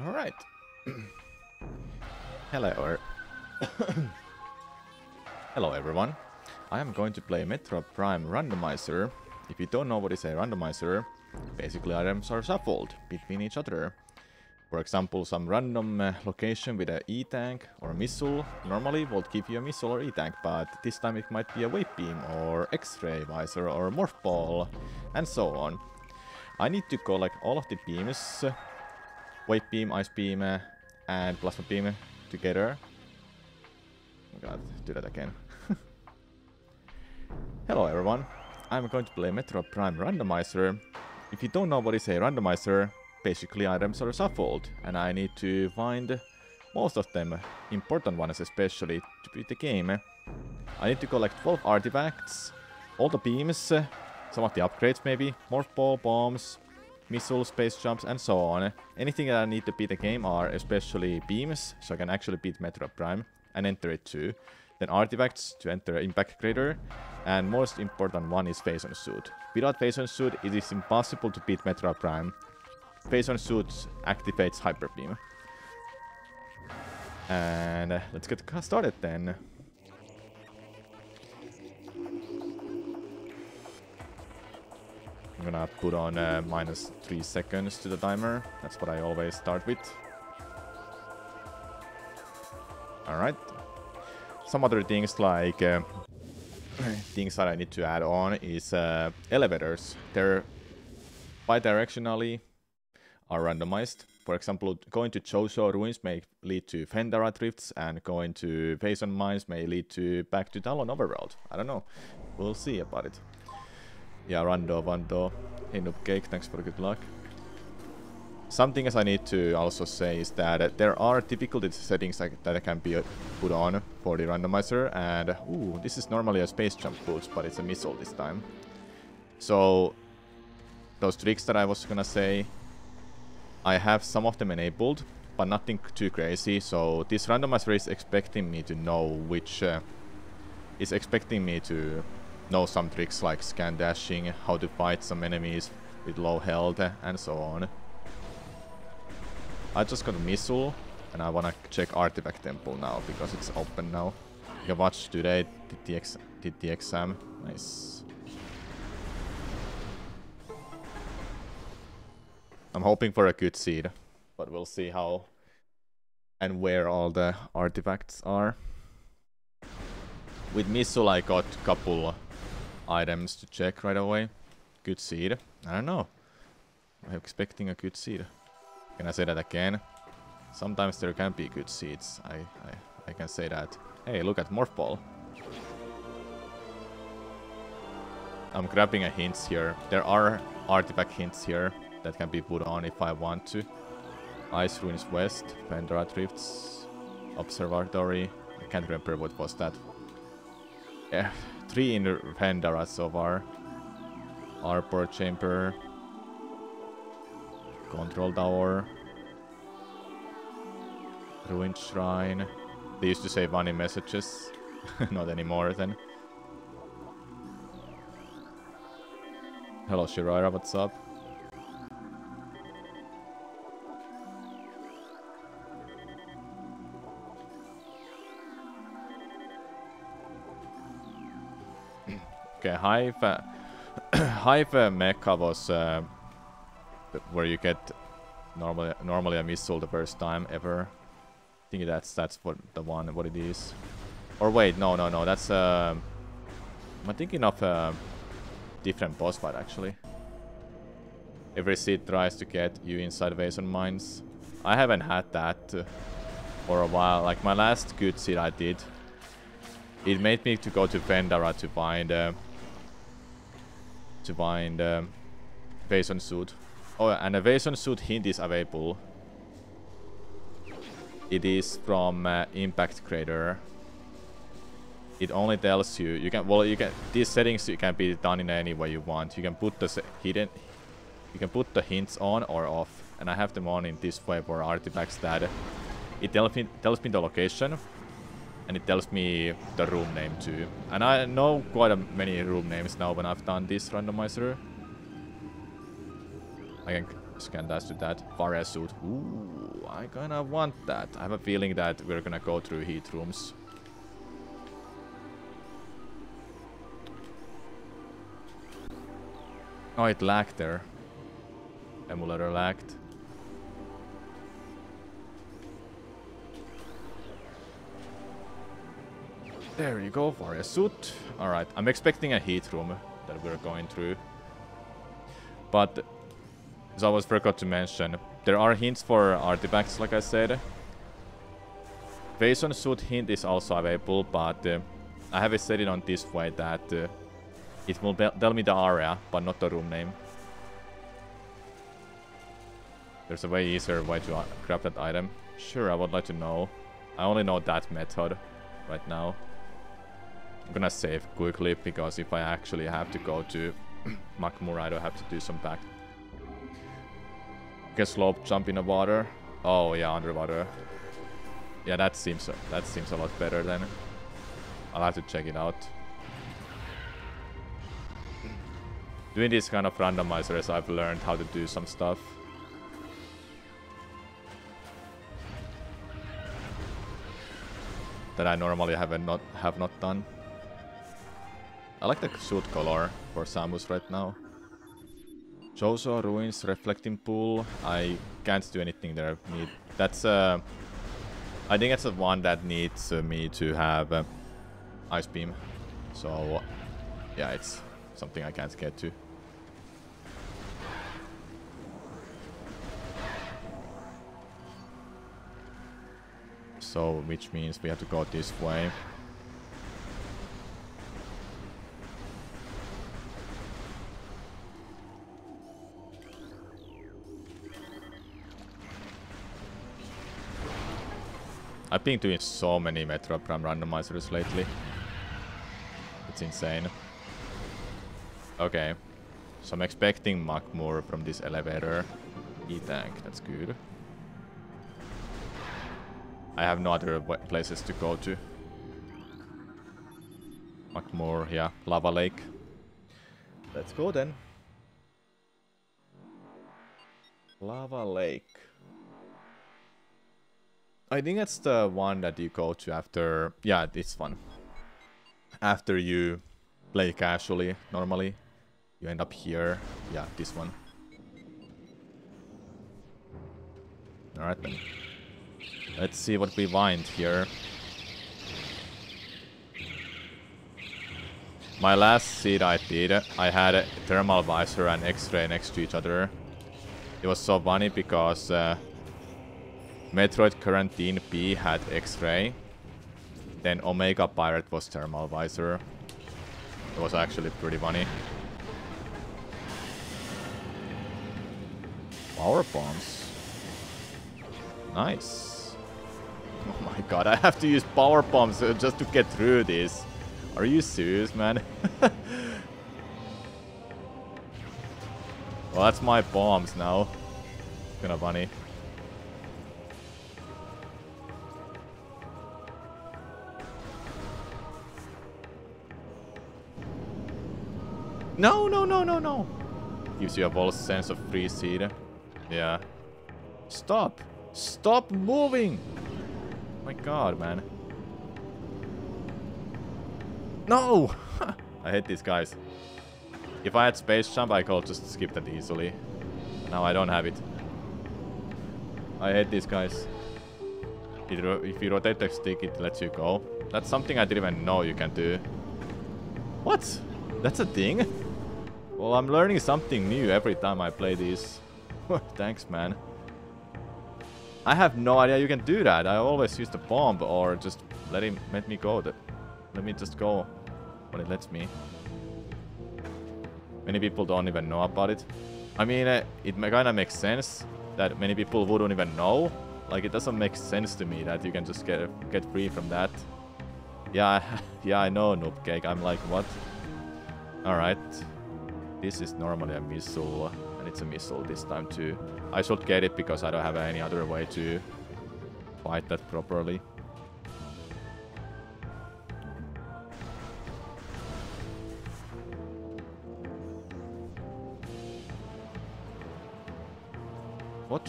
Alright. Hello. Hello everyone. I am going to play Metroid Prime Randomizer. If you don't know what is a randomizer, basically items are shuffled between each other. For example, some random location with a E-tank or a missile normally would give you a missile or E-tank, but this time it might be a wave beam or X-ray visor or morph ball, and so on. I need to collect all of the beams, wave beam, ice beam, and plasma beam together. I'm gonna do that again. Hello everyone, I'm going to play Metroid Prime Randomizer. If you don't know what is a randomizer, basically items are shuffled, and I need to find most of them, important ones especially, to beat the game. I need to collect 12 artifacts, all the beams, some of the upgrades maybe, morph ball, bombs, missiles, space jumps, and so on. Anything that I need to beat the game are especially beams, so I can actually beat Metroid Prime and enter it too. Then artifacts to enter Impact Crater, and most important one is Phase on Suit. Without Phase on Suit, it is impossible to beat Metroid Prime. Phase on Suit activates Hyper Beam. And let's get started then. I'm gonna put on minus 3 seconds to the timer. That's what I always start with. Alright. Some other things like things that I need to add on is elevators. They're bidirectionally are randomized. For example, going to Jojo Ruins may lead to Fendara drifts, and going to Phase on Mines may lead to back to Talon Overworld. I don't know. We'll see about it. Yeah, Vando. Hey, Noob Cake, thanks for the good luck. Something as I need to also say is that there are difficulty settings that can be put on for the randomizer, and ooh, this is normally a space jump boost, but it's a missile this time. So those tricks that I was gonna say, I have some of them enabled, but nothing too crazy. So this randomizer is expecting me to know which is expecting me to know some tricks like scan dashing, how to fight some enemies with low health, and so on. I just got a missile, and I wanna check Artifact Temple now, because it's open now. You can watch today, did the exam. Nice. I'm hoping for a good seed, but we'll see how and where all the artifacts are. With missile I got a couple items to check right away. Good seed. I don't know. I'm expecting a good seed. Can I say that again? Sometimes there can be good seeds. I can say that. Hey, look at Morph Ball. I'm grabbing a hints here. There are artifact hints here that can be put on if I want to. Ice Ruins West, Pandora Drifts, Observatory. I can't remember what was that. Yeah, 3 in Pandora so far. Arbor Chamber. Control Tower. Ruined Shrine. They used to say funny messages. Not anymore then. Hello Shirira, what's up? Okay, Hive Mecha was where you get normally a missile the first time ever. I think that's what the one what it is. Or wait, no, that's I'm thinking of a different boss fight actually. Every seed tries to get you inside Phase on Mines. I haven't had that for a while. Like my last good seed I did, it made me to go to Vendara to find Phase on Suit. Oh, and a Phase on Suit hint is available. It is from Impact Crater. It only tells you you can these settings you can be done in any way you want. You can put the hints on or off, and I have them on in this way for artifacts that it tells me the location, and it tells me the room name too. And I know quite many room names now when I've done this randomizer. scan dash to that. Varia suit. Ooh, I kinda want that. I have a feeling that we're gonna go through heat rooms. Oh, it lagged there. Emulator lagged. There you go, Varia suit. Alright, I'm expecting a heat room that we're going through. But, as I always forgot to mention, there are hints for artifacts, like I said. Vason suit hint is also available, but I have set it on this way that it will tell me the area, but not the room name. There's a way easier way to grab that item. Sure, I would like to know. I only know that method right now. I'm gonna save quickly, because if I actually have to go to Makmur, I don't have to do some back. Can slope jump in the water. Oh yeah, underwater. Yeah, that seems a lot better then. I'll have to check it out. Doing these kind of randomizers, I've learned how to do some stuff. That I normally have not done. I like the suit color for Samus right now. Joso Ruins Reflecting Pool. I can't do anything there. That's I think it's the one that needs me to have Ice Beam. So yeah, it's something I can't get to. So which means we have to go this way. I've been doing so many Metroid Prime randomizers lately. It's insane. Okay. So I'm expecting Makmur from this elevator. E-tank, that's good. I have no other places to go to. Makmur, yeah. Lava Lake. Let's go then. Lava Lake. I think that's the one that you go to after... Yeah, it's fun. After you play casually, normally. You end up here. Yeah, this one. Alright then. Let's see what we find here. My last seed I did, I had a thermal visor and X-ray next to each other. It was so funny because... Metroid Quarantine B had X-ray. Then Omega Pirate was thermal visor. It was actually pretty funny. Power bombs. Nice. Oh my god, I have to use power bombs just to get through this. Are you serious, man? Well, that's my bombs now. Kinda funny. No, no, no, no, no. Gives you a false sense of free seed. Yeah. Stop. Stop moving. My god, man. No. I hate these guys. If I had space jump, I could just skip that easily. Now I don't have it. I hate these guys. If you rotate the stick, it lets you go. That's something I didn't even know you can do. What? That's a thing? Well, I'm learning something new every time I play these. Thanks, man. I have no idea you can do that. I always use the bomb or just let me go. Let me just go when it lets me. Many people don't even know about it. I mean, it kind of makes sense that many people wouldn't even know. Like, it doesn't make sense to me that you can just get free from that. Yeah, yeah, I know, Noob Cake. I'm like, what? Alright. This is normally a missile, and it's a missile this time too. I should get it because I don't have any other way to fight that properly.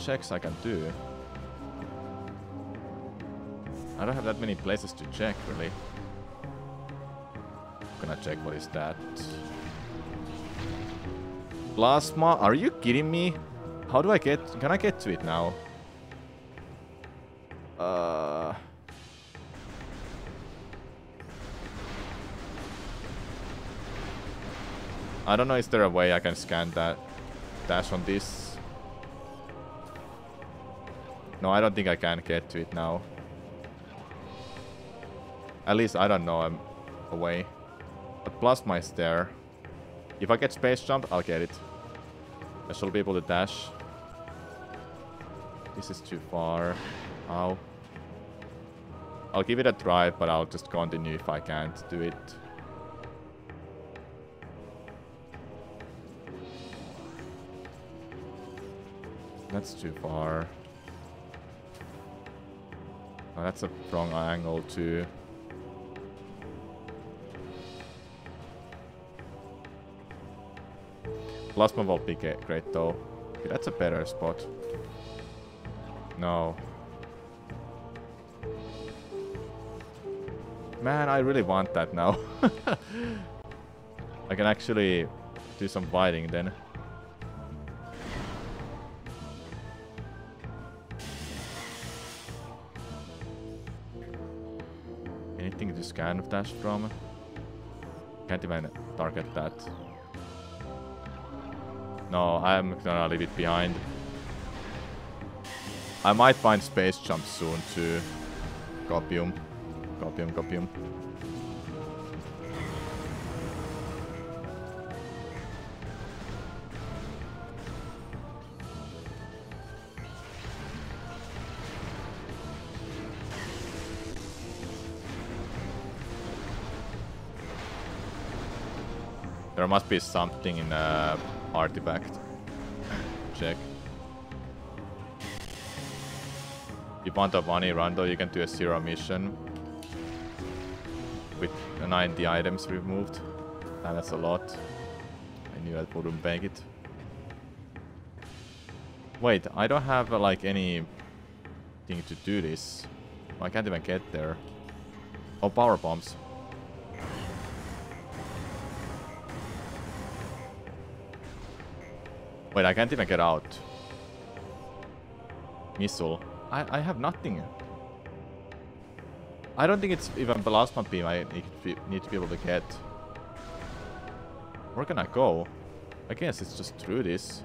checks I can do? I don't have that many places to check, really. I'm gonna check what is that. Plasma? Are you kidding me? How do I get... Can I get to it now? I don't know, is there a way I can scan that dash on this? No, I don't think I can get to it now. At least I don't know I'm away. But Plasma is there. If I get space jump, I'll get it. I shall be able to dash. This is too far. Ow. I'll give it a try, but I'll just continue if I can't do it. That's too far. Oh, that's a wrong angle too. Plasma will be great though. Okay, that's a better spot. No. Man, I really want that now. I can actually do some fighting then. Anything to scan of dash from? Can't even target that. No, I'm gonna leave it behind. I might find space jump soon to copium. Copium. There must be something in artifact. Check. If you want a money run though, you can do a 0 mission with 90 items removed. And that's a lot. I knew I wouldn't make it. Wait, I don't have like any thing to do this. I can't even get there. Oh, power bombs. Wait, I can't even get out. Missile. I have nothing. I don't think it's even plasma beam I need to be able to get. Where can I go? I guess it's just through this.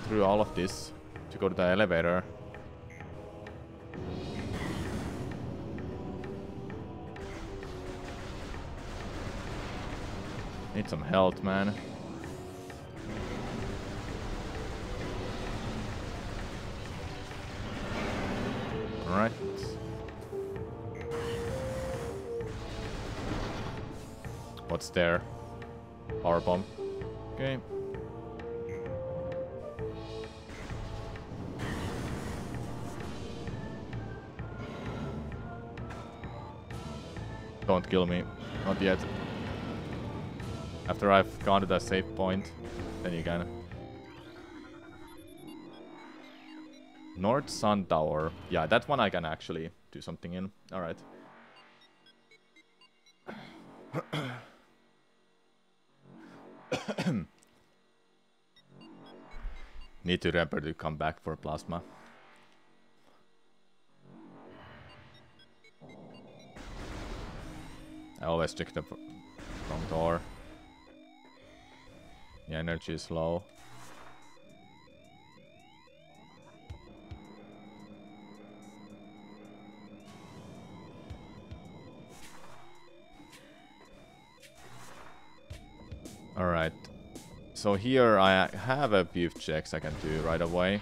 Through all of this to go to the elevator. Need some health, man. Alright. What's there? Power bomb. Okay. Don't kill me. Not yet. After I've gone to that safe point, then you can. North Sun Tower. Yeah, that one I can actually do something in. Alright. Need to remember to come back for plasma. I always check the wrong door. The energy is low. Alright. So here I have a few checks I can do right away.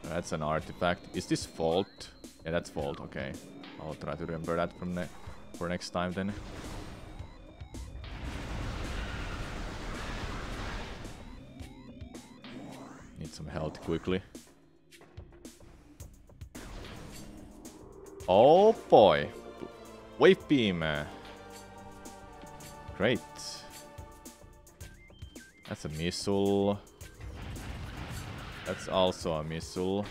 That's an artifact. Is this fault? Yeah, that's fault. Okay. I'll try to remember that from for next time then. Need some health quickly. Oh boy. Wave beam. Great. That's a missile. That's also a missile.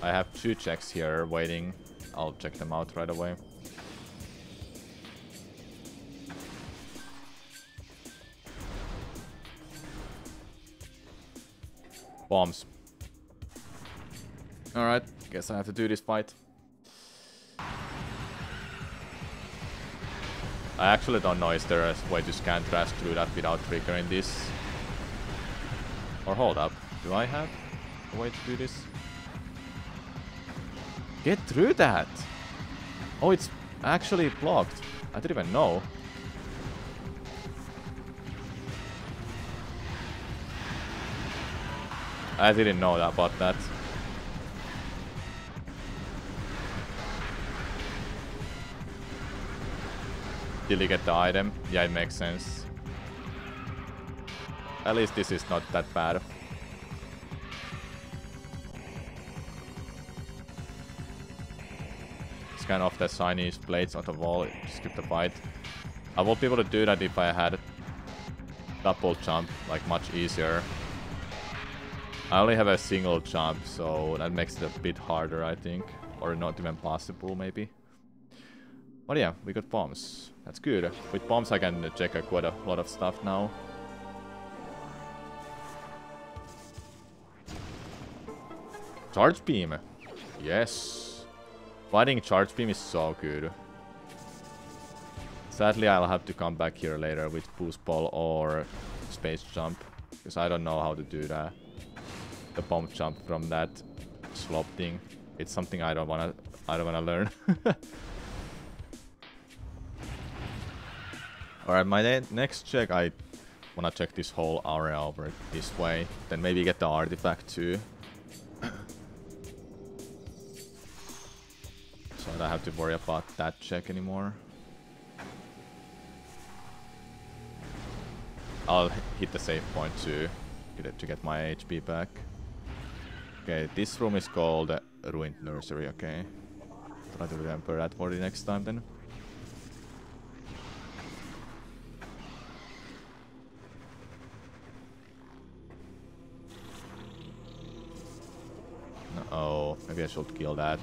I have 2 checks here waiting. I'll check them out right away. Bombs. Alright, guess I have to do this fight. I actually don't know is there a way to scan trash through that without triggering this. Or hold up, do I have a way to do this? Get through that! Oh, it's actually blocked. I didn't even know. I didn't know about that. Did you get the item? Yeah, it makes sense. At least this is not that bad. Scan off the Chinese plates on the wall, skip the fight. I won't be able to do that if I had double jump, like much easier. I only have a single jump, so that makes it a bit harder, I think. Or not even possible, maybe. But yeah, we got bombs. That's good. With bombs I can check quite a lot of stuff now. Charge beam. Yes. Fighting charge beam is so good. Sadly, I'll have to come back here later with boost ball or space jump, because I don't know how to do that. The bomb jump from that slope thing. It's something I don't wanna learn. Alright, my next check, I wanna check this whole area over this way. Then maybe get the artifact too. So I don't have to worry about that check anymore. I'll hit the save point too, to get my HP back. Okay, this room is called Ruined Nursery, okay. Try to remember that for the next time then. Oh, maybe I should kill that.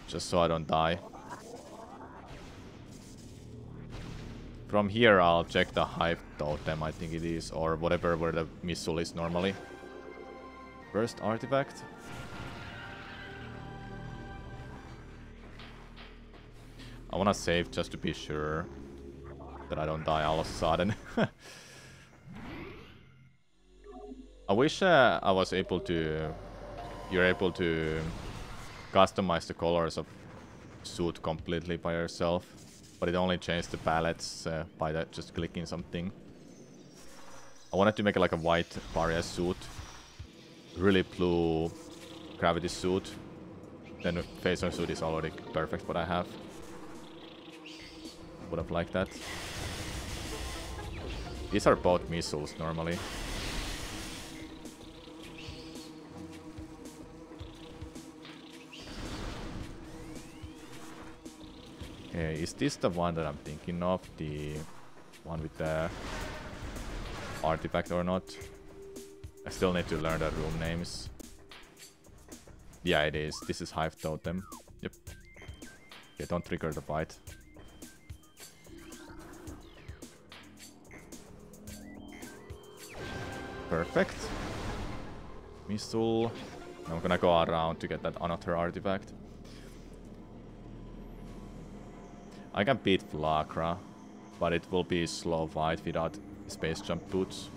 Just so I don't die. From here I'll check the hive totem, I think it is, or whatever where the missile is normally. First artifact. I wanna save just to be sure that I don't die all of a sudden. I wish I was able to... You're able to customize the colors of suit completely by yourself, but it only changed the palettes by that just clicking something. I wanted to make it like a white Varia suit, really blue gravity suit, then the phaser suit is already perfect what I have. Would have liked that. These are both missiles normally. Okay, is this the one that I'm thinking of? The one with the artifact or not? I still need to learn the room names. Yeah, it is. This is Hive Totem. Yep. Okay, don't trigger the bite. Perfect. Missile. I'm gonna go around to get that another artifact. I can beat Flacra, but it will be slow fight without space jump boots.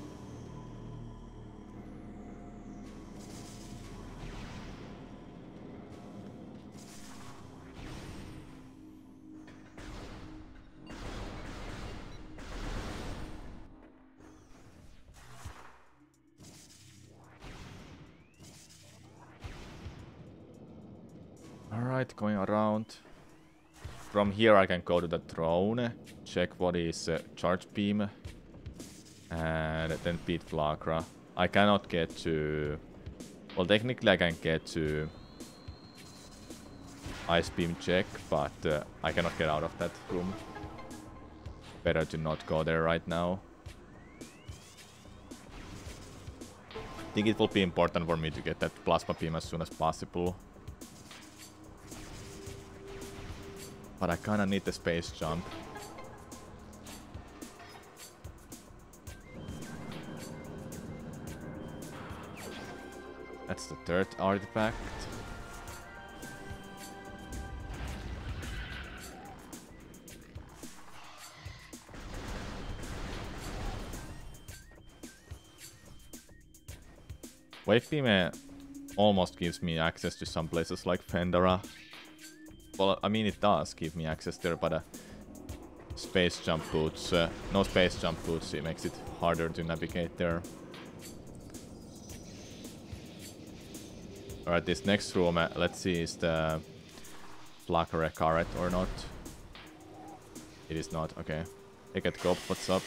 Alright, going around. From here I can go to the throne, check what is charge beam, and then beat Flagra. I cannot get to... Well, technically I can get to Ice Beam check, but I cannot get out of that room. Better to not go there right now. I think it will be important for me to get that Plasma Beam as soon as possible. But I kinda need the space jump. That's the third artifact. Wave Beam almost gives me access to some places like Fendera. Well, I mean it does give me access there, but space jump boots, no space jump boots, it makes it harder to navigate there. Alright, this next room, let's see, is the Flacre Carrot or not? It is not, okay. Hey, get Cop, what's up?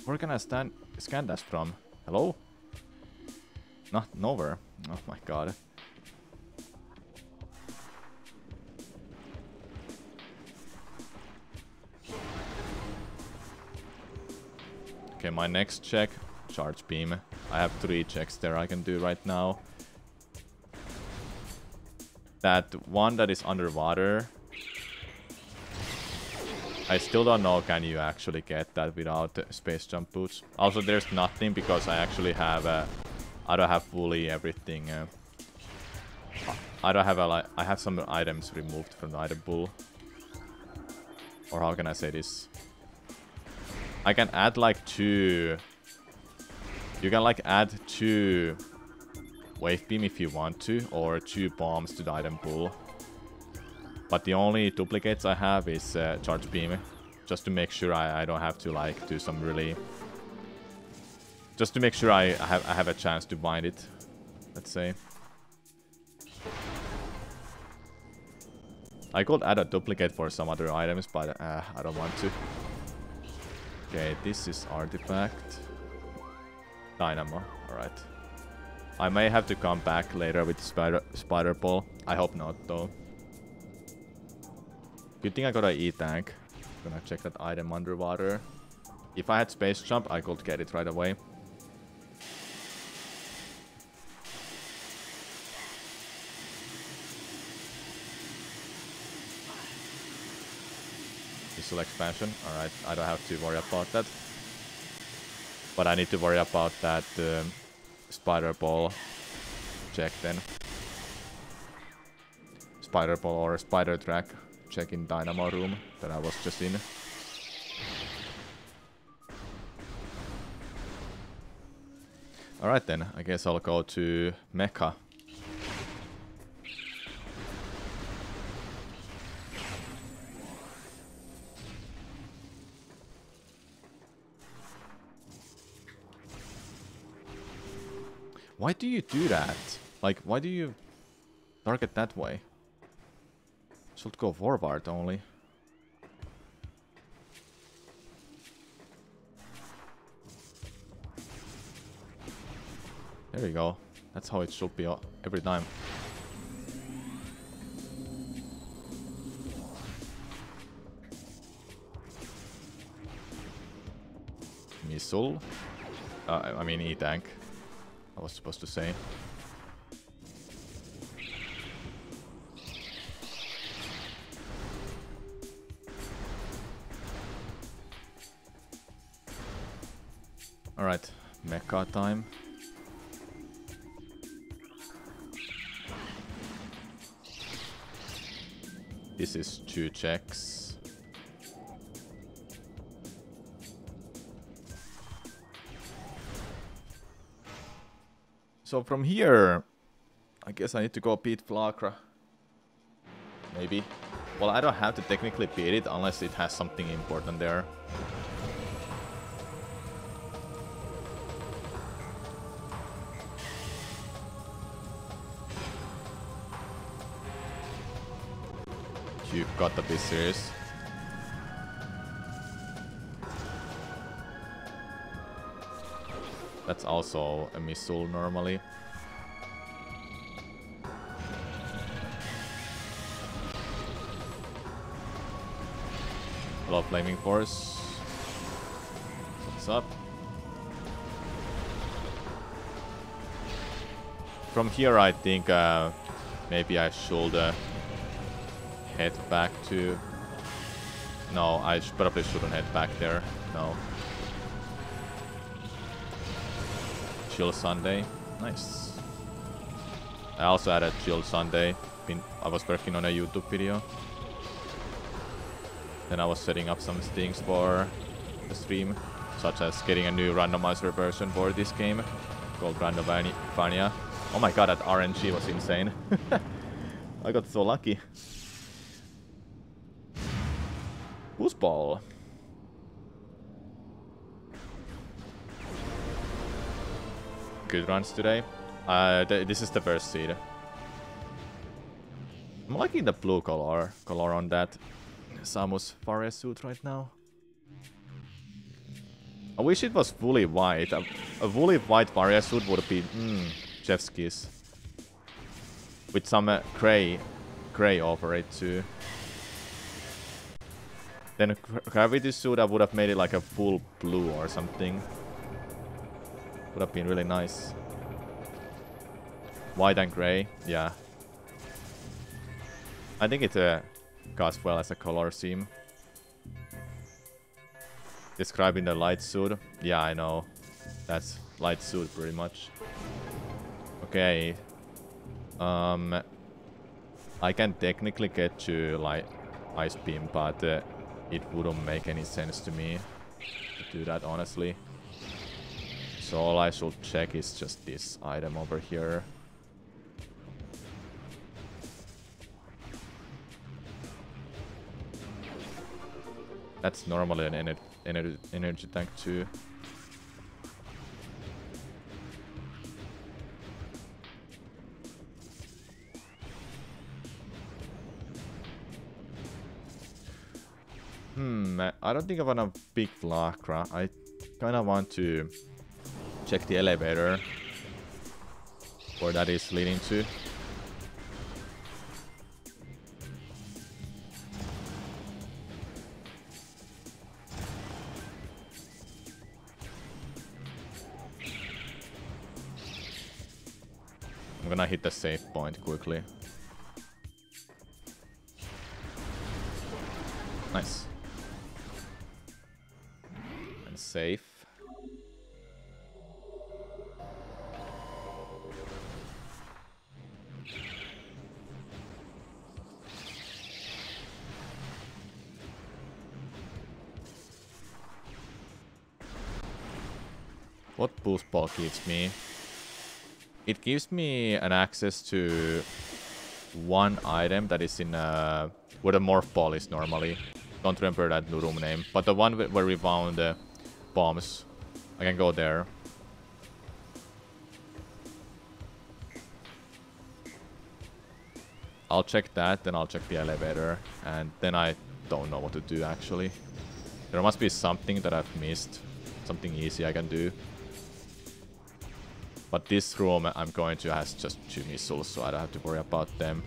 Where can I scan that from? Hello? Not nowhere. Oh my god. Okay, my next check, charge beam. I have 3 checks there I can do right now. That one that is underwater, I still don't know, can you actually get that without space jump boots? Also, there's nothing because I actually have I don't have fully everything. I don't have I have some items removed from the item pool. Or how can I say this? I can add like 2. You can like add 2 wave beam if you want to, or 2 bombs to the item pool. But the only duplicates I have is charge beam, just to make sure I don't have to like do some really... Just to make sure I have a chance to bind it, let's say. I could add a duplicate for some other items, but I don't want to. Okay, this is artifact. Dynamo, alright. I may have to come back later with spider ball. I hope not, though. Good thing I got a E-tank. Gonna check that item underwater. If I had space jump, I could get it right away. Missile expansion. Alright, I don't have to worry about that. But I need to worry about that spider ball check then. Spider ball or spider track check in Dynamo room that I was just in. Alright then, I guess I'll go to Mecha. Why do you do that? Like, why do you target that way? Should go forward only. There you go. That's how it should be every time. Missile. I mean E-tank. I was supposed to say. Alright, mecha time. This is 2 checks. So from here, I guess I need to go beat Flacra. Maybe. Well, I don't have to technically beat it unless it has something important there. You've got to be serious. That's also a missile normally. Hello, Flaming Force. What's up? From here, I think maybe I should head back to... No, I probably shouldn't head back there. No. Chill Sunday. Nice. I also added Chill Sunday. I was working on a YouTube video. Then I was setting up some things for the stream, such as getting a new randomizer version for this game called Randomizers. Oh my god, that RNG was insane. I got so lucky. Foosball. Good runs today. This is the first seed. I'm liking the blue color on that Samus Faria suit right now. I wish it was fully white. A fully white Faria suit would be chef's kiss. With some gray over it too. Then Gravity suit, I would have made it like a full blue or something. Would have been really nice. White and gray, yeah. I think it goes well as a color scheme. Describing the light suit. Yeah, I know. That's light suit pretty much. Okay. I can technically get to like Ice Beam, but it wouldn't make any sense to me to do that, honestly. So all I should check is just this item over here. That's normally an energy tank too. I don't think I want to pick Lacra. I kind of want to check the elevator where that is leading to. I'm gonna hit the save point quickly. Nice. And save. What boost ball gives me? It gives me an access to one item that is in where the morph ball is normally. Don't remember that room name, but the one where we found the bombs. I can go there. I'll check that, then I'll check the elevator, and then I don't know what to do actually. There must be something that I've missed, something easy I can do. But this room I'm going to has just 2 missiles, so I don't have to worry about them.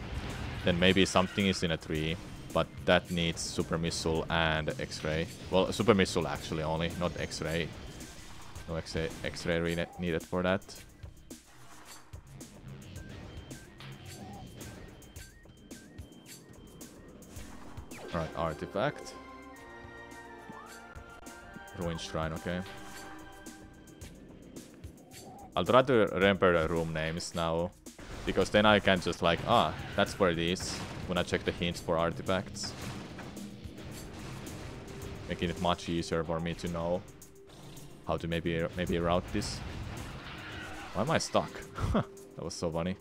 Then maybe something is in a tree, but that needs super missile and X-ray. Well, super missile actually only, not X-ray. No X-ray needed for that. Alright, artifact. Ruined shrine, okay. I'll try to remember the room names now, because then I can just like, that's where it is, when I check the hints for artifacts. Making it much easier for me to know how to maybe route this. Why am I stuck? That was so funny.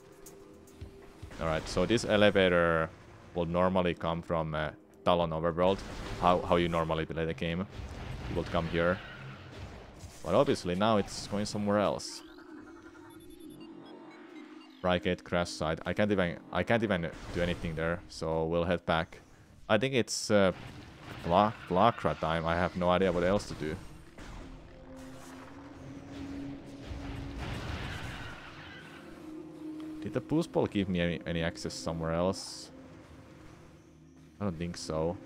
Alright, so this elevator will normally come from Talon Overworld. How you normally play the game. It will come here. But obviously now it's going somewhere else. Brigade crash site. I can't even do anything there, so we'll head back. I think it's Flakra time. I have no idea what else to do. Did the boost ball give me any access somewhere else? I don't think so.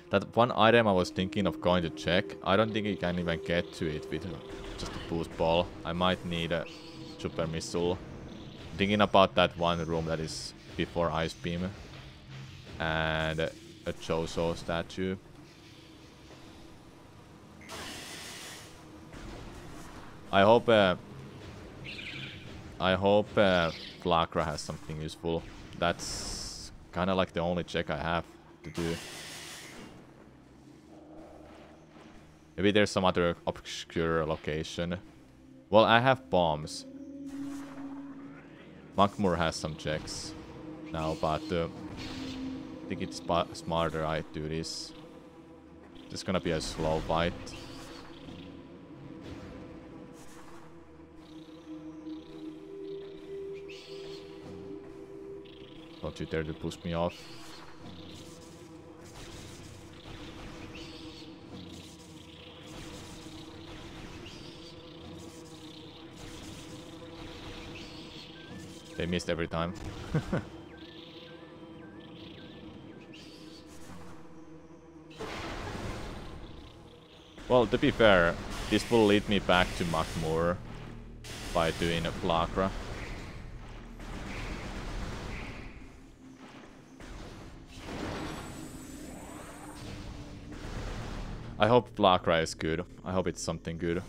That one item I was thinking of going to check, I don't think you can even get to it with just a boost ball. I might need a super missile. Thinking about that one room that is before Ice Beam. And a Choso statue. I hope Flakra has something useful. That's kind of like the only check I have to do. Maybe there's some other obscure location. Well, I have bombs. Makmur has some checks now, but I think it's smarter I do this. It's gonna be a slow fight. Don't you dare to push me off. They missed every time. Well, to be fair, this will lead me back to Makmur by doing a Flakra. I hope Flakra is good. I hope it's something good.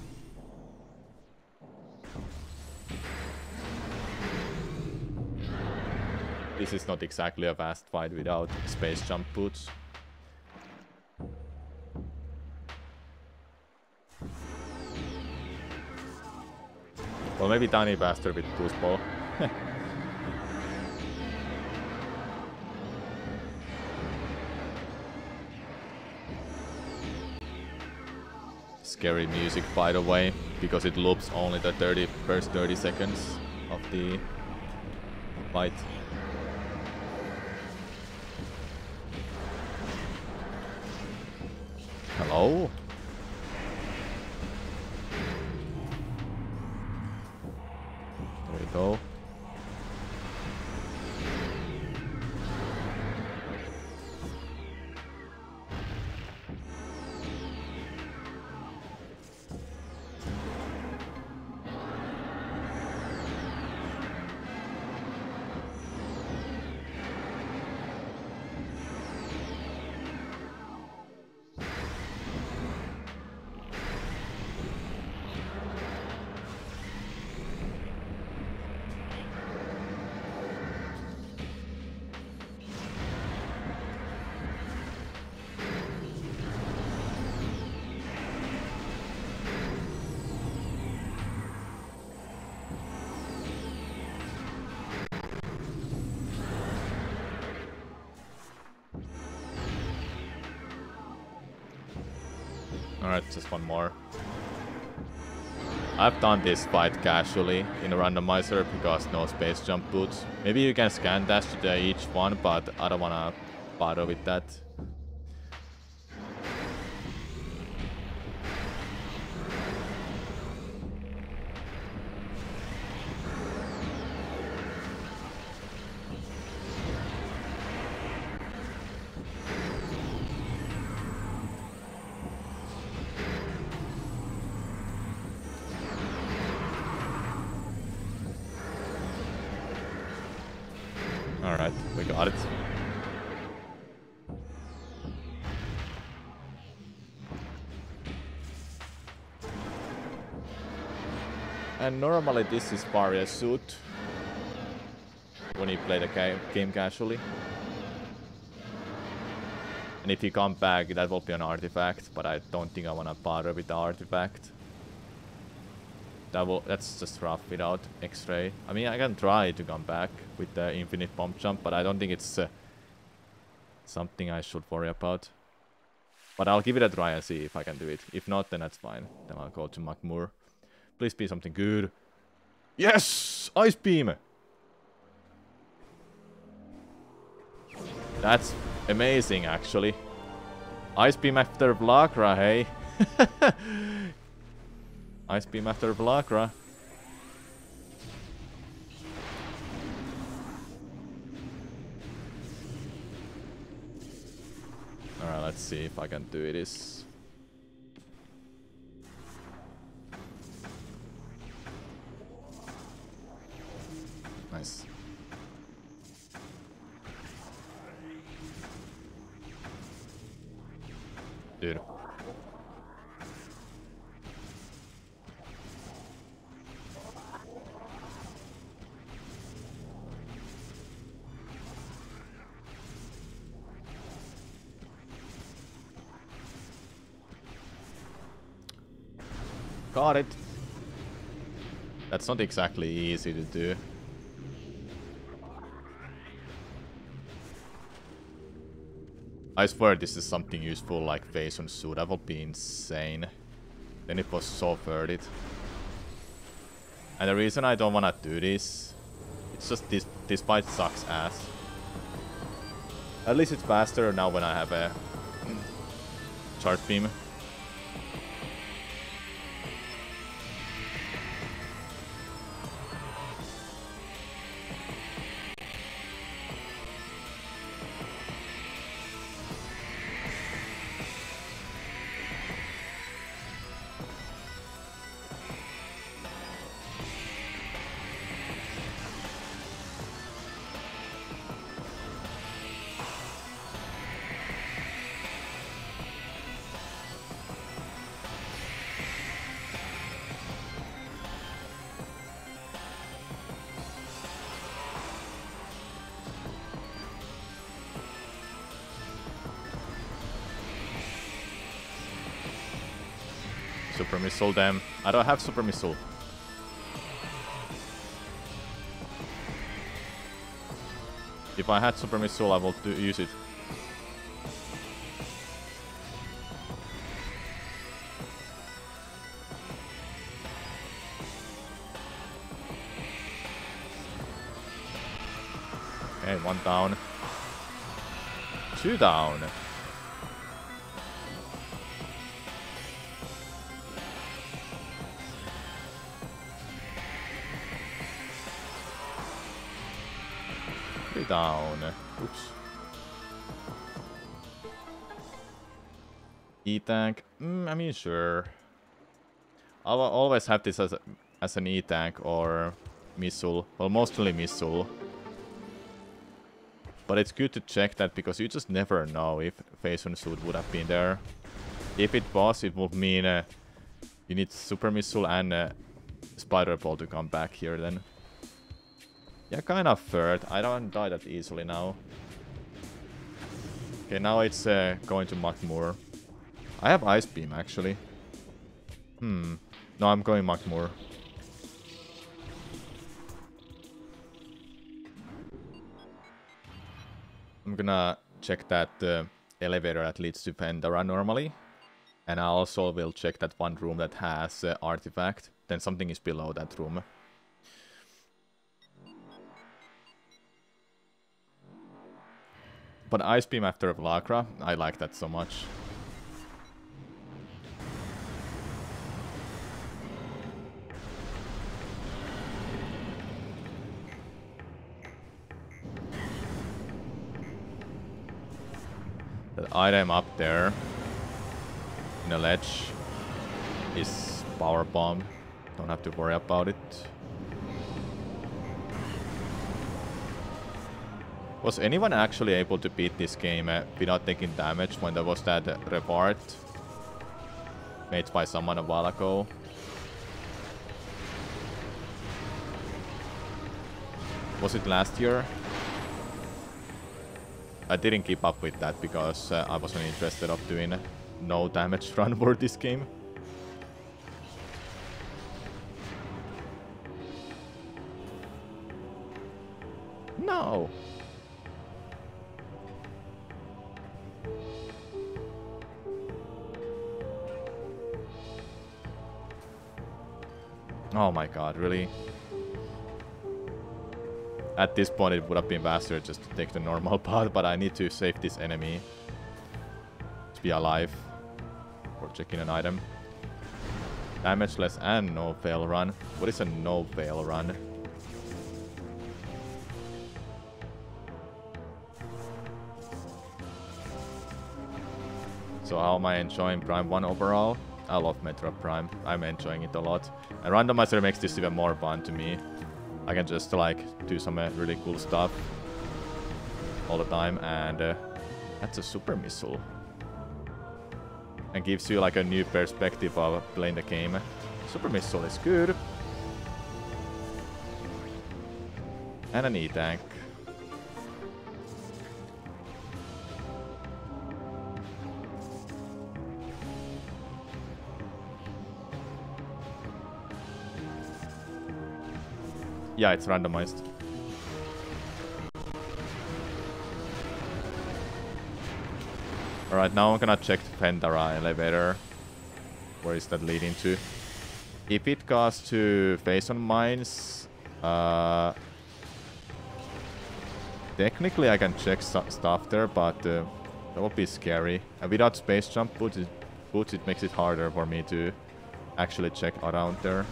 This is not exactly a fast fight without space jump boots. Well, maybe tiny faster with boost ball. Scary music, by the way, because it loops only the first 30 seconds of the fight. Hello? There we go. Alright, just one more. I've done this fight casually in a randomizer because no space jump boots. Maybe you can scan dash to each one, but I don't wanna bother with that. Alright, we got it. And normally this is Varia's suit when you play the game casually. And if you come back, that will be an artifact, but I don't think I wanna bother with the artifact. That's just rough without X-ray. I mean, I can try to come back with the infinite bomb jump, but I don't think it's something I should worry about. But I'll give it a try and see if I can do it. If not, then that's fine. Then I'll go to Magmoor. Please be something good. Yes! Ice Beam! That's amazing, actually. Ice Beam after Vlagra, hey? Ice Beam after Vlagra. Alright, let's see if I can do this. Nice. Dude. Got it. That's not exactly easy to do. I swear this is something useful like Phase on Suit. That would be insane. Then it was so worth. And the reason I don't wanna do this, it's just this fight sucks ass. At least it's faster now when I have a charge beam. Super Missile them. I don't have Super Missile. If I had Super Missile, I will use it. Okay, 1 down. 2 down. Down. Oops. E-tank. I mean, sure. I'll always have this as an E-tank or missile. Well, mostly missile. But it's good to check that because you just never know if Phase on Suit would have been there. If it was, it would mean you need Super Missile and Spider Ball to come back here then. Yeah, kind of third. I don't die that easily now. Okay, now it's going to Magmoor. I have Ice Beam, actually. No, I'm going Magmoor. I'm gonna check that elevator that leads to Pandora normally. And I also will check that one room that has artifact. Then something is below that room. But Ice Beam after Vlagra, I like that so much. That item up there in a ledge is Power Bomb. Don't have to worry about it. Was anyone actually able to beat this game without taking damage when there was that reward made by someone a while ago? Was it last year? I didn't keep up with that because I wasn't interested of doing no damage run for this game. No! Oh my god, really? At this point it would have been faster just to take the normal path, but I need to save this enemy to be alive for checking an item. Damageless and no fail run. What is a no fail run? So how am I enjoying Prime 1 overall? I love Metroid Prime. I'm enjoying it a lot. And Randomizer makes this even more fun to me. I can just like do some really cool stuff all the time, and that's a super missile. And gives you like a new perspective of playing the game. Super missile is good. And an E-tank. Yeah, it's randomized. Alright, now I'm gonna check the Pendara elevator. Where is that leading to? If it goes to face on mines, technically I can check stuff there, but that would be scary. And without space jump boots, it makes it harder for me to actually check around there.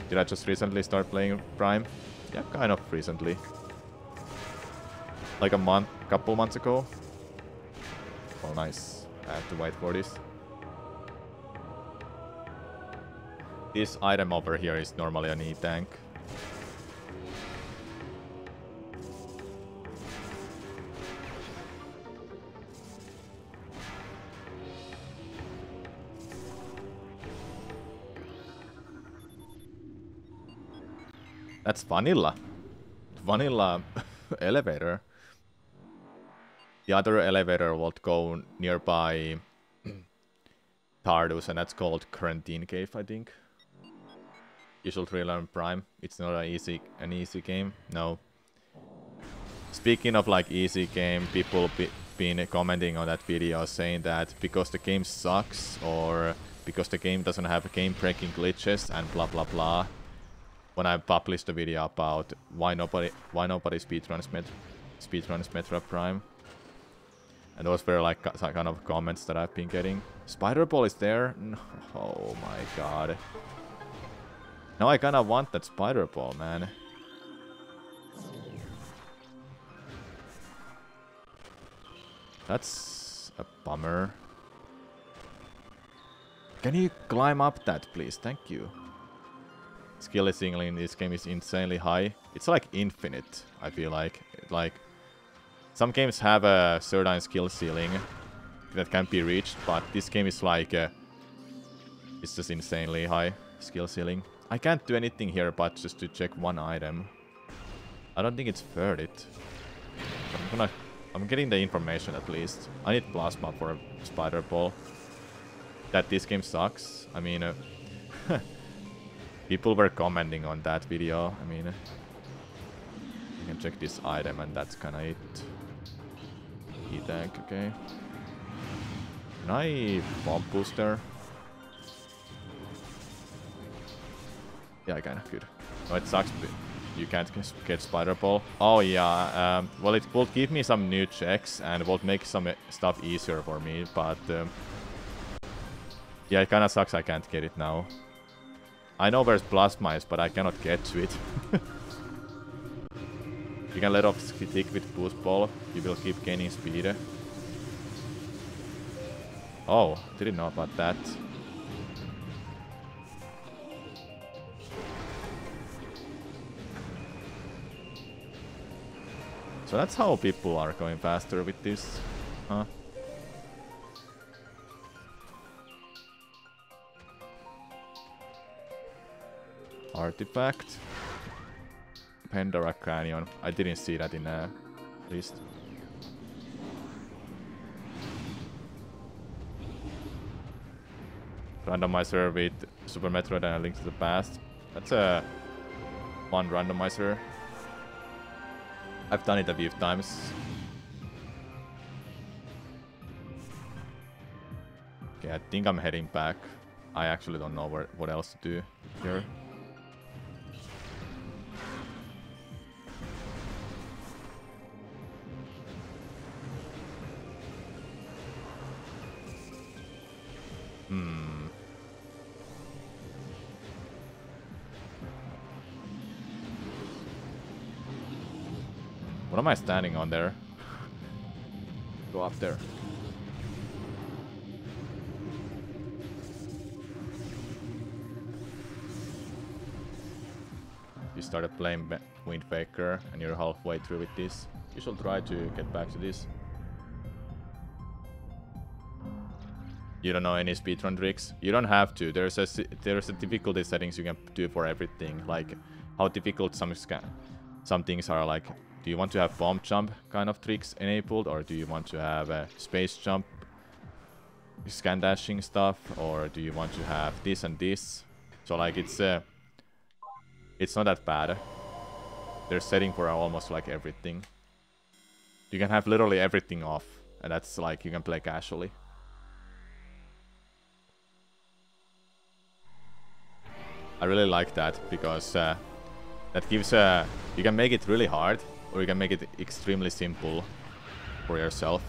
Did I just recently start playing Prime? Yeah, kind of recently. Like a couple months ago. Oh, nice. I have to wait for this. This item over here is normally an E-tank. That's vanilla. Vanilla elevator. The other elevator will go nearby Tardus, and that's called Quarantine Cave, I think. Usual Thriller and Prime. It's not an easy game. No. Speaking of like easy game, people been commenting on that video saying that because the game sucks or because the game doesn't have game-breaking glitches and blah blah blah. When I published a video about why nobody speedruns Metroid Prime. And those were like some kind of comments that I've been getting. Spider Ball is there? No, oh my god. Now I kinda want that Spider Ball, man. That's a bummer. Can you climb up that, please? Thank you. Skill ceiling in this game is insanely high. It's like infinite, I feel like. Some games have a certain skill ceiling that can be reached, but this game is like it's just insanely high skill ceiling. I can't do anything here but just to check one item. I don't think it's worth it. I'm getting the information at least. I need plasma for a Spider Ball. That this game sucks. I mean, people were commenting on that video. I mean, you can check this item and that's kinda it. E-tank, okay. Can I bomb booster? Yeah, I can. Good. No, it sucks. You can't get Spider Ball. Oh yeah. Well, it will give me some new checks and will make some stuff easier for me. But yeah, it kind of sucks. I can't get it now. I know where's Plasma is, but I cannot get to it. You can let off stick with Boost Ball. You will keep gaining speed. Oh, didn't know about that. So that's how people are going faster with this, huh? Artifact. Pandora Canyon. I didn't see that in a list. Randomizer with Super Metroid and A Link to the Past. That's a fun randomizer. I've done it a few times. Okay, I think I'm heading back. I actually don't know what else to do here. What am I standing on there? Go up there. You started playing Wind Waker and you're halfway through with this. You should try to get back to this. You don't know any speedrun tricks? You don't have to. There's a difficulty settings you can do for everything. Like how difficult some things are. Like, do you want to have bomb jump kind of tricks enabled, or do you want to have a space jump, scan dashing stuff, or do you want to have this and this? So like it's not that bad. They're setting for almost like everything. You can have literally everything off, and that's like you can play casually. I really like that because that gives you can make it really hard, or you can make it extremely simple for yourself.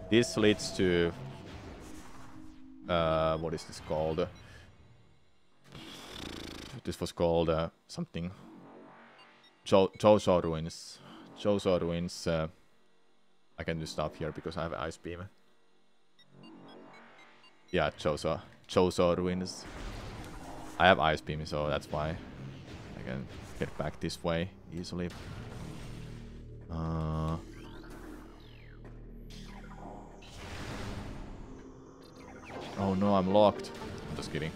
This leads to what is this called? This was called something. Chozo Ruins. Chozo Ruins. I can do stuff here because I have Ice Beam. Yeah, Chozo Ruins. I have Ice Beam, so that's why I can get back this way easily. Oh no, I'm locked. I'm just kidding.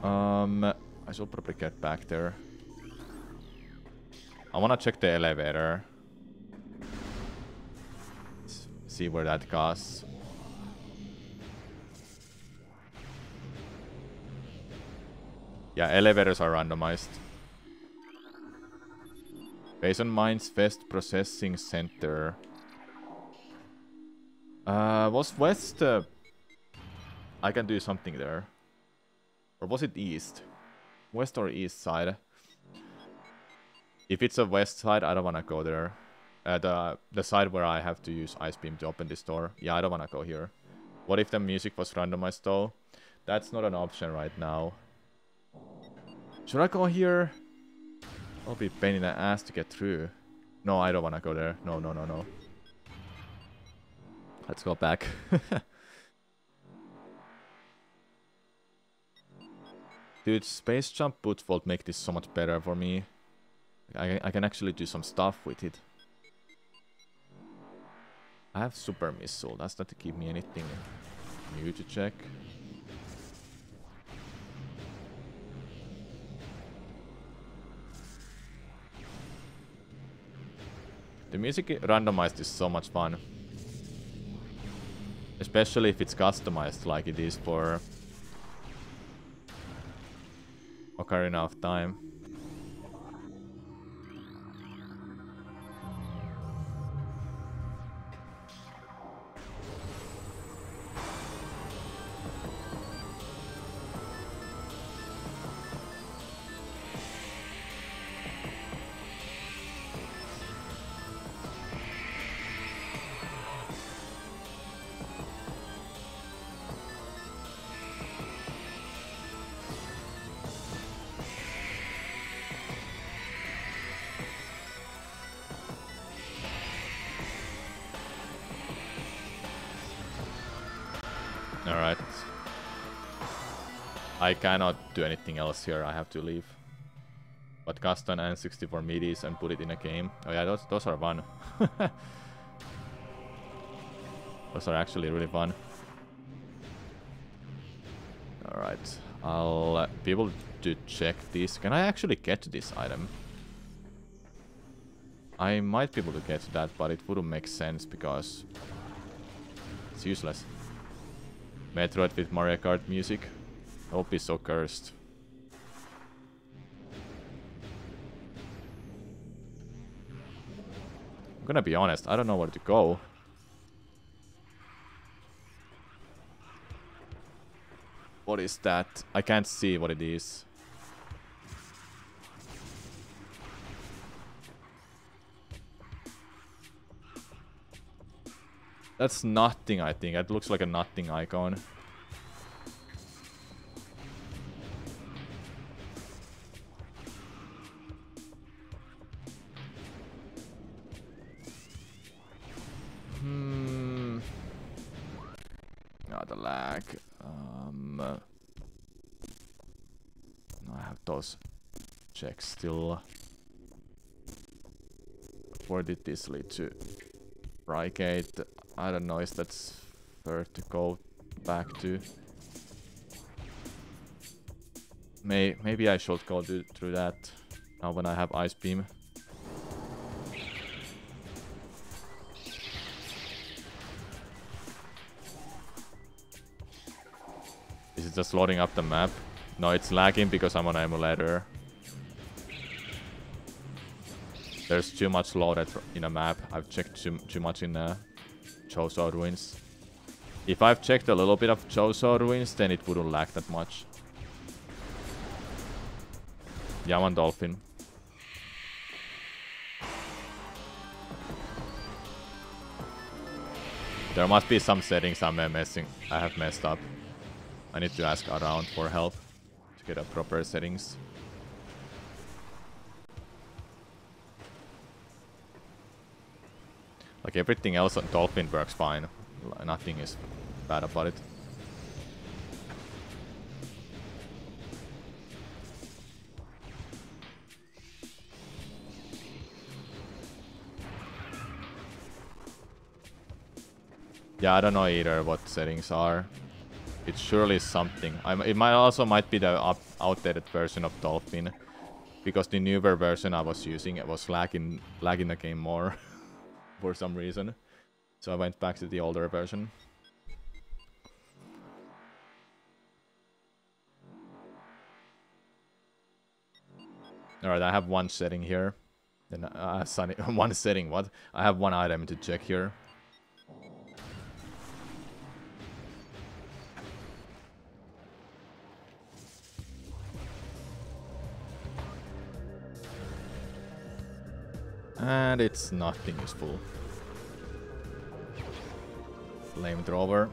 I should probably get back there. I wanna check the elevator. See where that goes. Yeah, elevators are randomized. Based on Mind's West Processing Center. Was West... I can do something there. Or was it East? West or East side? If it's a West side, I don't wanna go there. The side where I have to use Ice Beam to open this door. Yeah, I don't wanna go here. What if the music was randomized though? That's not an option right now. Should I go here? I'll be a pain in the ass to get through. No, I don't wanna go there. No, no, no, no. Let's go back. Dude, Space Jump Bootvault make this so much better for me. I can actually do some stuff with it. I have Super Missile. Does that give me anything new to check? The music randomized is so much fun. Especially if it's customized like it is for Ocarina of Time. Alright. I cannot do anything else here, I have to leave. But custom N64 midis and put it in a game. Oh yeah, those are fun. Those are actually really fun. Alright, I'll be able to check this. Can I actually get to this item? I might be able to get to that, but it wouldn't make sense because it's useless. Metroid with Mario Kart music. That would be so cursed. I'm gonna be honest, I don't know where to go. What is that? I can't see what it is. That's nothing, I think. It looks like a nothing icon. Oh, the lag. I have those checks still. Where did this lead to? Brigade. I don't know, is that where to go back to? Maybe I should go through that now when I have Ice Beam. Is it just loading up the map? No, it's lagging because I'm on emulator. There's too much loaded in a map. I've checked too much in Chozo Ruins. If I've checked a little bit of Chozo Ruins, then it wouldn't lag that much. Yaman Dolphin. There must be some settings I have messed up. I need to ask around for help to get a proper settings. Like everything else on Dolphin works fine. Nothing is bad about it. Yeah, I don't know either what settings are. It's surely something. It might be the outdated version of Dolphin, because the newer version I was using it was lagging the game more for some reason. So I went back to the older version. All right, I have one setting here. Then one setting. What? I have one item to check here. And it's nothing useful. Flamethrower.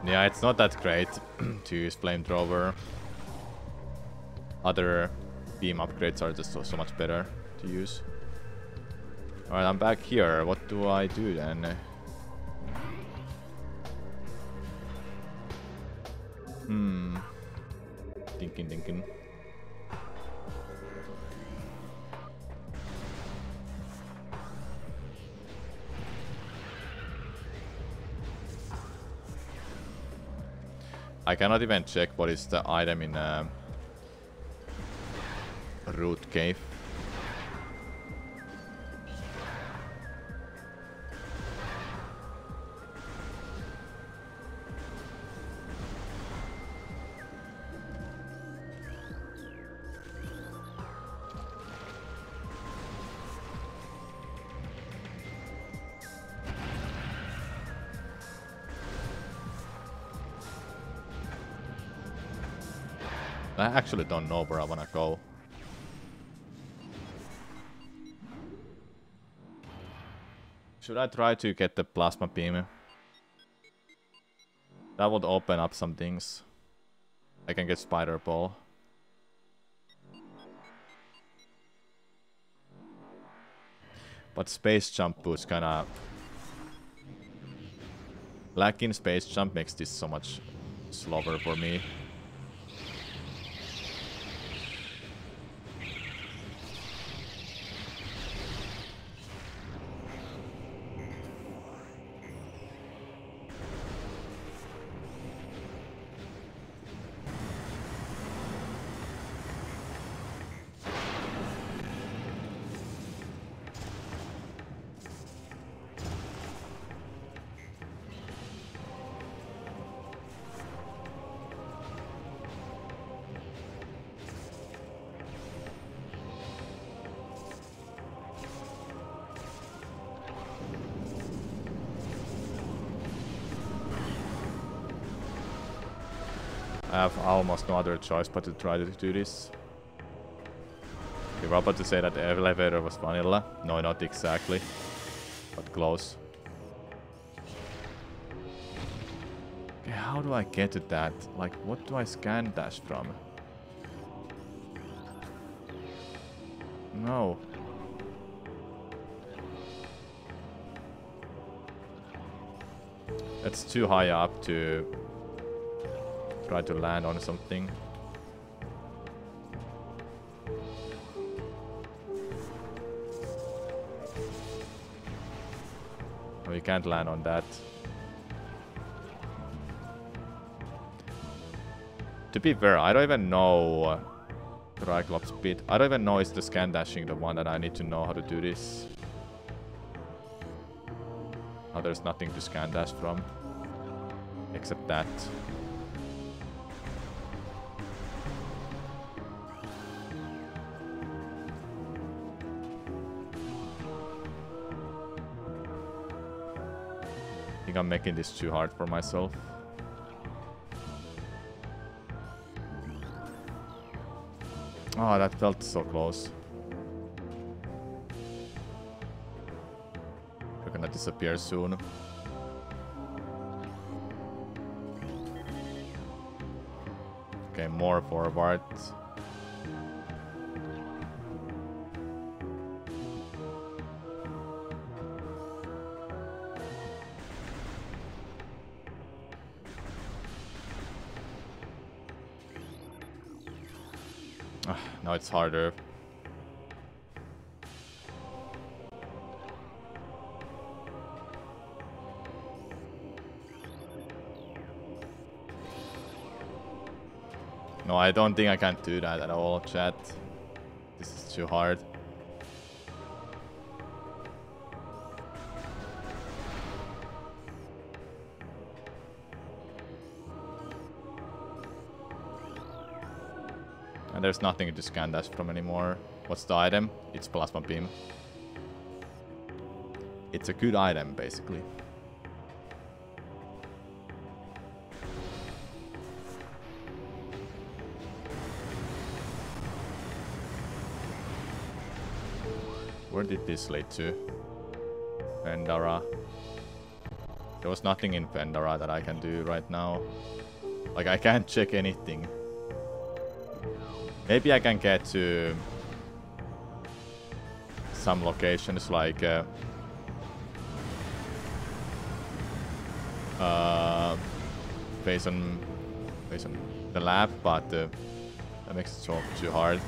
Yeah, it's not that great to use Flamethrower. Other beam upgrades are just so much better to use. Alright, I'm back here. What do I do then? Thinking. I cannot even check what is the item in Root Cave. I actually don't know where I wanna go. Should I try to get the plasma beam? That would open up some things. I can get spider ball. But space jump boost kinda... Lacking space jump makes this so much slower for me. I have almost no other choice but to try to do this. You were about to say that the elevator was vanilla. No, not exactly. But close. Okay, how do I get to that? Like, what do I scan dash from? No. That's too high up to try to land on something. Oh, you can't land on that. To be fair, I don't even know Triclops bit. I don't even know is the scan dashing the one that I need to know how to do this. Oh, there's nothing to scan dash from. Except that. I think I'm making this too hard for myself. Oh, that felt so close. You're gonna disappear soon. Okay, more forward. Now it's harder. No, I don't think I can do that at all, chat. This is too hard. And there's nothing to scan dash from anymore. What's the item? It's plasma beam. It's a good item, basically. Where did this lead to? Vendara. There was nothing in Vendara that I can do right now. Like, I can't check anything. Maybe I can get to some locations like based on the lab, but that makes it so too hard.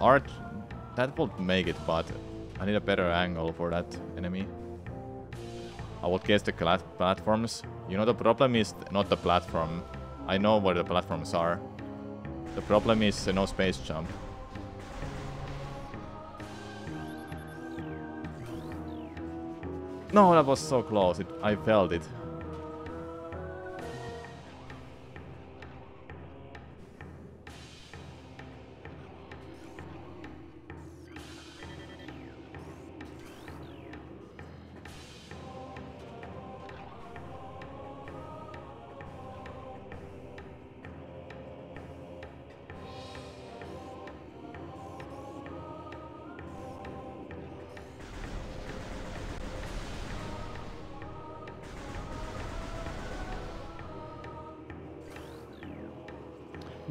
Art, that would make it, but I need a better angle for that enemy. I would guess the platforms. You know, the problem is not the platform. I know where the platforms are. The problem is no space jump. No, that was so close. I felt it.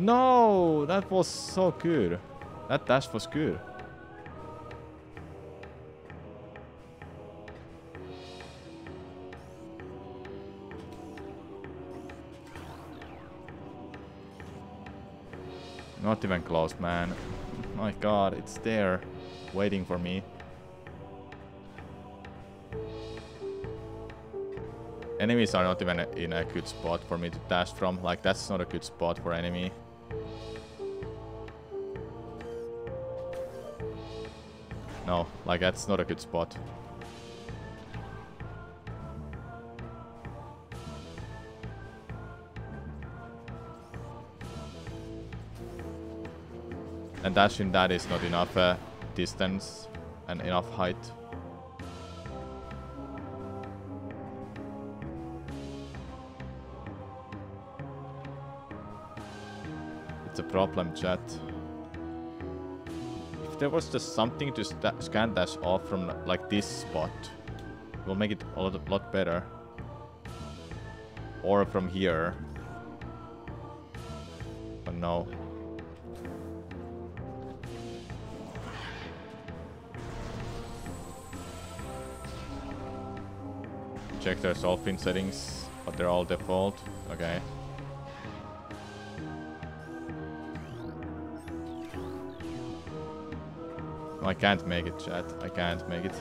No, that was so good. That dash was good. Not even close, man. My god, it's there, waiting for me. Enemies are not even in a good spot for me to dash from. Like, that's not a good spot for enemy. No, like, that's not a good spot. And dashing that is not enough distance and enough height. It's a problem, chat. If there was just something to scan dash off from like this spot, it will make it a lot better. Or from here. But no. Check their solving settings, but they're all default. Okay. I can't make it, chat. I can't make it.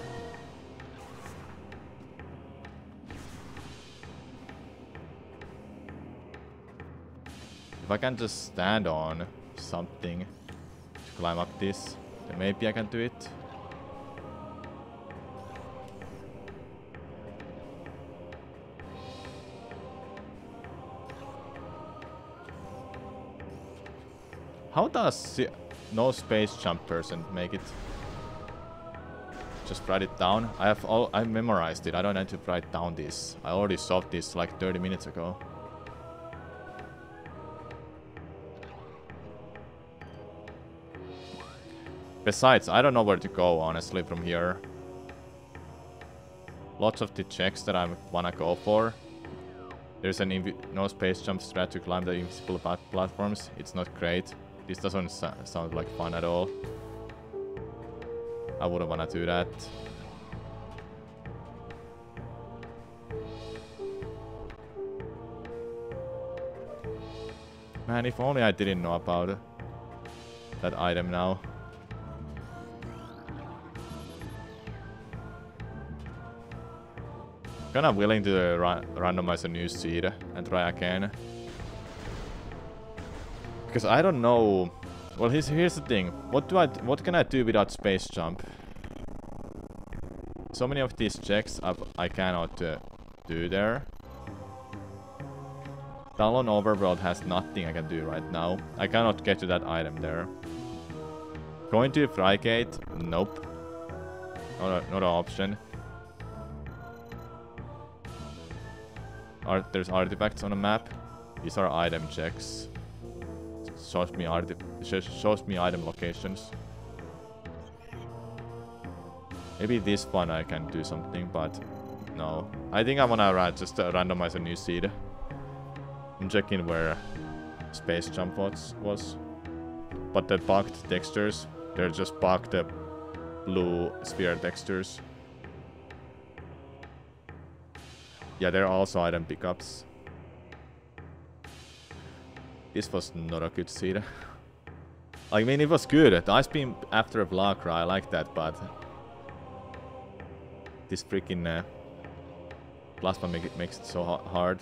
If I can just stand on something to climb up this, then maybe I can do it. How does no space jump person make it? Just write it down. I memorized it. I don't need to write down this. I already solved this like 30 minutes ago. Besides, I don't know where to go, honestly, from here. Lots of the checks that I wanna go for. There's an no space jump strat to climb the invisible platforms. It's not great. This doesn't sound like fun at all. I wouldn't wanna do that. Man, if only I didn't know about that item now. Kinda willing to randomize a new seed and try again. Because I don't know. Well, here's the thing. What can I do without space jump? So many of these checks I cannot do there. Talon Overworld has nothing I can do right now. I cannot get to that item there. Going to Frygate? Nope. Not an option. There's artifacts on the map. These are item checks. Shows me item locations. Maybe this one I can do something, but no. I think I wanna just randomize a new seed. I'm checking where space jump was. But the bugged textures, they're just bugged blue sphere textures. Yeah, there are also item pickups. This was not a good seed. I mean, it was good. The Ice Beam after a Vlakra, I like that, but this freaking plasma makes it so hard.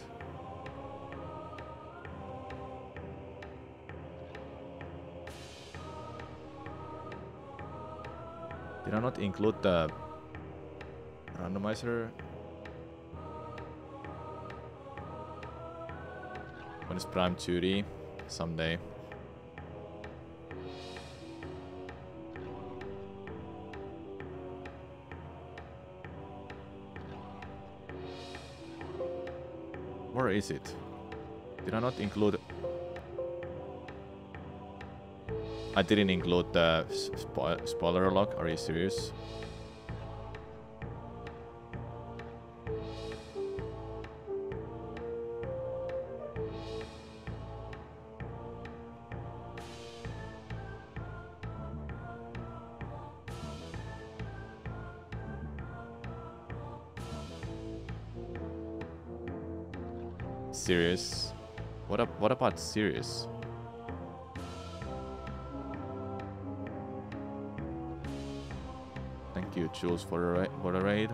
Did I not include the randomizer? When is Prime 2D? Someday. Where is it? Did I not include... I didn't include the spoiler log. Are you serious? Serious? What about serious? Thank you, Jules, for the raid.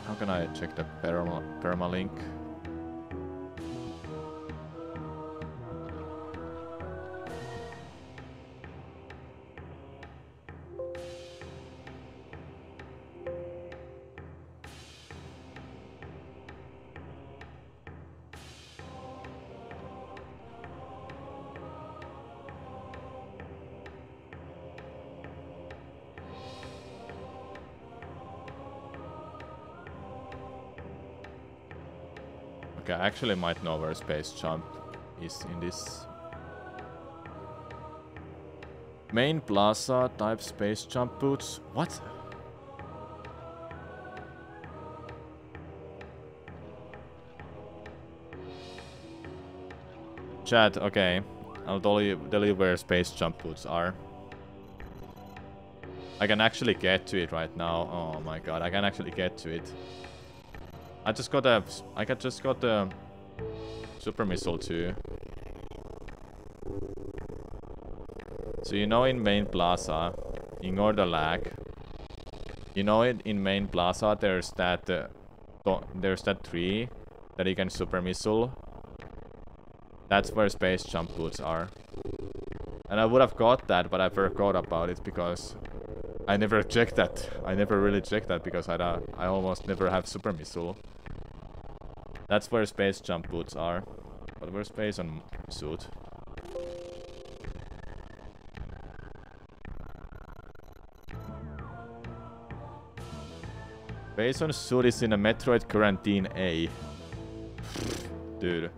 How can I check the permalink? Okay, I actually might know where space jump is in this. Main plaza type space jump boots. What? Chat, okay. I'll tell you where space jump boots are. I can actually get to it right now. Oh my god, I can actually get to it. I just got a super missile too. So you know in main plaza, ignore the lag. You know it in main plaza there's that tree that you can super missile. That's where space jump boots are. And I would have got that, but I forgot about it because I never checked that. I never really checked that because I almost never have super missile. That's where space jump boots are. But where's space on suit? Space on suit is in a Metroid Quarantine A. Dude.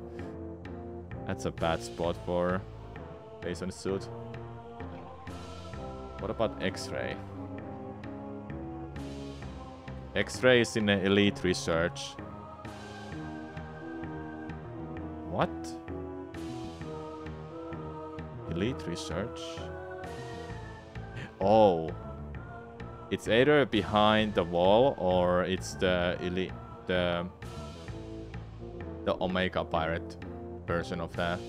That's a bad spot for space on suit. What about X-ray? X-ray is in Elite Research. What? Elite Research? Oh. It's either behind the wall or it's the elite, the Omega Pirate version of the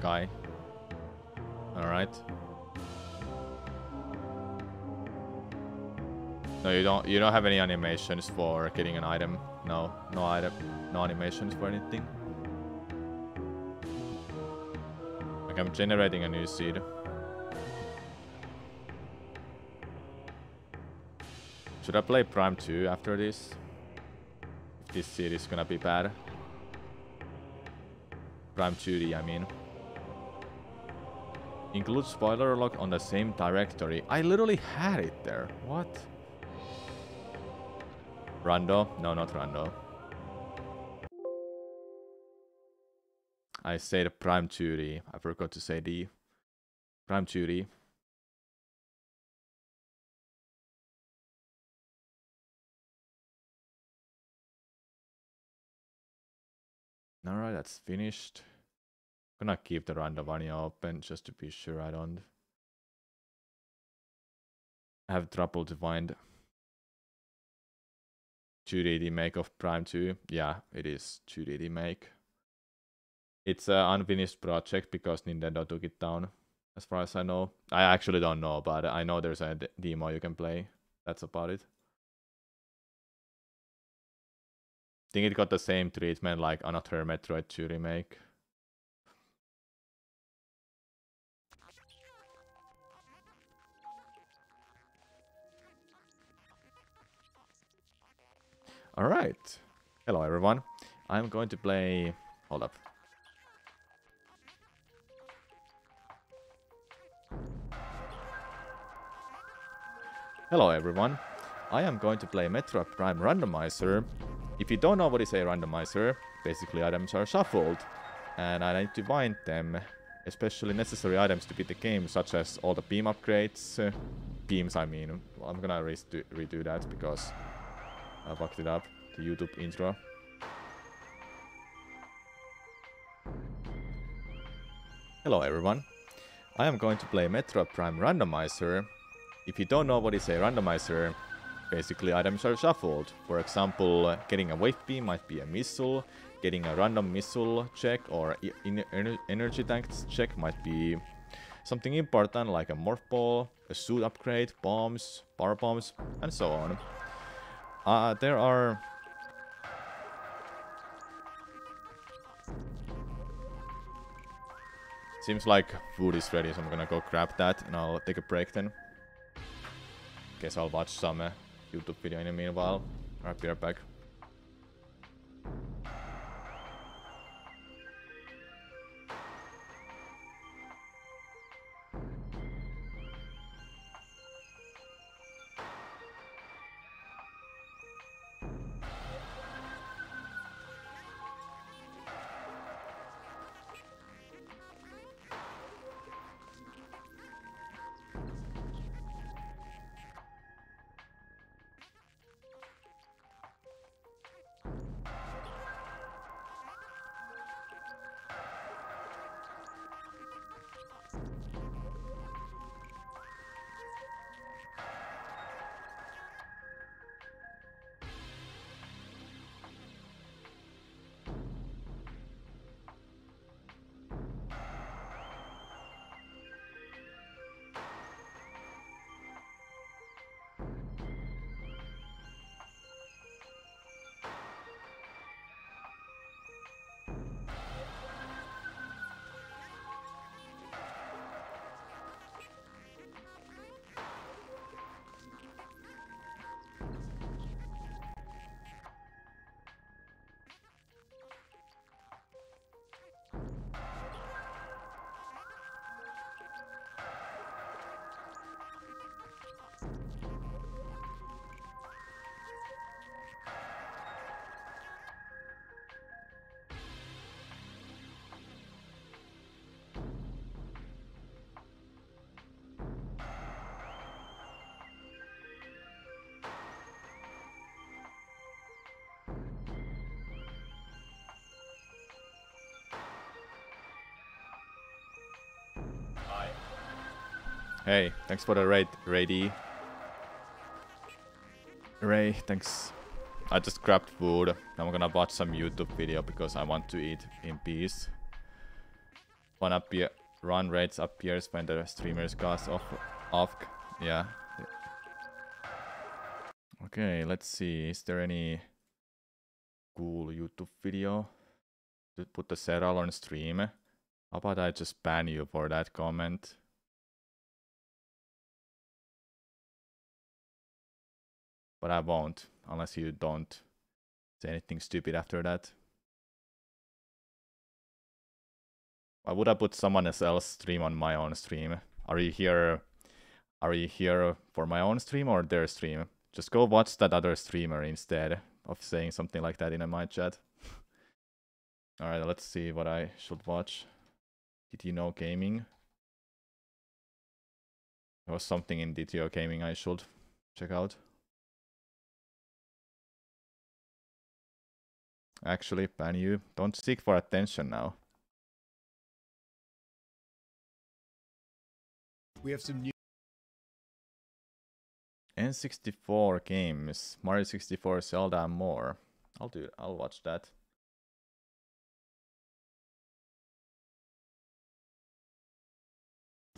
guy. Alright. No, you don't have any animations for getting an item. No item, no animations for anything. Like I'm generating a new seed. Should I play Prime 2 after this? If this seed is gonna be bad. Prime 2D, I mean. Include spoiler log on the same directory. I literally had it there. What? Rando? No, not Rando. I said Prime 2D. I forgot to say D. Prime 2D. Alright, that's finished. I'm gonna keep the Randomania open just to be sure I don't have trouble to find 2D remake of Prime 2. Yeah, it is 2D remake. It's an unfinished project because Nintendo took it down, as far as I know. I actually don't know, but I know there's a demo you can play. That's about it. I think it got the same treatment like another Metroid 2 remake. Alright. Hello everyone. I'm going to play... Hold up. Hello everyone. I am going to play Metroid Prime Randomizer. If you don't know what is a randomizer, basically items are shuffled. And I need to find them, especially necessary items to beat the game, such as all the beam upgrades. Beams, I mean. Well, I'm gonna redo that because I fucked it up. The YouTube intro. Hello everyone. I am going to play Metroid Prime Randomizer. If you don't know what is a randomizer, basically items are shuffled. For example, getting a wave beam might be a missile, getting a random missile check or energy tank check might be something important like a morph ball, a suit upgrade, bombs, power bombs, and so on. There are Seems like food is ready, so I'm gonna go grab that and I'll take a break then. Guess I'll watch some YouTube video in the meanwhile. Alright, be right back. Hey, thanks for the raid, Rady. Ray, thanks. I just grabbed food. I'm gonna watch some YouTube video because I want to eat in peace. Run rates appears when the streamers goes off. Yeah. Okay, let's see. Is there any cool YouTube video to put the Serral on stream? How about I just ban you for that comment? But I won't, unless you don't say anything stupid after that. Why would I put someone else's stream on my own stream? Are you here for my own stream or their stream? Just go watch that other streamer instead of saying something like that in my chat. Alright, let's see what I should watch. Did you know gaming? There was something in DTO gaming I should check out. Actually, ban you. Don't seek for attention now. We have some new N64 games. Mario 64, Zelda, and more. I'll watch that.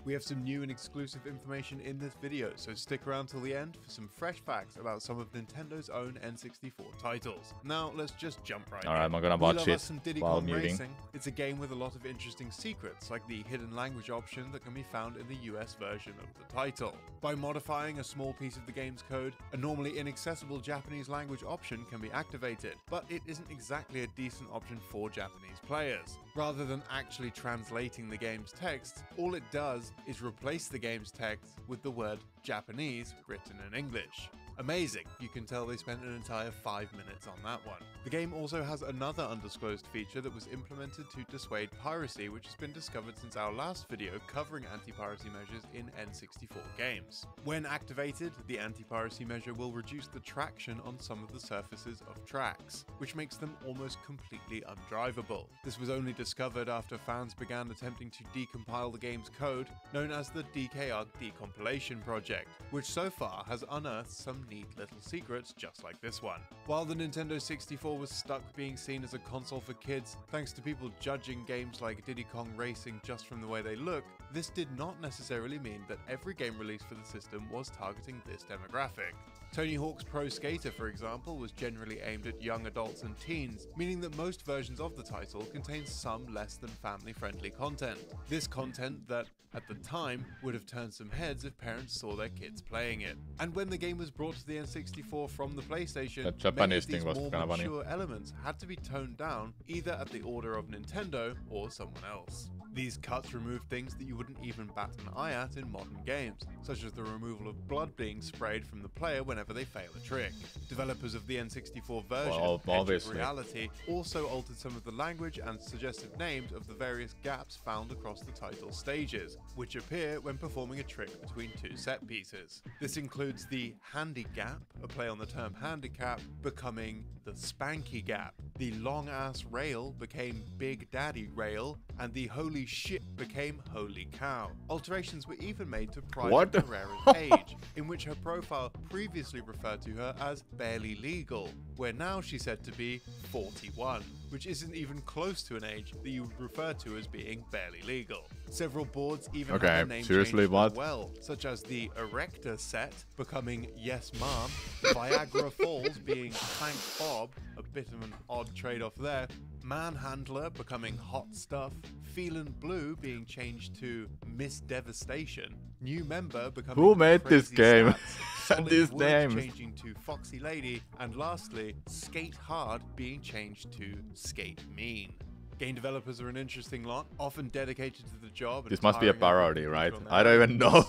We have some new and exclusive information in this video, so stick around till the end for some fresh facts about some of Nintendo's own N64 titles. Now, let's just jump right in. Alright, I'm gonna watch it while muting. Racing. It's a game with a lot of interesting secrets, like the hidden language option that can be found in the US version of the title. By modifying a small piece of the game's code, a normally inaccessible Japanese language option can be activated, but it isn't exactly a decent option for Japanese players. Rather than actually translating the game's text, all it does is replace the game's text with the word Japanese written in English. Amazing, you can tell they spent an entire 5 minutes on that one. The game also has another undisclosed feature that was implemented to dissuade piracy, which has been discovered since our last video covering anti-piracy measures in N64 games. When activated, the anti-piracy measure will reduce the traction on some of the surfaces of tracks, which makes them almost completely undrivable. This was only discovered after fans began attempting to decompile the game's code, known as the DKArch Decompilation Project, which so far has unearthed some some neat little secrets just like this one. While the Nintendo 64 was stuck being seen as a console for kids, thanks to people judging games like Diddy Kong Racing just from the way they look, this did not necessarily mean that every game released for the system was targeting this demographic. Tony Hawk's Pro Skater, for example, was generally aimed at young adults and teens, meaning that most versions of the title contained some less than family-friendly content. This content that, at the time, would have turned some heads if parents saw their kids playing it. And when the game was brought to the N64 from the PlayStation, many of these more mature elements had to be toned down, either at the order of Nintendo or someone else. These cuts removed things that you wouldn't even bat an eye at in modern games, such as the removal of blood being sprayed from the player whenever they fail a trick. Developers of the N64 version, Edge of Reality, also altered some of the language and suggestive names of the various gaps found across the title stages, which appear when performing a trick between two set pieces. This includes the Handy Gap, a play on the term handicap, becoming the Spanky Gap. The Long Ass Rail became Big Daddy Rail, and the Holy Shit became Holy Cow. Alterations were even made to Private Carrera's age, in which her profile previously referred to her as barely legal, where now she's said to be 41, which isn't even close to an age that you would refer to as being barely legal. Several boards even had their name changed as well, such as the Erector set becoming Yes Mom, Viagra Falls being Thank Bob, a bit of an odd trade-off there, Manhandler becoming Hot Stuff, Feelin' Blue being changed to Miss Devastation, New Member becoming Who made this game? Solid These Wood names. changing to Foxy Lady, and lastly, Skate Hard being changed to Skate Mean. Game developers are an interesting lot, often dedicated to the job. This must be a parody, right? I don't even know.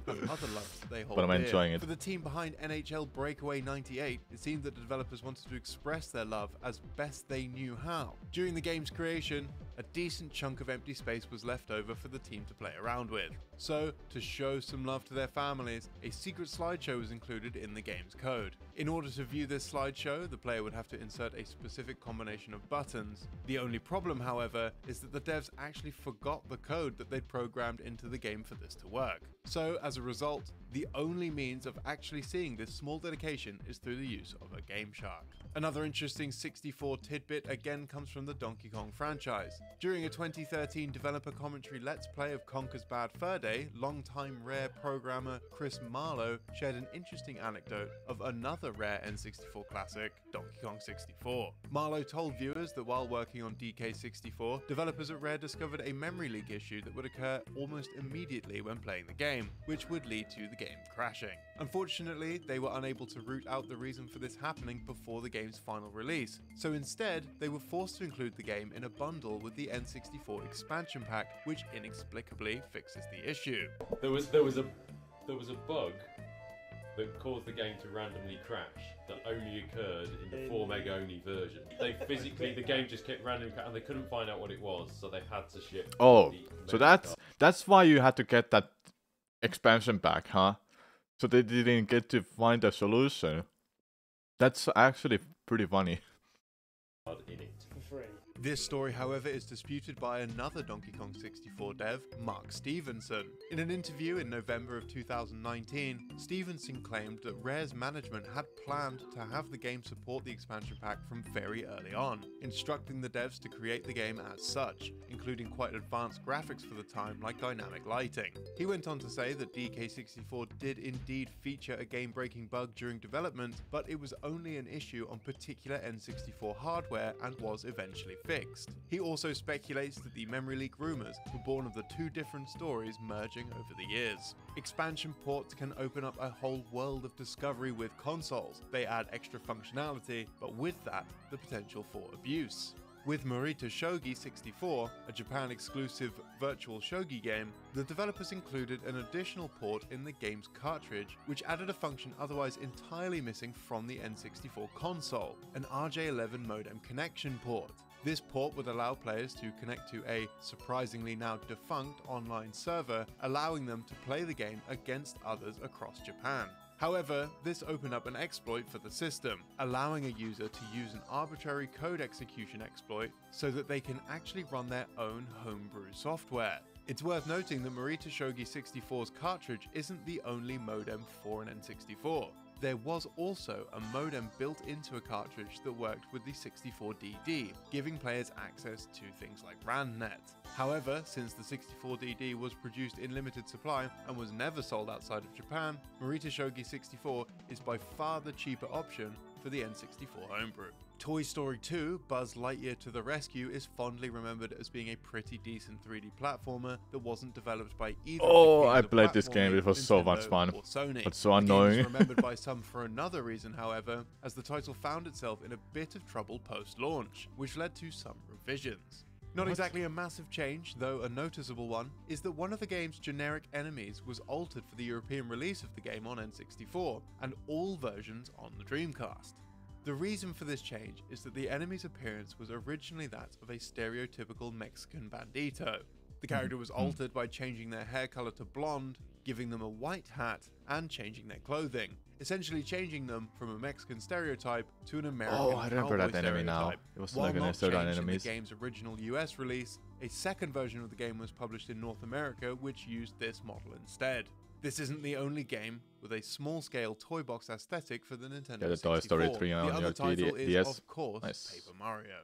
But I'm enjoying it. For the team behind NHL Breakaway 98, it seemed that the developers wanted to express their love as best they knew how. During the game's creation, a decent chunk of empty space was left over for the team to play around with. So, to show some love to their families, a secret slideshow was included in the game's code. In order to view this slideshow, the player would have to insert a specific combination of buttons. The only problem, however, is that the devs actually forgot the code that they'd programmed into the game for this to work. So, as a result, the only means of actually seeing this small dedication is through the use of a Game Shark. Another interesting 64 tidbit again comes from the Donkey Kong franchise. During a 2013 developer commentary Let's Play of Conker's Bad Fur Day, longtime Rare programmer Chris Marlowe shared an interesting anecdote of another Rare N64 classic, Donkey Kong 64. Marlowe told viewers that while working on DK64, developers at Rare discovered a memory leak issue that would occur almost immediately when playing the game, which would lead to the game crashing. Unfortunately, they were unable to root out the reason for this happening before the game's final release, so instead, they were forced to include the game in a bundle with the N64 expansion pack, which inexplicably fixes the issue. There was a bug that caused the game to randomly crash that only occurred in the 4 meg only version. The game just kept randomly crashing and they couldn't find out what it was, so they had to ship. Oh, so that's why you had to get that expansion pack, huh? So they didn't get to find a solution. That's actually pretty funny. In it. For free. This story, however, is disputed by another Donkey Kong 64 dev, Mark Stevenson. In an interview in November of 2019, Stevenson claimed that Rare's management had planned to have the game support the expansion pack from very early on, instructing the devs to create the game as such, including quite advanced graphics for the time like dynamic lighting. He went on to say that DK64 did indeed feature a game-breaking bug during development, but it was only an issue on particular N64 hardware and was eventually fixed. He also speculates that the memory leak rumors were born of the two different stories merging over the years. Expansion ports can open up a whole world of discovery with consoles. They add extra functionality, but with that, the potential for abuse. With Morita Shogi 64, a Japan-exclusive virtual shogi game, the developers included an additional port in the game's cartridge, which added a function otherwise entirely missing from the N64 console, an RJ11 modem connection port. This port would allow players to connect to a surprisingly now defunct online server, allowing them to play the game against others across Japan. However, this opened up an exploit for the system, allowing a user to use an arbitrary code execution exploit so that they can actually run their own homebrew software. It's worth noting that Morita Shogi 64's cartridge isn't the only modem for an N64. there was also a modem built into a cartridge that worked with the 64DD, giving players access to things like RandNet. However, since the 64DD was produced in limited supply and was never sold outside of Japan, Morita Shogi 64 is by far the cheaper option for the N64 homebrew. Toy Story 2 Buzz Lightyear to the Rescue is fondly remembered as being a pretty decent 3D platformer that wasn't developed by either Oh, the I kings of played this game. It was so Nintendo much fun, or Sony. but so The game annoying. is remembered by some for another reason, however, as the title found itself in a bit of trouble post-launch, which led to some revisions. Not What? exactly a massive change, though a noticeable one, is that one of the game's generic enemies was altered for the European release of the game on N64, and all versions on the Dreamcast. The reason for this change is that the enemy's appearance was originally that of a stereotypical Mexican bandito. The character was altered by changing their hair color to blonde, giving them a white hat, and changing their clothing, essentially changing them from a Mexican stereotype to an American Oh, I remember cowboy that enemy now. stereotype. It was While like an not certain changed in enemies. the game's original US release, a second version of the game was published in North America which used this model instead. This isn't the only game with a small-scale toy box aesthetic for the Nintendo 64. Yeah, the Toy Story 3 The on other your title is, DS. of course, Nice. Paper Mario.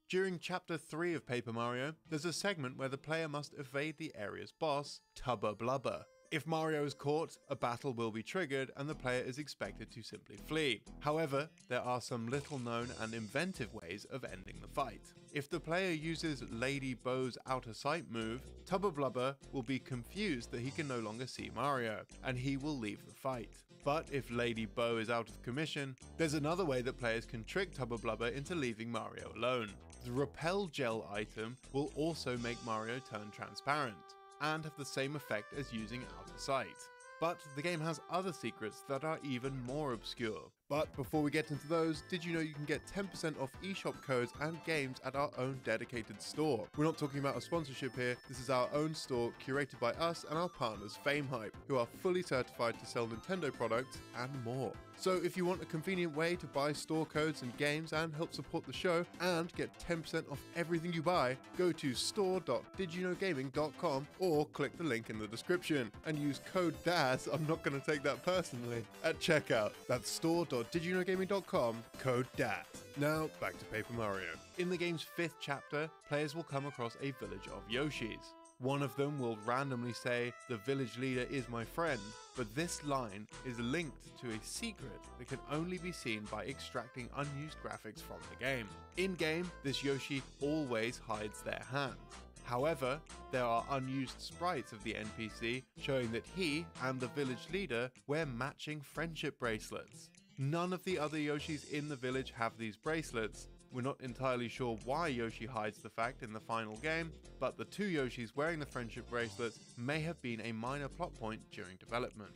During Chapter 3 of Paper Mario, there's a segment where the player must evade the area's boss, Tubba Blubber. If Mario is caught, a battle will be triggered and the player is expected to simply flee. However, there are some little known and inventive ways of ending the fight. If the player uses Lady Bo's Out of Sight move, Tubba Blubber will be confused that he can no longer see Mario, and he will leave the fight. But if Lady Bo is out of commission, there's another way that players can trick Tubba Blubber into leaving Mario alone. The Repel Gel item will also make Mario turn transparent, and have the same effect as using Out of Sight. But the game has other secrets that are even more obscure. But before we get into those, did you know you can get 10% off eShop codes and games at our own dedicated store? We're not talking about a sponsorship here, this is our own store curated by us and our partners FameHype, who are fully certified to sell Nintendo products and more. So if you want a convenient way to buy store codes and games and help support the show and get 10% off everything you buy, go to store.didyouknowgaming.com or click the link in the description and use code DAS, I'm not going to take that personally, at checkout. That's store.didyouknowgaming.com, code DAS. Now back to Paper Mario. In the game's 5th chapter, players will come across a village of Yoshis. One of them will randomly say, "The village leader is my friend," but this line is linked to a secret that can only be seen by extracting unused graphics from the game. In-game, this Yoshi always hides their hand. However, there are unused sprites of the NPC showing that he and the village leader wear matching friendship bracelets. None of the other Yoshis in the village have these bracelets. We're not entirely sure why Yoshi hides the fact in the final game, but the 2 Yoshis wearing the friendship bracelets may have been a minor plot point during development.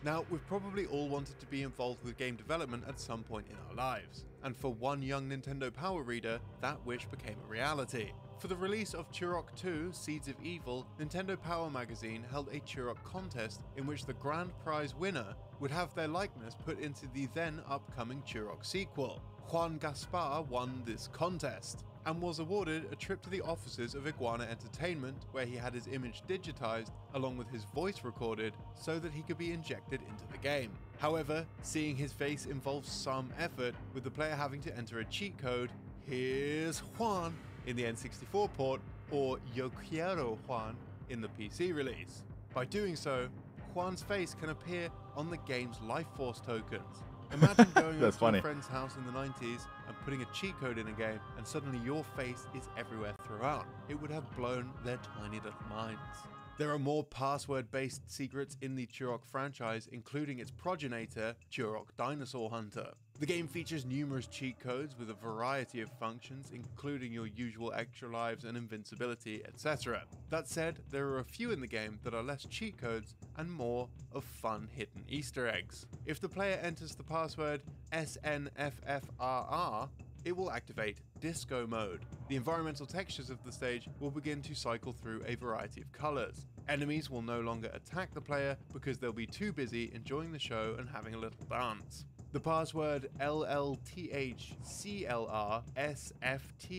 Now, we've probably all wanted to be involved with game development at some point in our lives, and for one young Nintendo Power reader, that wish became a reality. For the release of Turok 2 Seeds of Evil, Nintendo Power magazine held a Turok contest in which the grand prize winner would have their likeness put into the then upcoming Turok sequel. Juan Gaspar won this contest and was awarded a trip to the offices of Iguana Entertainment, where he had his image digitized along with his voice recorded so that he could be injected into the game. However, seeing his face involves some effort, with the player having to enter a cheat code, "Here's Juan" in the N64 port, or "Yo quiero Juan" in the PC release. By doing so, Juan's face can appear on the game's life force tokens. Imagine going over to a friend's house in the 90s and putting a cheat code in a game and suddenly your face is everywhere throughout. It would have blown their tiny little minds. There are more password-based secrets in the Turok franchise, including its progenitor, Turok Dinosaur Hunter. The game features numerous cheat codes with a variety of functions, including your usual extra lives and invincibility, etc. That said, there are a few in the game that are less cheat codes and more of fun hidden Easter eggs. If the player enters the password SNFFRR, it will activate Disco Mode. The environmental textures of the stage will begin to cycle through a variety of colors. Enemies will no longer attack the player because they'll be too busy enjoying the show and having a little dance. The password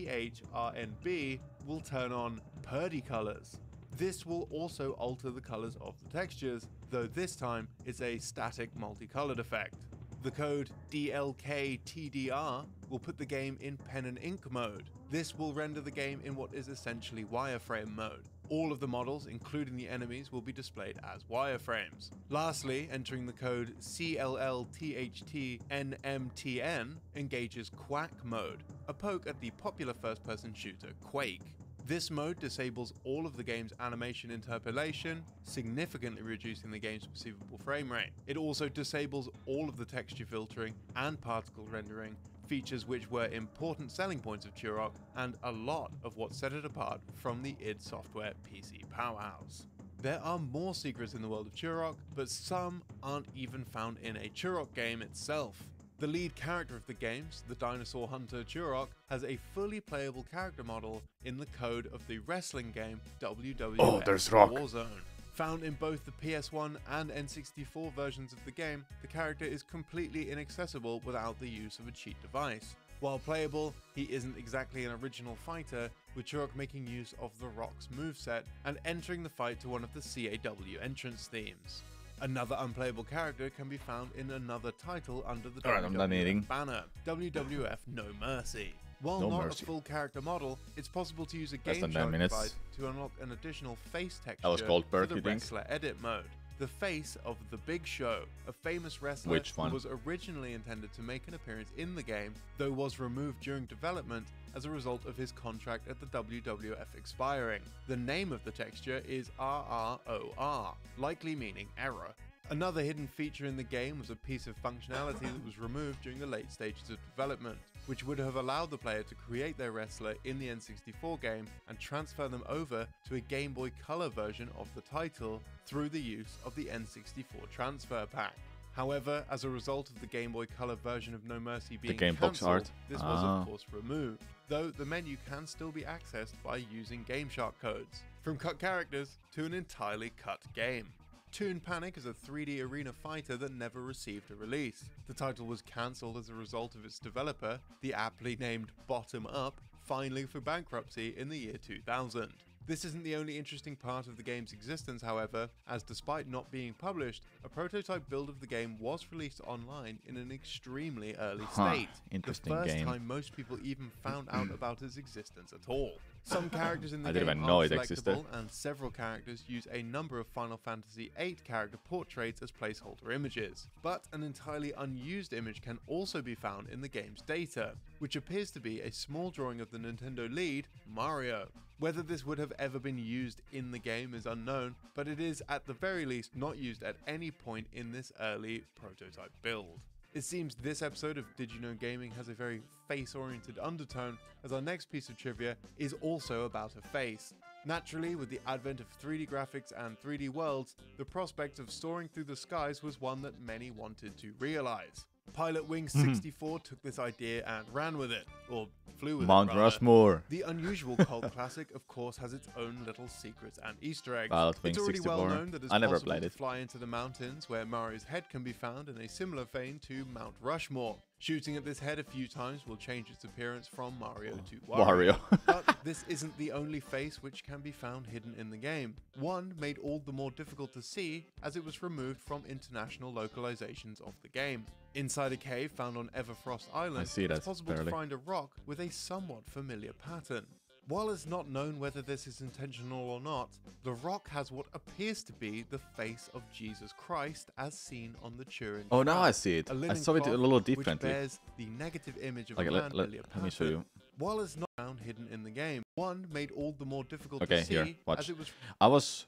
LLTHCLRSFTHRNB will turn on Purdy colors. This will also alter the colors of the textures, though this time it's a static multicolored effect. The code DLKTDR will put the game in pen and ink mode. This will render the game in what is essentially wireframe mode. All of the models, including the enemies, will be displayed as wireframes. Lastly, entering the code CLLTHTNMTN engages Quack mode, a poke at the popular first-person shooter Quake. This mode disables all of the game's animation interpolation, significantly reducing the game's perceivable frame rate. It also disables all of the texture filtering and particle rendering, features which were important selling points of Turok and a lot of what set it apart from the id Software PC powerhouse. There are more secrets in the world of Turok, but some aren't even found in a Turok game itself. The lead character of the games, the dinosaur hunter Turok, has a fully playable character model in the code of the wrestling game WWF Warzone. Found in both the PS1 and N64 versions of the game, the character is completely inaccessible without the use of a cheat device. While playable, he isn't exactly an original fighter, with Turok making use of The Rock's moveset and entering the fight to one of the CAW entrance themes. Another unplayable character can be found in another title under the WWF banner, WWF No Mercy. While not a full character model, it's possible to use a game chart device to unlock an additional face texture for the wrestler edit mode. The face of The Big Show, a famous wrestler who was originally intended to make an appearance in the game, though was removed during development as a result of his contract at the WWF expiring. The name of the texture is RROR, likely meaning error. Another hidden feature in the game was a piece of functionality that was removed during the late stages of development, which would have allowed the player to create their wrestler in the N64 game and transfer them over to a Game Boy Color version of the title through the use of the N64 transfer pack. However, as a result of the Game Boy Color version of No Mercy being cancelled, this was of course removed, though the menu can still be accessed by using GameShark codes. From cut characters to an entirely cut game. Toon Panic is a 3D arena fighter that never received a release. The title was cancelled as a result of its developer, the aptly named Bottom Up, filing for bankruptcy in the year 2000. This isn't the only interesting part of the game's existence, however, as despite not being published, a prototype build of the game was released online in an extremely early state. The first time most people even found out about its existence at all. Some characters in the game are selectable, and several characters use a number of Final Fantasy VIII character portraits as placeholder images. But an entirely unused image can also be found in the game's data, which appears to be a small drawing of the Nintendo lead, Mario. Whether this would have ever been used in the game is unknown, but it is at the very least not used at any point in this early prototype build. It seems this episode of Did You Know Gaming has a very face-oriented undertone, as our next piece of trivia is also about a face. Naturally, with the advent of 3D graphics and 3D worlds, the prospect of soaring through the skies was one that many wanted to realize. Pilot Wing 64 took this idea and ran with it, or flew with it rather. Mount Rushmore. The unusual cult classic, of course, has its own little secrets and Easter eggs. Pilot Wing it's already 64. well known that it's possible to fly into the mountains, where Mario's head can be found in a similar vein to Mount Rushmore. Shooting at this head a few times will change its appearance from Mario to Wario. But this isn't the only face which can be found hidden in the game. One made all the more difficult to see, as it was removed from international localizations of the game. Inside a cave found on Everfrost Island, it's possible to find a rock with a somewhat familiar pattern. While it's not known whether this is intentional or not, the rock has what appears to be the face of Jesus Christ as seen on the Turin. Oh, now I see it. I saw it a little differently. Which bears the negative image of a man let me show you. While it's not found hidden in the game, one made all the more difficult to see here, watch. as it was I was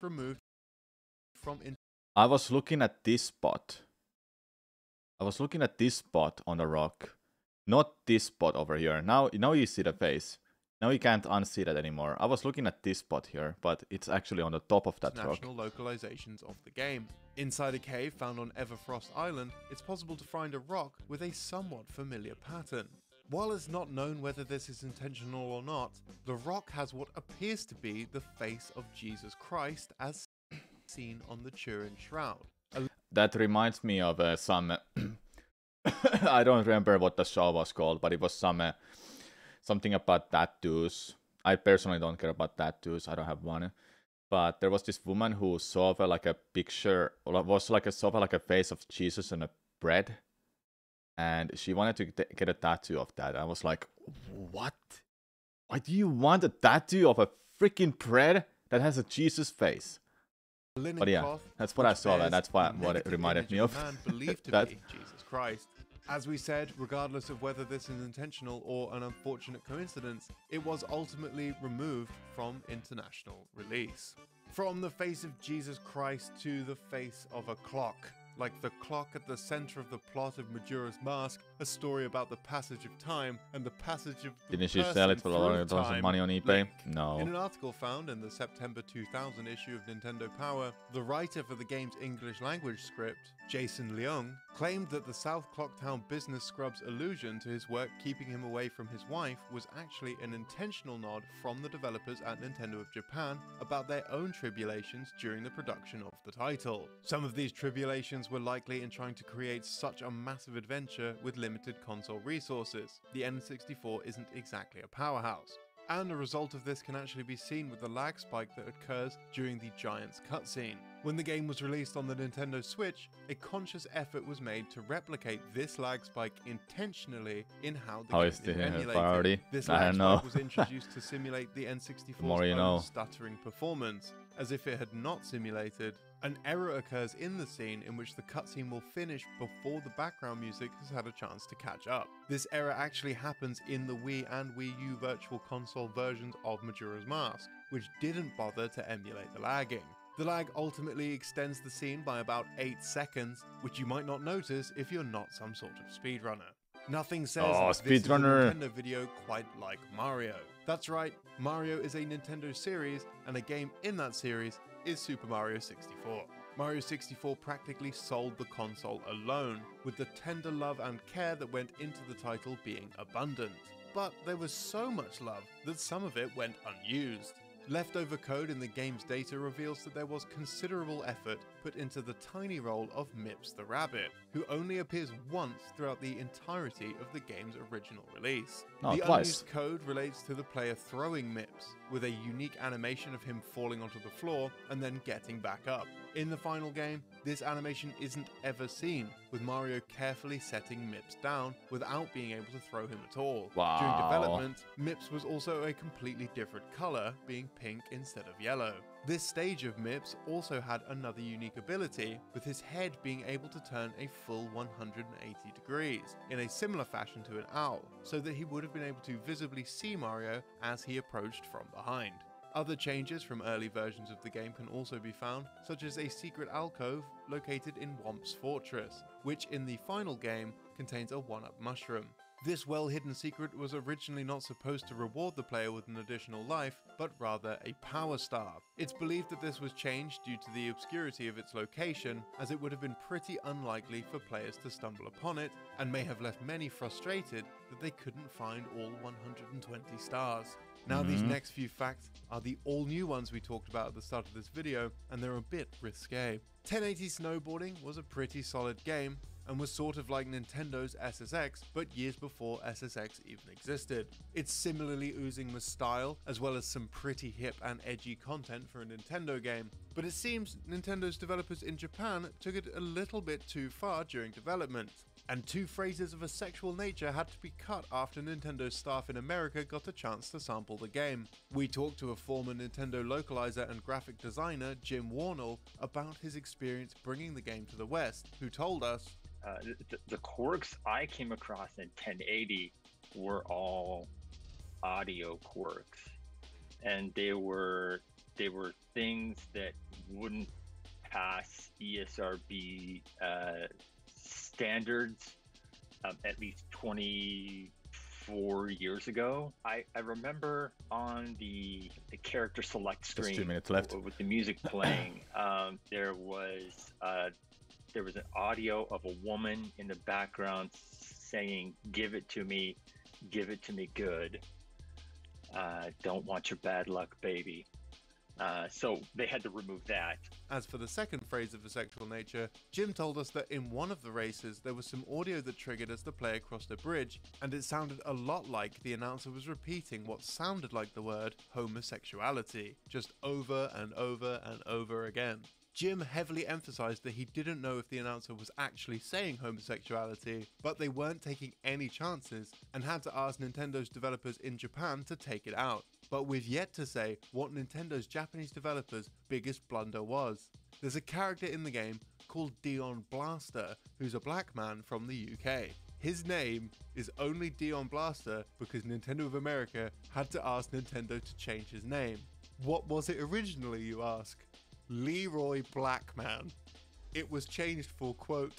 removed from. I was looking at this spot. I was looking at this spot on the rock, not this spot over here. Now you see the face. Now you can't unsee that anymore. I was looking at this spot here, but it's actually on the top of that rock. National localizations of the game. Inside a cave found on Everfrost Island, it's possible to find a rock with a somewhat familiar pattern. While it's not known whether this is intentional or not, the rock has what appears to be the face of Jesus Christ as seen on the Turin Shroud. That reminds me of some... I don't remember what the show was called, but it was something about tattoos. I personally don't care about tattoos. I don't have one. But there was this woman who saw like a picture, was like a saw like a face of Jesus on a bread, and she wanted to get a tattoo of that. I was like, what? Why do you want a tattoo of a freaking bread that has a Jesus face? But yeah, that's what I saw, and that's what it reminded me of. Man believed to be Jesus Christ. As we said, regardless of whether this is intentional or an unfortunate coincidence, it was ultimately removed from international release. From the face of Jesus Christ to the face of a clock. Like the clock at the center of the plot of Majora's Mask, a story about the passage of time and the passage of the Didn't she sell it for a lot of money on eBay? Link. No. In an article found in the September 2000 issue of Nintendo Power, the writer for the game's English language script, Jason Leung, claimed that the South Clocktown business scrub's allusion to his work keeping him away from his wife was actually an intentional nod from the developers at Nintendo of Japan about their own tribulations during the production of the title. Some of these tribulations were likely in trying to create such a massive adventure with limited console resources. The N64 isn't exactly a powerhouse. And a result of this can actually be seen with the lag spike that occurs during the Giants cutscene. When the game was released on the Nintendo Switch, a conscious effort was made to replicate this lag spike intentionally in how the game is emulated. This lag spike was introduced to simulate the N64's own stuttering performance. As if it had not simulated, an error occurs in the scene in which the cutscene will finish before the background music has had a chance to catch up. This error actually happens in the Wii and Wii U Virtual Console versions of Majora's Mask, which didn't bother to emulate the lagging. The lag ultimately extends the scene by about 8 seconds, which you might not notice if you're not some sort of speedrunner. Nothing says this is a Nintendo video quite like Mario. That's right, Mario is a Nintendo series, and a game in that series is Super Mario 64. Mario 64 practically sold the console alone, with the tender love and care that went into the title being abundant. But there was so much love that some of it went unused. Leftover code in the game's data reveals that there was considerable effort put into the tiny role of Mips the Rabbit, who only appears once throughout the entirety of the game's original release. The unused code relates to the player throwing Mips, with a unique animation of him falling onto the floor and then getting back up. In the final game, this animation isn't ever seen, with Mario carefully setting Mips down without being able to throw him at all. Wow. During development, Mips was also a completely different color, being pink instead of yellow. This stage of Mips also had another unique ability, with his head being able to turn a full 180 degrees, in a similar fashion to an owl, so that he would have been able to visibly see Mario as he approached from behind. Other changes from early versions of the game can also be found, such as a secret alcove located in Womp's Fortress, which in the final game contains a 1-up mushroom. This well-hidden secret was originally not supposed to reward the player with an additional life, but rather a power star. It's believed that this was changed due to the obscurity of its location, as it would have been pretty unlikely for players to stumble upon it, and may have left many frustrated that they couldn't find all 120 stars. Now these next few facts are the all-new ones we talked about at the start of this video, and they're a bit risque. 1080 Snowboarding was a pretty solid game, and was sort of like Nintendo's SSX, but years before SSX even existed. It's similarly oozing with style, as well as some pretty hip and edgy content for a Nintendo game, but it seems Nintendo's developers in Japan took it a little bit too far during development, and 2 phrases of a sexual nature had to be cut after Nintendo staff in America got a chance to sample the game. We talked to a former Nintendo localizer and graphic designer, Jim Warnell, about his experience bringing the game to the West, who told us, the quirks I came across in 1080 were all audio quirks, and they were things that wouldn't pass ESRB standards at least 24 years ago. I remember on the character select screen, just 2 minutes left, with the music playing, there was an audio of a woman in the background saying, give it to me good. Don't want your bad luck, baby. So they had to remove that. As for the second phrase of a sexual nature, Jim told us that in one of the races there was some audio that triggered as the player crossed a bridge, and it sounded a lot like the announcer was repeating what sounded like the word homosexuality, just over and over and over again. Jim heavily emphasized that he didn't know if the announcer was actually saying homosexuality, but they weren't taking any chances and had to ask Nintendo's developers in Japan to take it out. But we've yet to say what Nintendo's Japanese developers' biggest blunder was. There's a character in the game called Dion Blaster, who's a black man from the UK. His name is only Dion Blaster because Nintendo of America had to ask Nintendo to change his name. What was it originally, you ask? Leroy Blackman. It was changed for, quote,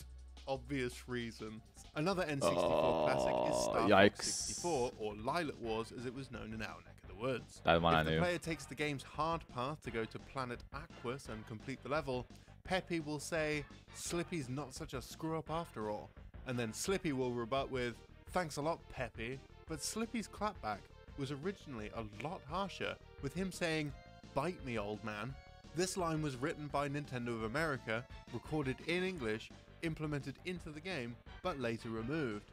obvious reasons. Another N64 classic is Star Fox 64, or Lilac Wars as it was known in our neck of the woods. That one I If the knew. player takes the game's hard path to go to Planet Aquas and complete the level, Peppy will say, Slippy's not such a screw-up after all. And then Slippy will rebut with, thanks a lot, Peppy. But Slippy's clapback was originally a lot harsher, with him saying, bite me, old man. This line was written by Nintendo of America, recorded in English, implemented into the game, but later removed.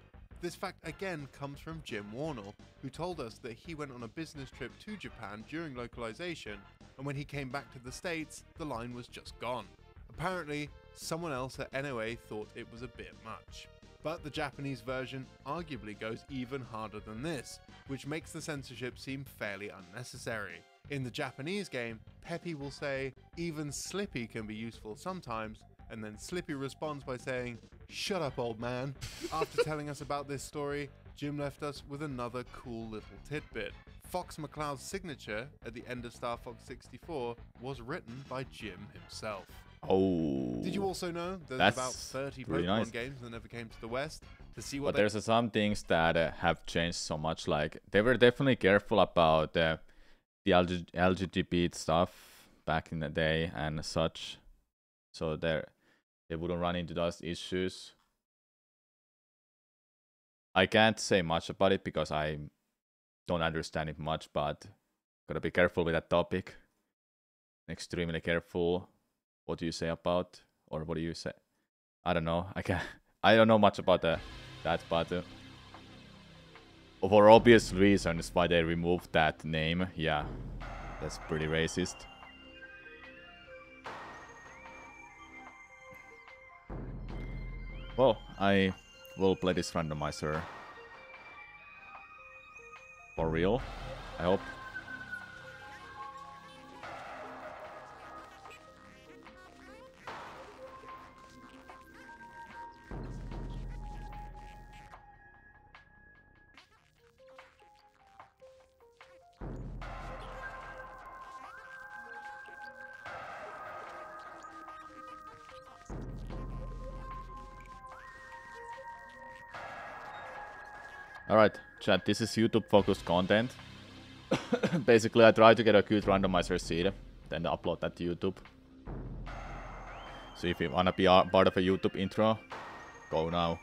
This fact again comes from Jim Warnell, who told us that he went on a business trip to Japan during localization, and when he came back to the States, the line was just gone. Apparently, someone else at NOA thought it was a bit much. But the Japanese version arguably goes even harder than this, which makes the censorship seem fairly unnecessary. In the Japanese game, Peppy will say, even Slippy can be useful sometimes, and then Slippy responds by saying, shut up, old man. After telling us about this story, Jim left us with another cool little tidbit. Fox McCloud's signature at the end of Star Fox 64 was written by Jim himself. Oh. Did you also know there's That's about 30 really Pokemon nice. games that never came to the West? To see what But there's some things that have changed so much. Like, they were definitely careful about the LGBT stuff back in the day and such. So they wouldn't run into those issues. I can't say much about it because I don't understand it much, but gotta be careful with that topic. Extremely careful. What do you say about, or what do you say? I don't know. I don't know much about that, but for obvious reasons why they removed that name, yeah, that's pretty racist. Well, I will play this randomizer for real, I hope. Alright, chat, this is YouTube focused content. Basically, I try to get a good randomizer seed, then upload that to YouTube. So if you wanna be part of a YouTube intro, go now.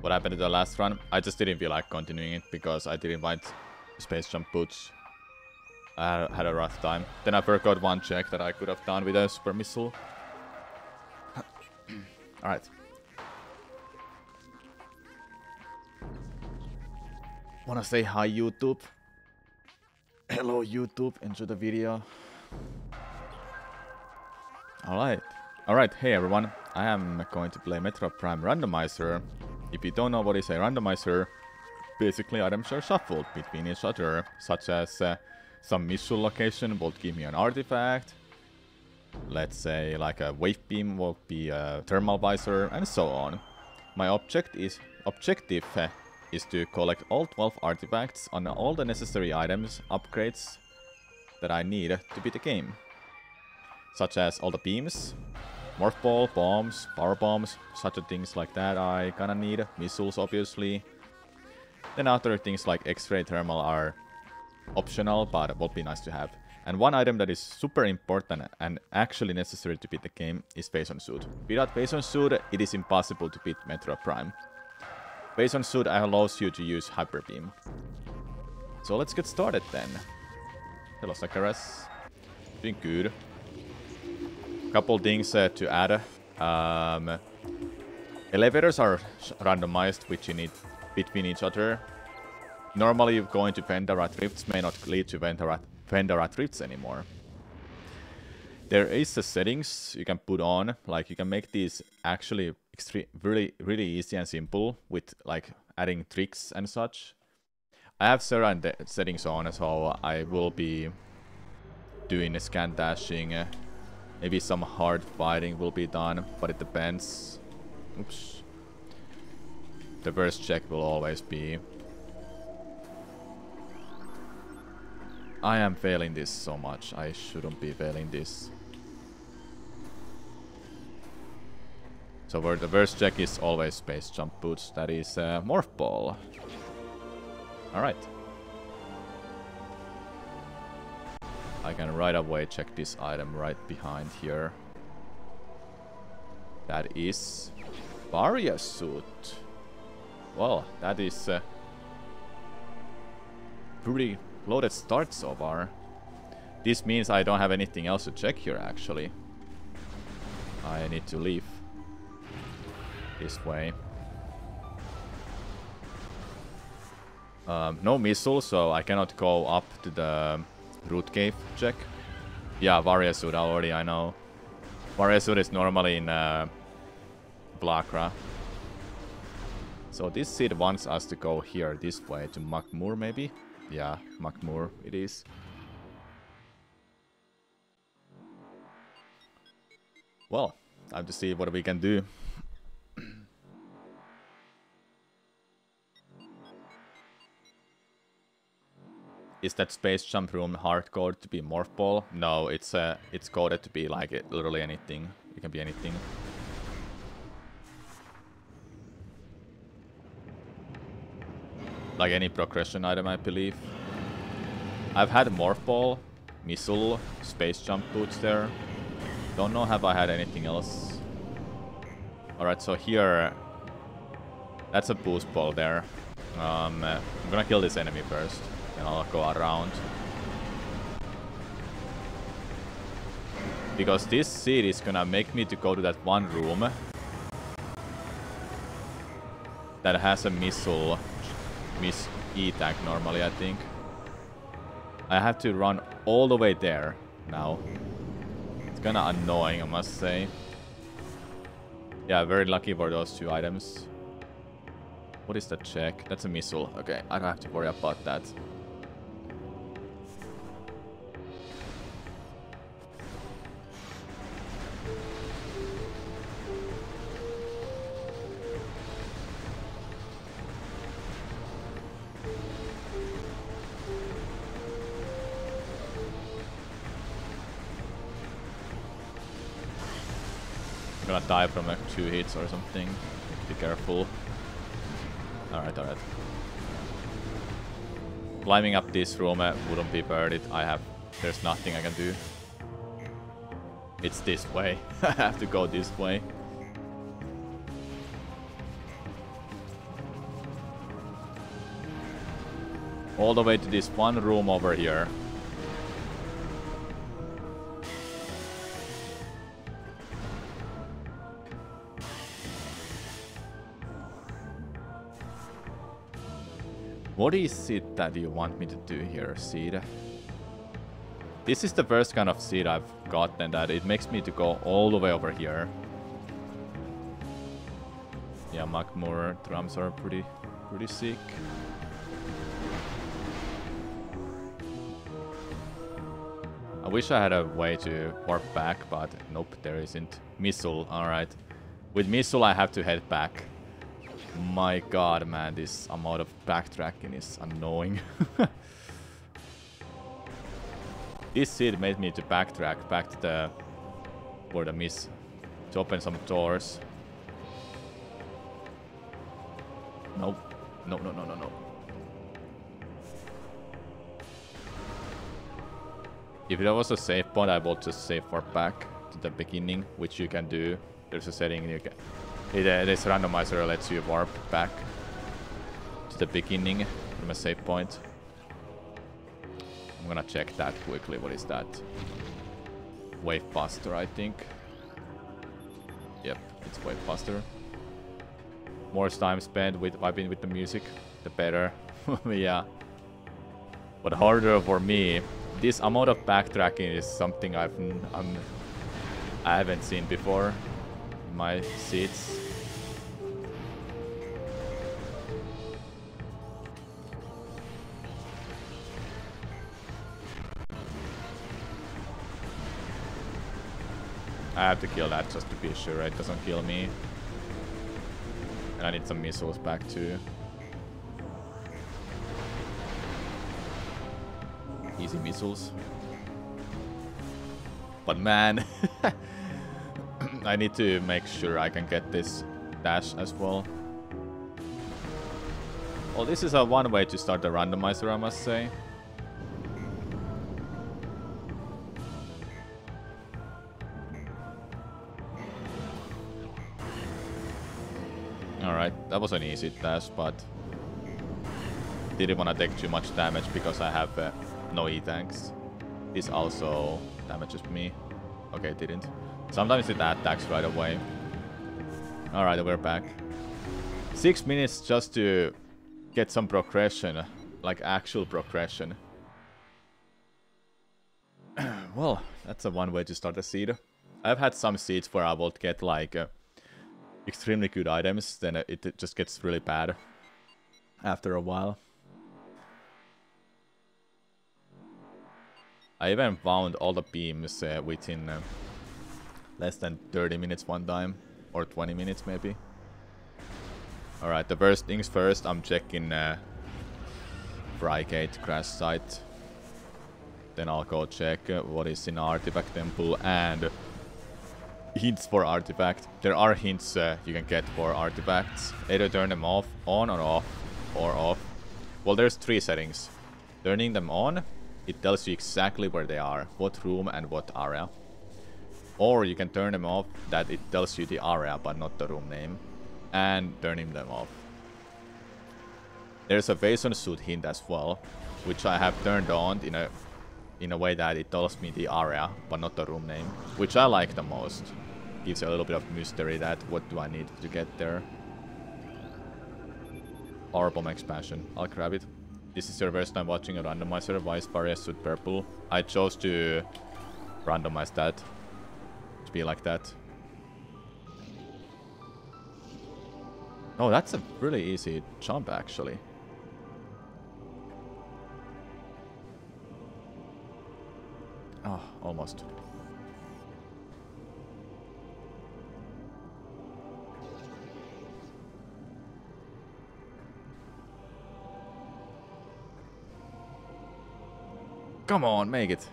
What happened to the last run? I just didn't feel like continuing it because I didn't find Space Jump boots. I had a rough time. Then I forgot one check that I could have done with a super missile. Alright. Wanna say hi, YouTube? Hello, YouTube. Enjoy the video. Alright, hey everyone. I am going to play Metroid Prime Randomizer. If you don't know what is a randomizer, basically items are shuffled between each other, such as some missile location will give me an artifact. Let's say like a wave beam will be a thermal visor, and so on. My objective is to collect all 12 artifacts on all the necessary items, upgrades that I need to beat the game. Such as all the beams, morph ball, bombs, power bombs, such things like that I gonna need, missiles obviously. Then other things like X-ray thermal are optional, but will be nice to have. And one item that is super important and actually necessary to beat the game is Phase On Suit. Without Phase On Suit, it is impossible to beat Metroid Prime. Phase On Suit allows you to use Hyper Beam. So let's get started then. Hello Sakaras. Doing good. Couple things to add. Elevators are randomized between each other. Normally going to Vendera Drifts may not lead to Vendera Drifts anymore. There is a settings you can put on, like you can make these actually really easy and simple with like adding tricks and such. I have certain settings on, so I will be doing scan dashing. Maybe some hard fighting will be done, but it depends. Oops. The first check will always be... I am failing this so much. I shouldn't be failing this. So where the first check is always space jump boots. That is morph ball. Alright. I can right away check this item right behind here. That is Barrier suit. Well, that is pretty loaded start so far. This means I don't have anything else to check here actually. I need to leave this way. No missile, so I cannot go up to the root cave check. Yeah, Warrior suit already, I know. Warrior suit is normally in Blakra. So this seed wants us to go here, this way, to Makmur maybe? Yeah, Makmur it is. Well, time to see what we can do. Is that space jump room hardcoded to be morph ball? No, it's coded to be like literally anything. It can be anything. Like any progression item, I believe. I've had morph ball, missile, space jump boots there. Don't know have I had anything else. Alright, so here... That's a boost ball there. I'm gonna kill this enemy first. And I'll go around. Because this seed is gonna make me to go to that one room that has a missile miss E-tag normally, I think. I have to run all the way there now. It's kinda annoying, I must say. Yeah, very lucky for those two items. What is that check? That's a missile. Okay, I don't have to worry about that. I'm gonna die from like 2 hits or something. Be careful. Alright, alright. Climbing up this room wouldn't be worth it. There's nothing I can do. It's this way. I have to go this way. All the way to this one room over here. What is it that you want me to do here, Seed? This is the first kind of seed I've gotten that it makes me to go all the way over here. Yeah, Makmur drums are pretty sick. I wish I had a way to warp back, but nope, there isn't. Missile, alright. With missile I have to head back. My god, man, this amount of backtracking is annoying. This seed made me to backtrack back to the... for the miss. To open some doors. Nope. No, no, no, no, no. If there was a save point, I will just save for back to the beginning, which you can do. There's a setting you can... This randomizer lets you warp back to the beginning from a save point. I'm gonna check that quickly. What is that? Wave Buster, I think. Yep, it's Wave Buster. More time spent with vibing with the music, the better. Yeah. But harder for me. This amount of backtracking is something I'm I haven't seen before in my seats. I have to kill that just to be sure it doesn't kill me. And I need some missiles back too. Easy missiles. But man, I need to make sure I can get this dash as well. Well, this is a one way to start the randomizer, I must say. Alright, that was an easy dash, but didn't want to take too much damage because I have no E-tanks. This also damages me. Okay, it didn't. Sometimes it attacks right away. Alright, we're back. 6 minutes just to get some progression, like actual progression. Well, that's a one way to start a seed. I've had some seeds where I will get like extremely good items, then it just gets really bad after a while. I even found all the beams within less than 30 minutes one time, or 20 minutes maybe. Alright, the first things first, I'm checking Frigate crash site. Then I'll go check what is in Artifact Temple and hints for artifact. There are hints you can get for artifacts. Either turn them off, on or off, or off. Well, there's 3 settings. Turning them on, it tells you exactly where they are, what room and what area. Or you can turn them off, that it tells you the area but not the room name. And turning them off. There's a Vason suit hint as well, which I have turned on in a way that it tells me the area but not the room name, which I like the most. Gives a little bit of mystery that what do I need to get there. Power bomb expansion, I'll grab it. This is your first time watching a randomizer. Why is Various suit purple? I chose to randomize that to be like that. Oh, that's a really easy jump actually. Oh, almost. Come on, make it.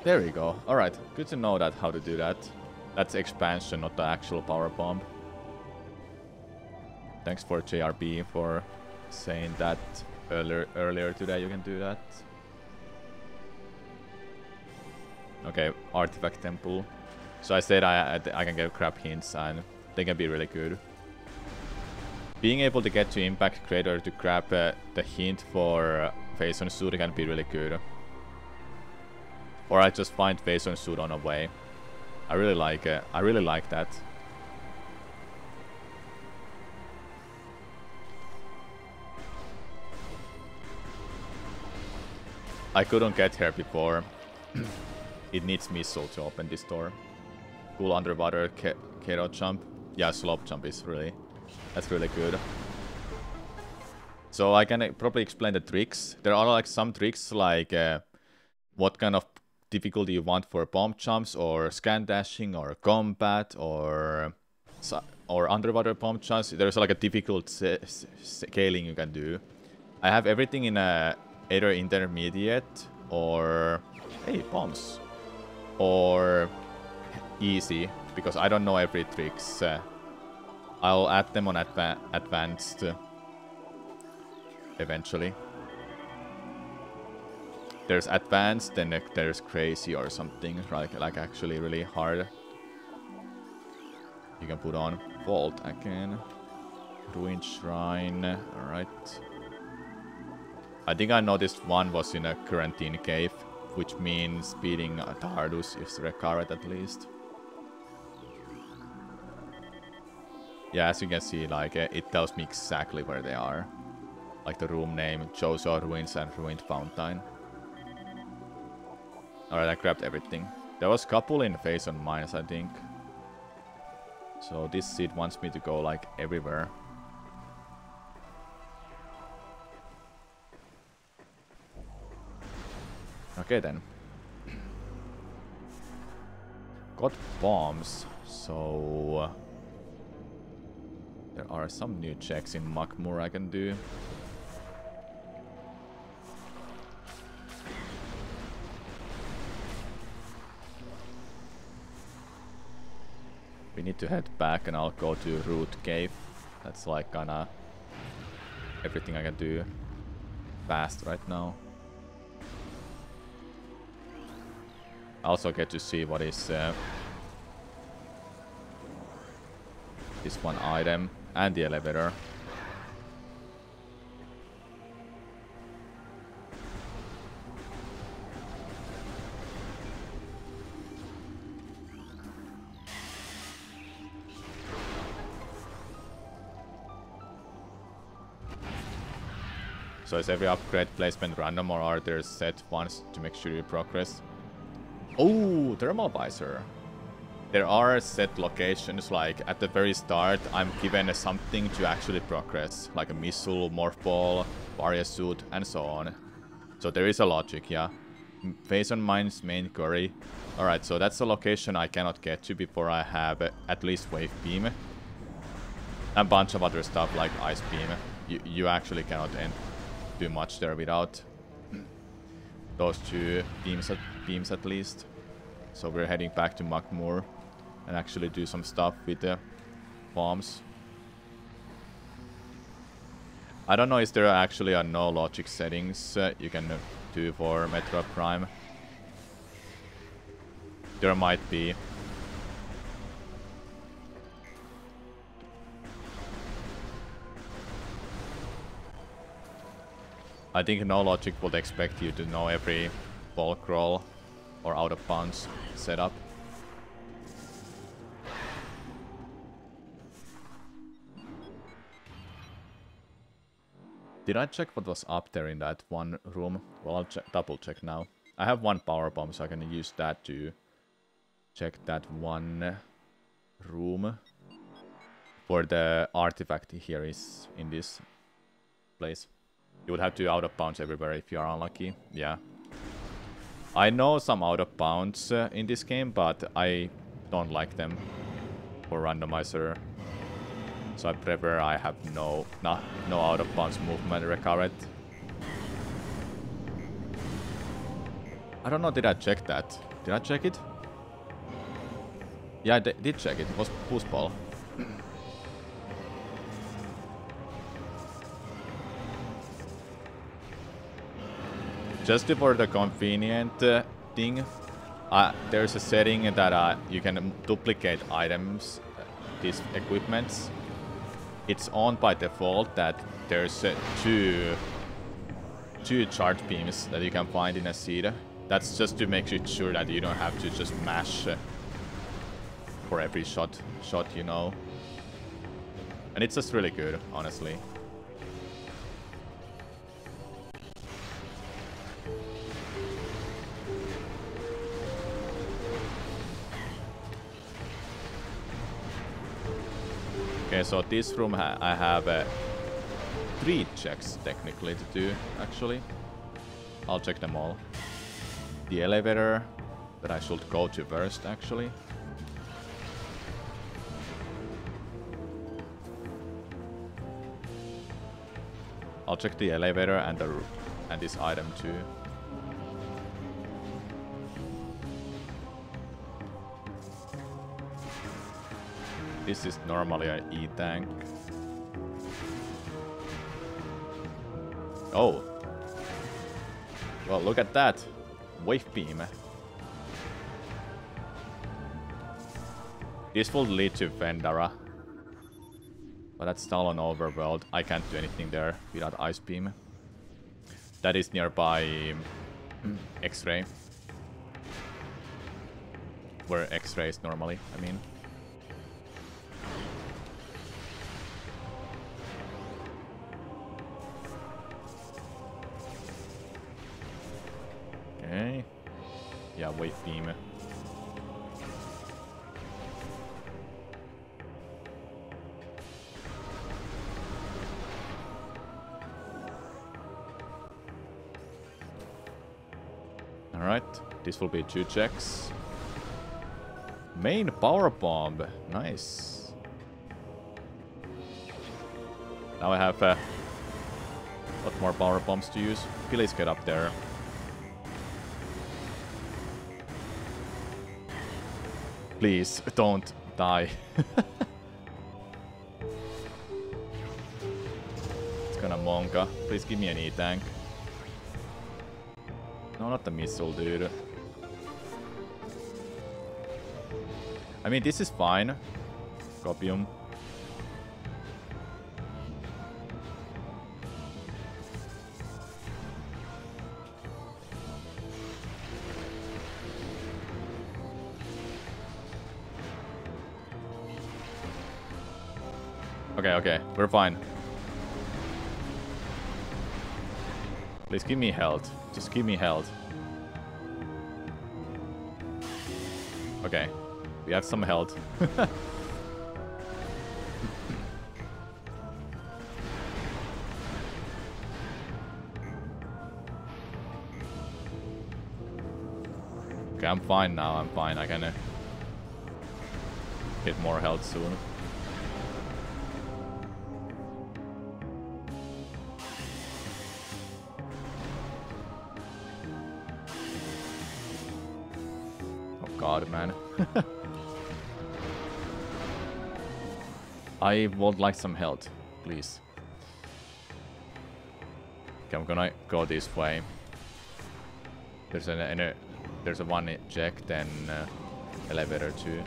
There we go. Alright, good to know that how to do that. That's expansion, not the actual power bomb. Thanks for JRB for saying that earlier today you can do that. Okay, Artifact Temple. So I said I can get crap hints and they can be really good. Being able to get to Impact Crater to grab the hint for Vason suit can be really good. Or I just find Vason suit on a way. I really like it. I really like that. I couldn't get here before. It needs missile to open this door. Cool underwater Kero jump. Yeah, slope jump is really... That's really good. So I can probably explain the tricks. There are like some tricks like what kind of difficulty you want for bomb jumps or scan dashing or combat or underwater bomb jumps. There's like a difficult scaling you can do. I have everything in either intermediate or hey bombs or easy because I don't know every tricks. I'll add them on advanced eventually. There's advanced, then there's crazy or something like actually really hard. You can put on vault again, ruined shrine. All right. I think I noticed one was in a quarantine cave, which means beating Tardus is Recaret at least. Yeah, as you can see, like it tells me exactly where they are. Like the room name, Joso Ruins and Ruined Fountain. Alright, I grabbed everything. There was a couple in Face on Mines, I think. So this seed wants me to go like everywhere. Okay then. Got bombs, so there are some new checks in Makmur I can do. We need to head back and I'll go to Root Cave. That's like kinda everything I can do fast right now. I also get to see what is this one item and the elevator. So is every upgrade placement random or are there set ones to make sure you progress? Oh, thermal visor. There are set locations, like at the very start I'm given something to actually progress, like a missile, morph ball, barrier suit and so on. So there is a logic, yeah. Phase on Mine's main quarry. Alright, so that's a location I cannot get to before I have at least wave beam. And a bunch of other stuff like ice beam. You actually cannot do much there without those two beams at least. So we're heading back to Makmur and actually do some stuff with the bombs. I don't know, is there actually a no logic settings you can do for Metroid Prime? There might be. I think no logic would expect you to know every ball crawl or out of bounds setup. Did I check what was up there in that one room? Well, I'll double check now. I have one power bomb, so I can use that to check that one room. For the artifact here is in this place. You would have to out of bounds everywhere if you are unlucky. Yeah. I know some out of bounds in this game, but I don't like them for randomizer. So I prefer I have no out of bounds movement recurrent. I don't know, did I check that? Did I check it? Yeah, I did check it. It was push ball. Just for the convenient thing, there's a setting that you can duplicate items, these equipments. It's on by default that there's two charge beams that you can find in a seed. That's just to make sure that you don't have to just mash for every shot, you know. And it's just really good, honestly. Okay, so this room I have 3 checks technically to do, actually. I'll check them all. The elevator that I should go to first, actually. I'll check the elevator and this item too. This is normally an E-tank. Oh. Well, look at that. Wave beam. This will lead to Vendara. But that's still an overworld. I can't do anything there without ice beam. That is nearby X-ray. Where X-ray is normally, I mean. Okay. wave beam. Alright, this will be 2 checks. Main power bomb, nice. Now I have a lot more power bombs to use. Please get up there. Please, don't die. It's gonna Monka. Please give me an E-tank. No, not the missile, dude. I mean, this is fine. Copium. Okay, okay, we're fine. Please give me health. Just give me health. Okay, we have some health. Okay, I'm fine now, I'm fine. I can get more health soon. God, man. I would like some health, please. Okay, I'm gonna go this way. There's a one check, then elevator too.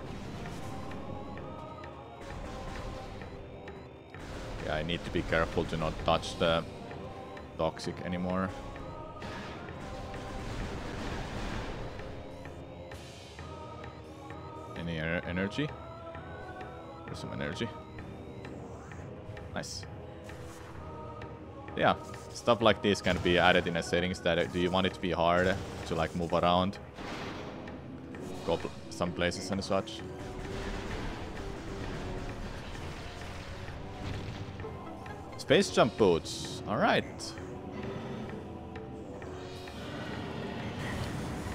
Yeah, I need to be careful to not touch the toxic anymore. Any energy? There's some energy. Nice. Yeah, stuff like this can be added in a settings that do you want it to be hard to like move around, go some places and such. Space jump boots. All right.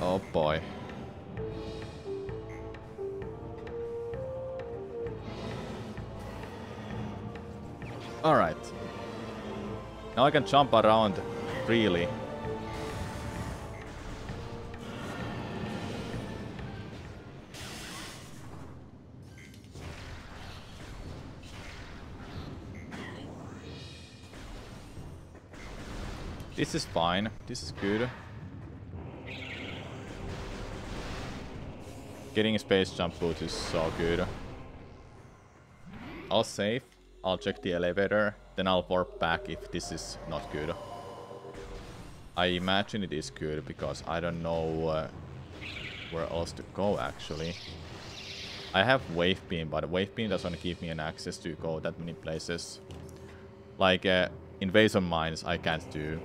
Oh boy. Alright. Now I can jump around freely. This is fine. This is good. Getting a space jump boot is so good. I'll save. I'll check the elevator, then I'll warp back if this is not good. I imagine it is good because I don't know where else to go actually. I have wave beam, but wave beam doesn't give me an access to go that many places. Like invasion mines, I can't do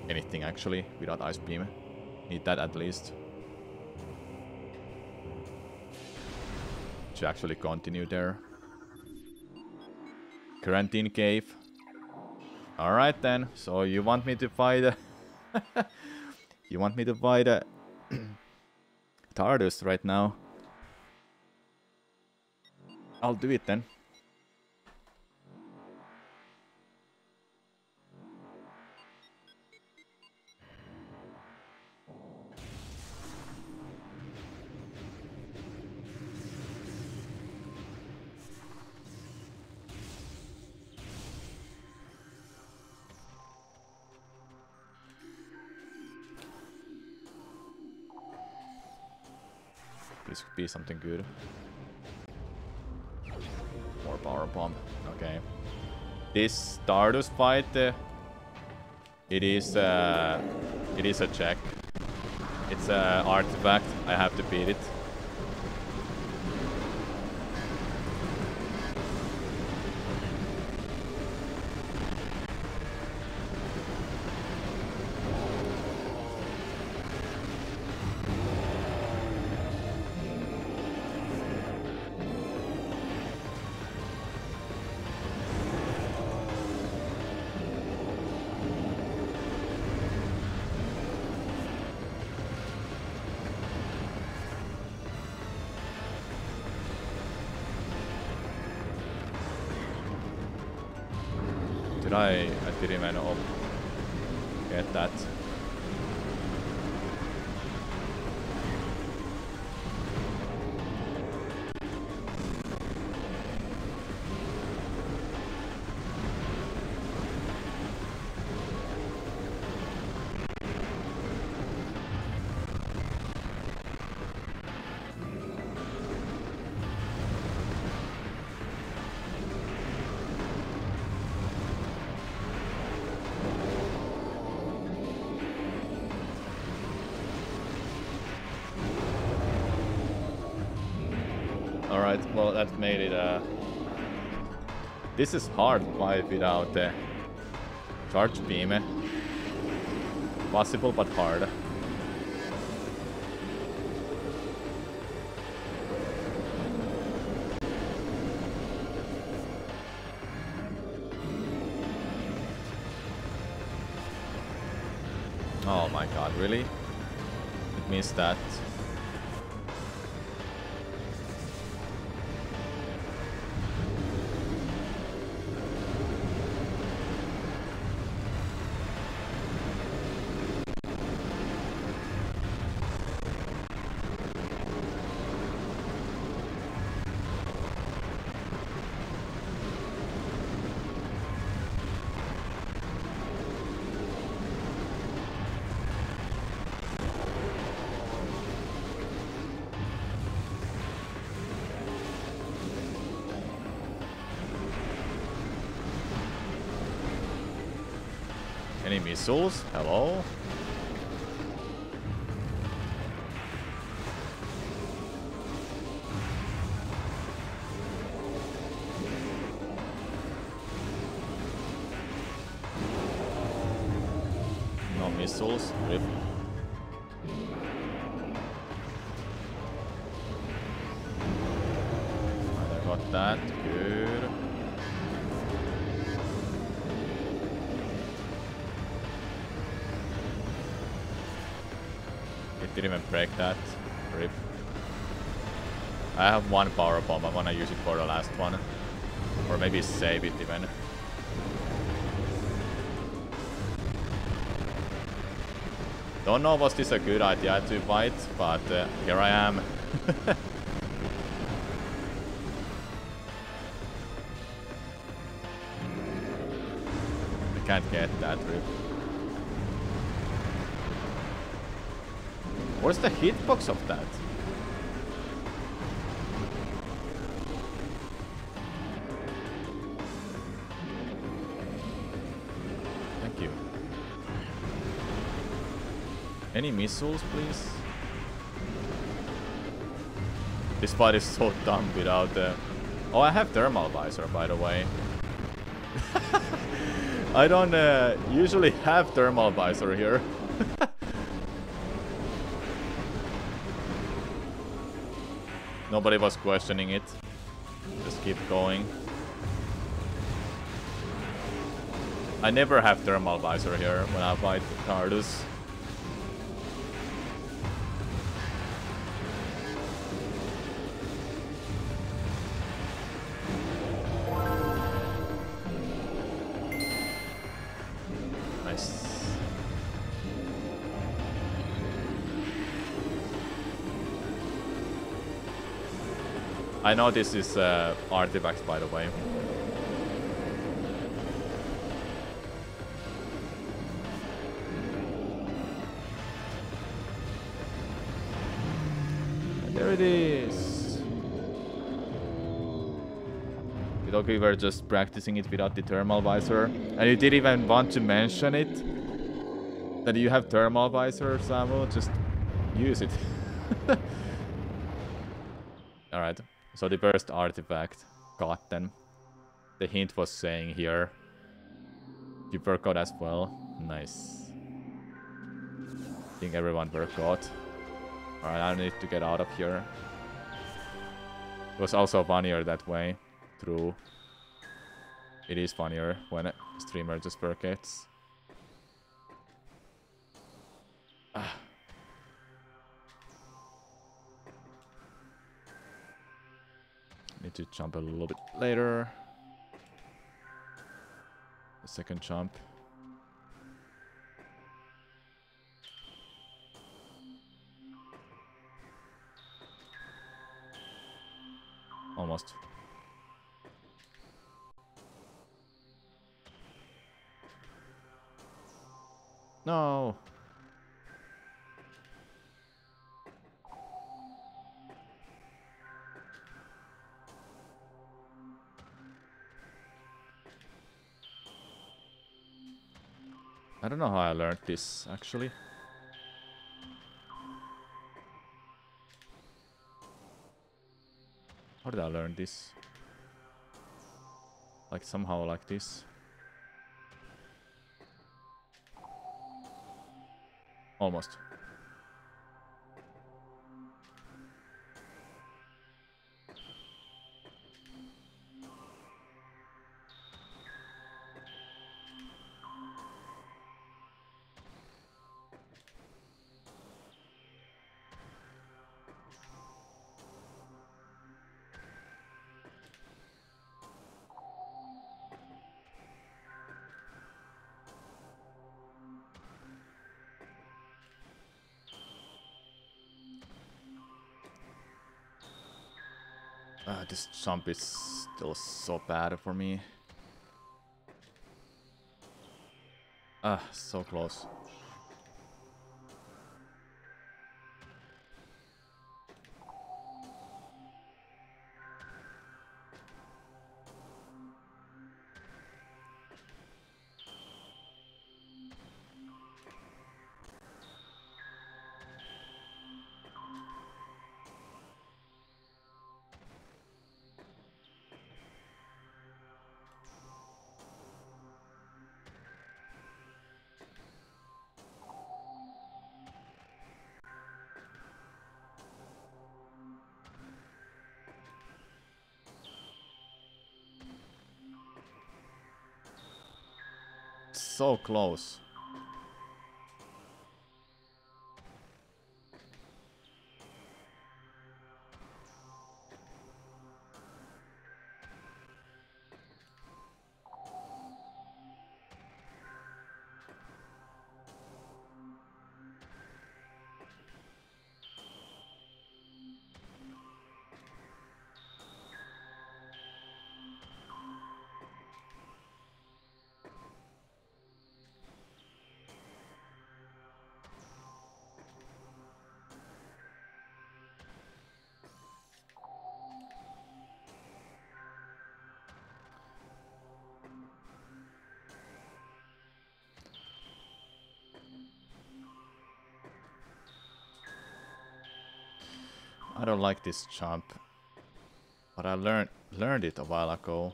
anything actually without ice beam. Need that at least to actually continue there. Quarantine cave. Alright then, so you want me to fight you want me to fight Tardus right now? I'll do it then. This could be something good. More power bomb. Okay. This Stardust fight, it is a check. It's a artifact. I have to beat it. Did I didn't even get that. Alright, well that made it this is hard to fight without the charge beam. Possible but hard. Oh my god, really? It missed that. Any missiles? Hello? No missiles. Rip. I got that. Good. Didn't even break that. Rip. I have one power bomb. I wanna use it for the last one. Or maybe save it even. Don't know was this a good idea to fight, but here I am. I can't get that rip. Where's the hitbox of that? Thank you. Any missiles, please? This fight is so dumb without the... Oh, I have thermal visor, by the way. I don't usually have thermal visor here. Nobody was questioning it. Just keep going. I never have thermal visor here when I fight Tardus. Nice. I know this is artifacts, by the way. And there it is. We thought we were just practicing it without the thermal visor. And you didn't even want to mention it. That you have thermal visor, Samu. Just use it. Alright. So the first artifact gotten. The hint was saying here. You forgot as well. Nice. I think everyone forgot. Alright, I need to get out of here. It was also funnier that way. True. It is funnier when a streamer just forgets. Ah. Need to jump a little bit later. The second jump. Almost. No. I don't know how I learned this actually. How did I learn this? Like somehow like this. Almost. This jump is still so bad for me. So close. So close. I don't like this jump, but I learned it a while ago.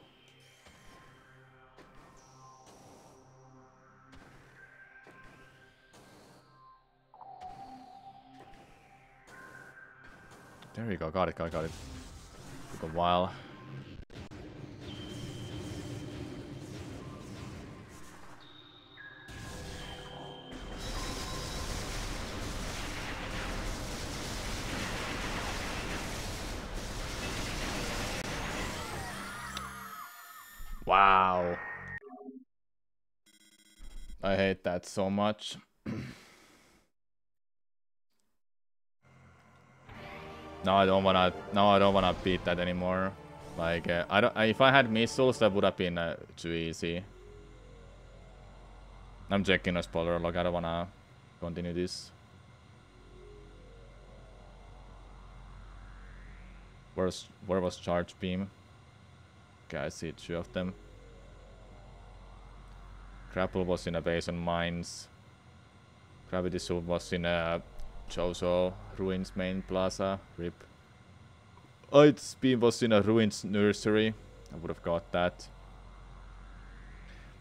There we go, got it. Took a while. Wow. I hate that so much. Now I don't wanna beat that anymore. Like if I had missiles, that would have been too easy. I'm checking a spoiler log. I don't wanna continue this. Where was charge beam? Okay, I see 2 of them. Grapple was in a base on mines. Gravity suit was in a Joso Ruins main plaza. RIP. Its beam was in a Ruins nursery. I would have got that.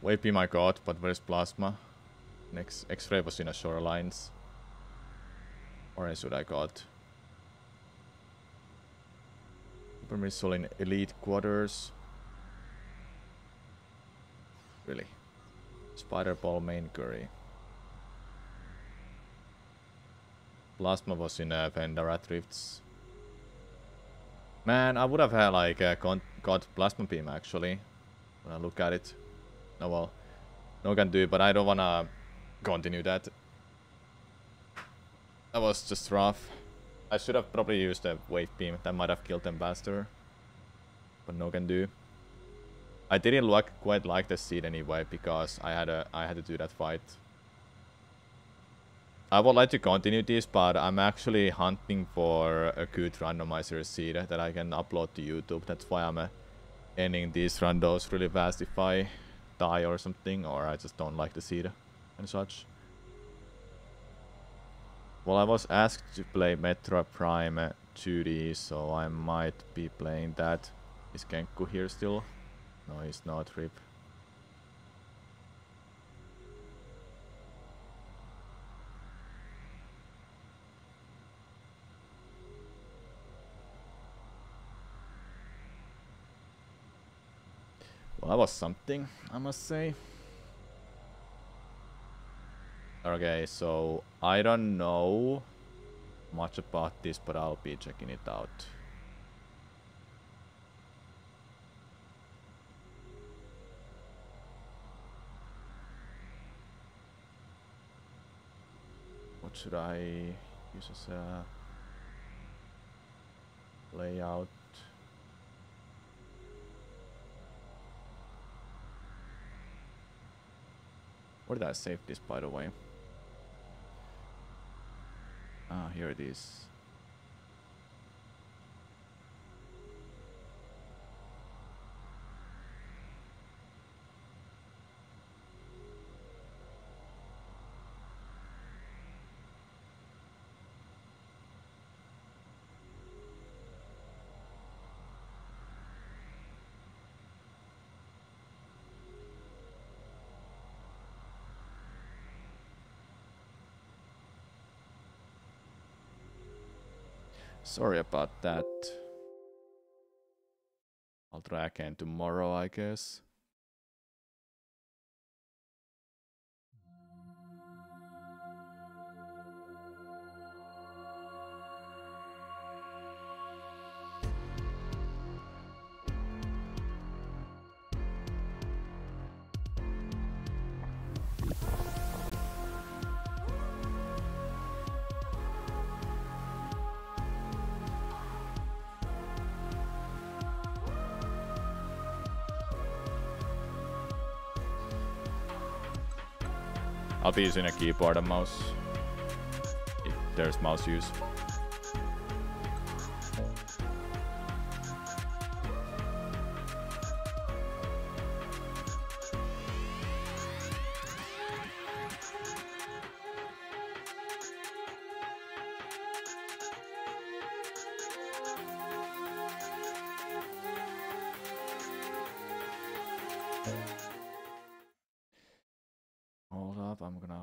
Wave beam I got, but where's plasma? Next X-ray was in a shorelines. Orange suit I got. Super missile in elite quarters. Really? Spider ball main curry. Plasma was in Vendara Drifts. Man, I would have had like got plasma beam actually. When I look at it. Oh well. No can do, but I don't wanna continue that. That was just rough. I should have probably used a wave beam. That might have killed them faster. But no can do. I didn't quite like the seed anyway because I had to do that fight. I would like to continue this, but I'm actually hunting for a good randomizer seed that I can upload to YouTube. That's why I'm ending these randos really fast if I die or something, or I just don't like the seed and such. Well, I was asked to play Metroid Prime 2D, so I might be playing that. Is Genku here still? No, he's not. RIP. Well, that was something, I must say. Okay, so I don't know much about this, but I'll be checking it out. What should I use as a layout? Where did I save this, by the way? Ah, here it is. Sorry about that. I'll try again tomorrow, I guess. I'll be using a keyboard and mouse, if there's mouse use. Hold up, I'm gonna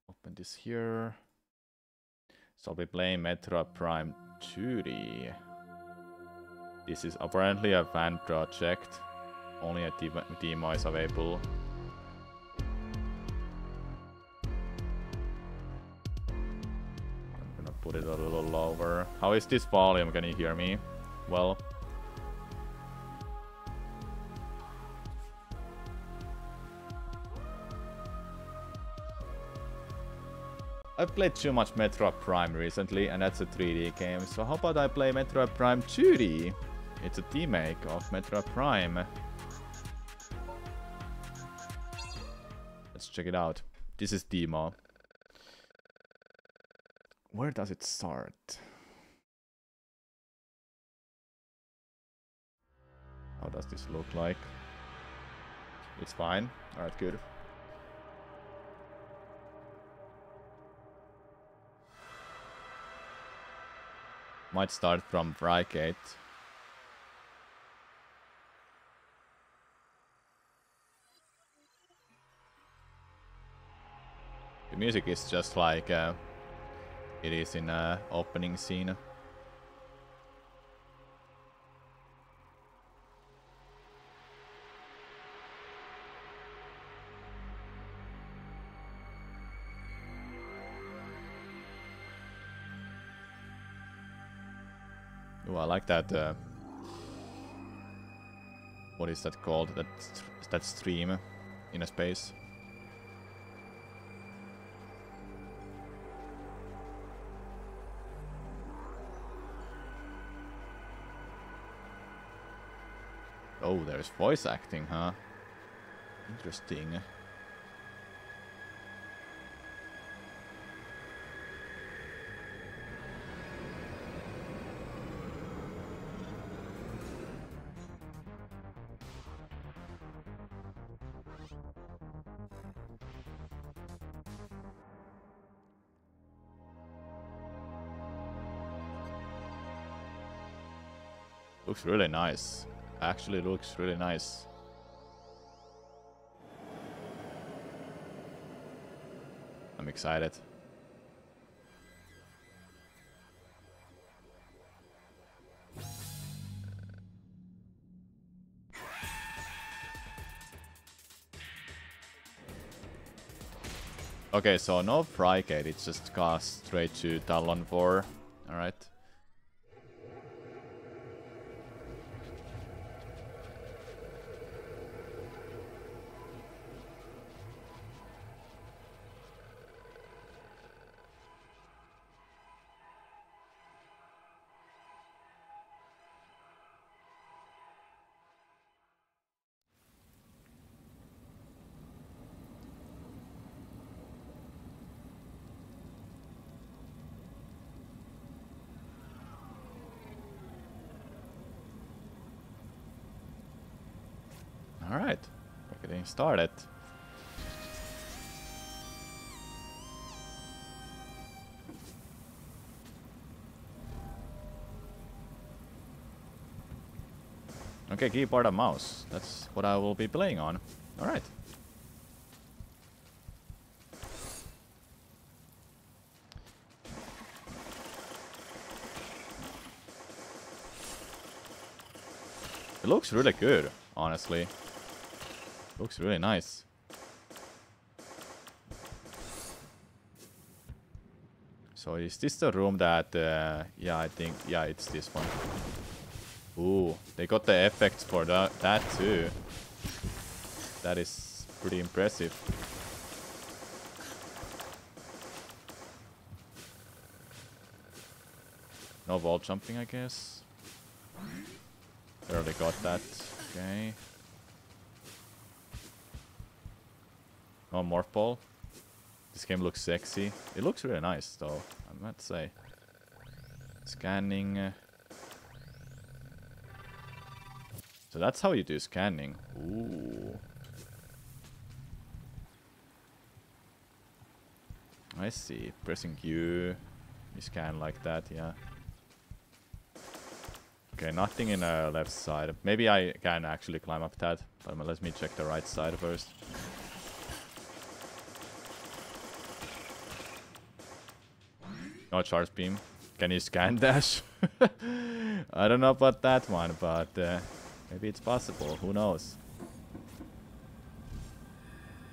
open this here. So I'll be playing Metroid Prime 2D. This is apparently a fan project. Only a demo is available. I'm gonna put it a little lower. How is this volume? Can you hear me? Well. I've played too much Metroid Prime recently, and that's a 3D game. So how about I play Metroid Prime 2D? It's a remake of Metroid Prime. Let's check it out. This is demo. Where does it start? How does this look like? It's fine. Alright, good. Might start from Brigate. The music is just like it is in opening scene. Oh, I like that. What is that called? That stream in a space. Oh, there's voice acting, huh? Interesting. Looks really nice. Actually looks really nice. I'm excited. Okay, so no Frigate, it's just cast straight to Talon 4. Alright. Alright, we're getting started. Okay, keyboard and mouse. That's what I will be playing on. Alright. It looks really good, honestly. Looks really nice. So is this the room that... yeah, I think... Yeah, it's this one. Ooh, they got the effects for that too. That is pretty impressive. No wall jumping, I guess. Already got that. Okay. No morph ball. This game looks sexy. It looks really nice, though, I might say. Scanning. So that's how you do scanning. Ooh. I see. Pressing Q. You scan like that, yeah. Okay, nothing in the left side. Maybe I can actually climb up that, but let me check the right side first. No charge beam. Can you scan dash? I don't know about that one, but maybe it's possible. Who knows?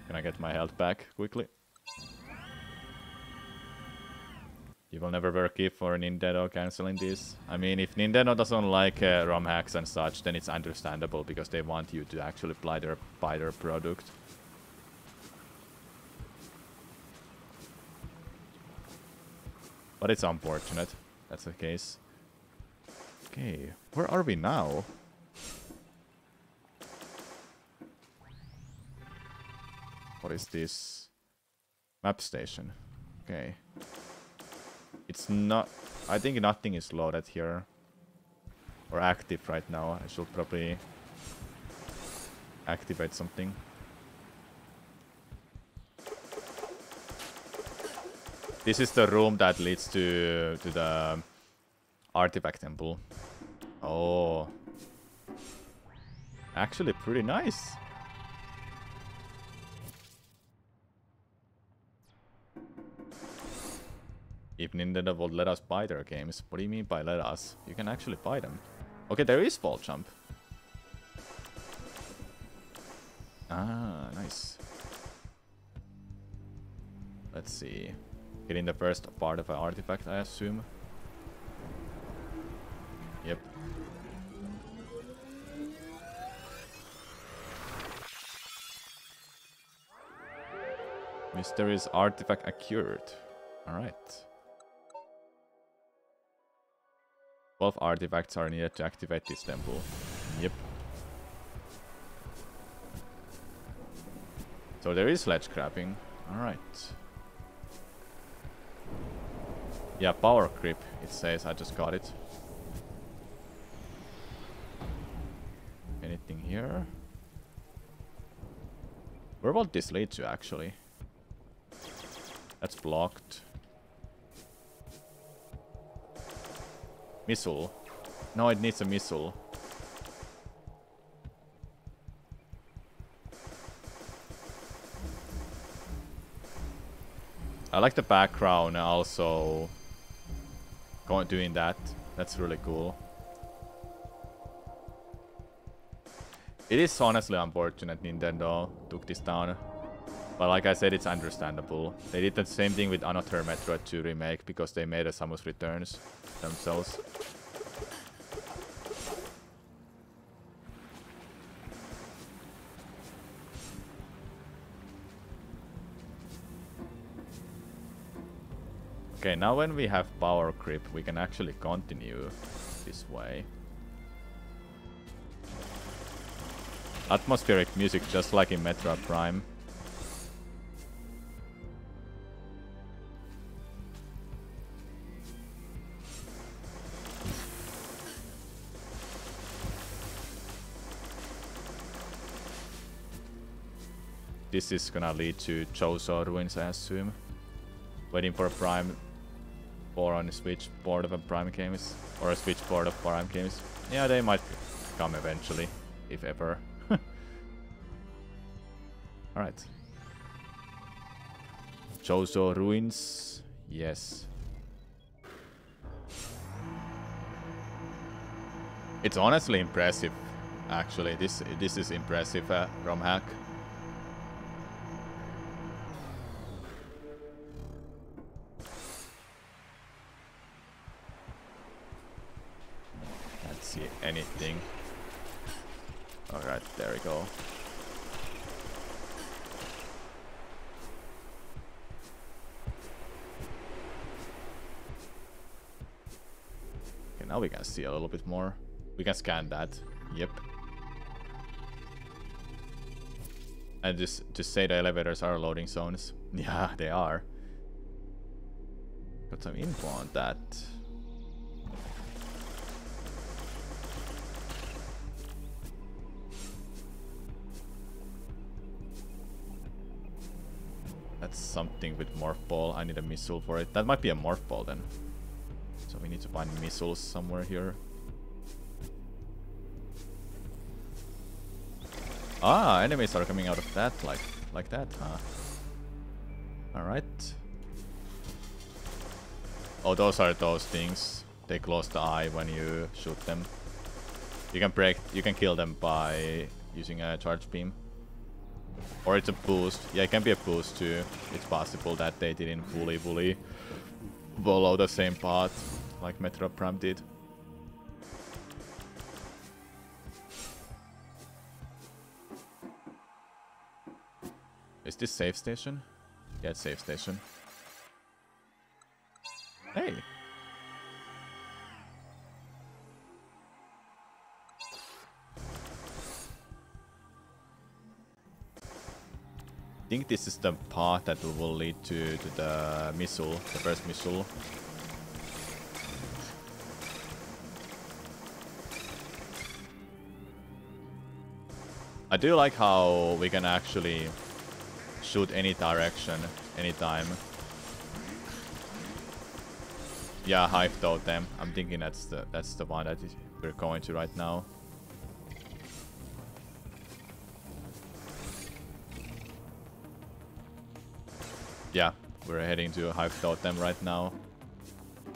Can I get my health back quickly? You will never work if for Nintendo canceling this. I mean, if Nintendo doesn't like ROM hacks and such, then it's understandable because they want you to actually buy their product. But it's unfortunate. That's the case. Okay, where are we now? What is this? Map station. Okay. It's not... I think nothing is loaded here. Or active right now. I should probably activate something. This is the room that leads to the artifact temple. Oh. Actually pretty nice. If Nintendo would let us buy their games. What do you mean by let us? You can actually buy them. Okay, there is fall jump. Ah, nice. Let's see. Getting the first part of an artifact, I assume. Yep. Mysterious artifact acquired. Alright. 12 artifacts are needed to activate this temple. Yep. So there is ledge grabbing. Alright. Yeah, power grip, it says. I just got it. Anything here? Where will this lead to, actually? That's blocked. Missile. No, it needs a missile. I like the background also doing that. That's really cool. It is honestly unfortunate Nintendo took this down. But like I said, it's understandable. They did the same thing with another Metroid 2 remake because they made a Samus Returns themselves. Okay, now when we have power grip, we can actually continue this way. Atmospheric music just like in Metroid Prime. This is gonna lead to Chozo Ruins, I assume. Waiting for a Prime 4 on the Switch board of a Prime games. Or a Switch board of Prime games. Yeah, they might come eventually, if ever. Alright. Chozo Ruins. Yes. It's honestly impressive, actually. This is impressive ROM hack. Let's see anything. Alright, there we go. Okay, now we can see a little bit more. We can scan that. Yep. And just to say the elevators are loading zones. Yeah, they are. Got some info on that. That's something with Morph Ball. I need a missile for it. That might be a Morph Ball then. So we need to find missiles somewhere here. Ah, enemies are coming out of that like that, huh? Alright. Oh, those are those things. They close the eye when you shoot them. You can kill them by using a charge beam. Or it's a boost. Yeah, it can be a boost too. It's possible that they didn't fully follow the same path like Metroid Prime did. Is this safe station? Yeah, it's safe station. Hey! I think this is the path that will lead to the missile, the first missile. I do like how we can actually shoot any direction, anytime. Yeah, Hive Totem. I'm thinking that's the one that we're going to right now. Yeah, we're heading to Hive Totem right now.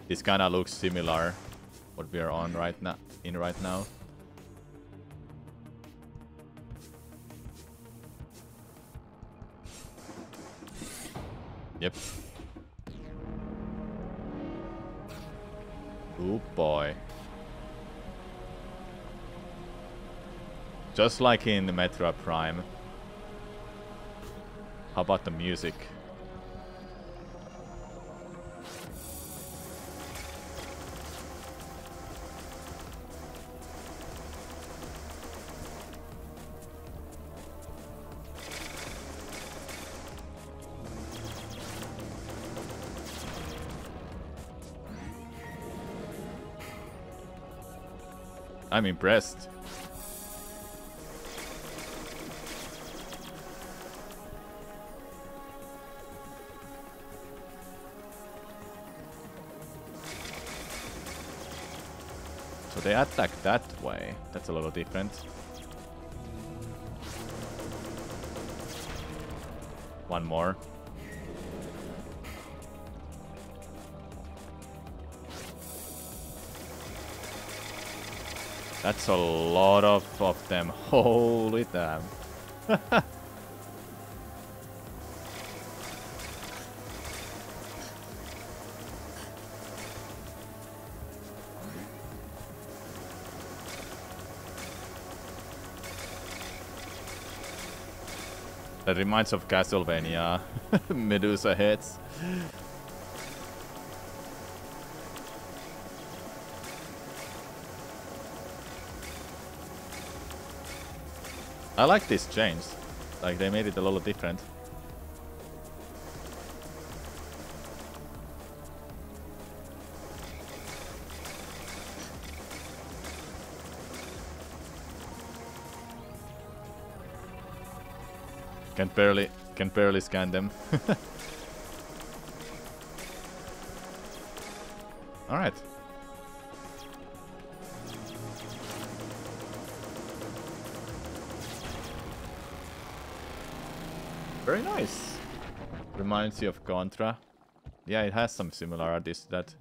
This kinda looks similar what we are on right now right now. Yep. Oh boy. Just like in the Metroid Prime. How about the music? I'm impressed. So they attack that way. That's a little different. One more. That's a lot of them. Holy damn. That reminds of Castlevania. Medusa heads. I like this change. Like, they made it a little different. Can barely scan them. All right. Very nice. Reminds you of Contra. Yeah, it has some similarities to that.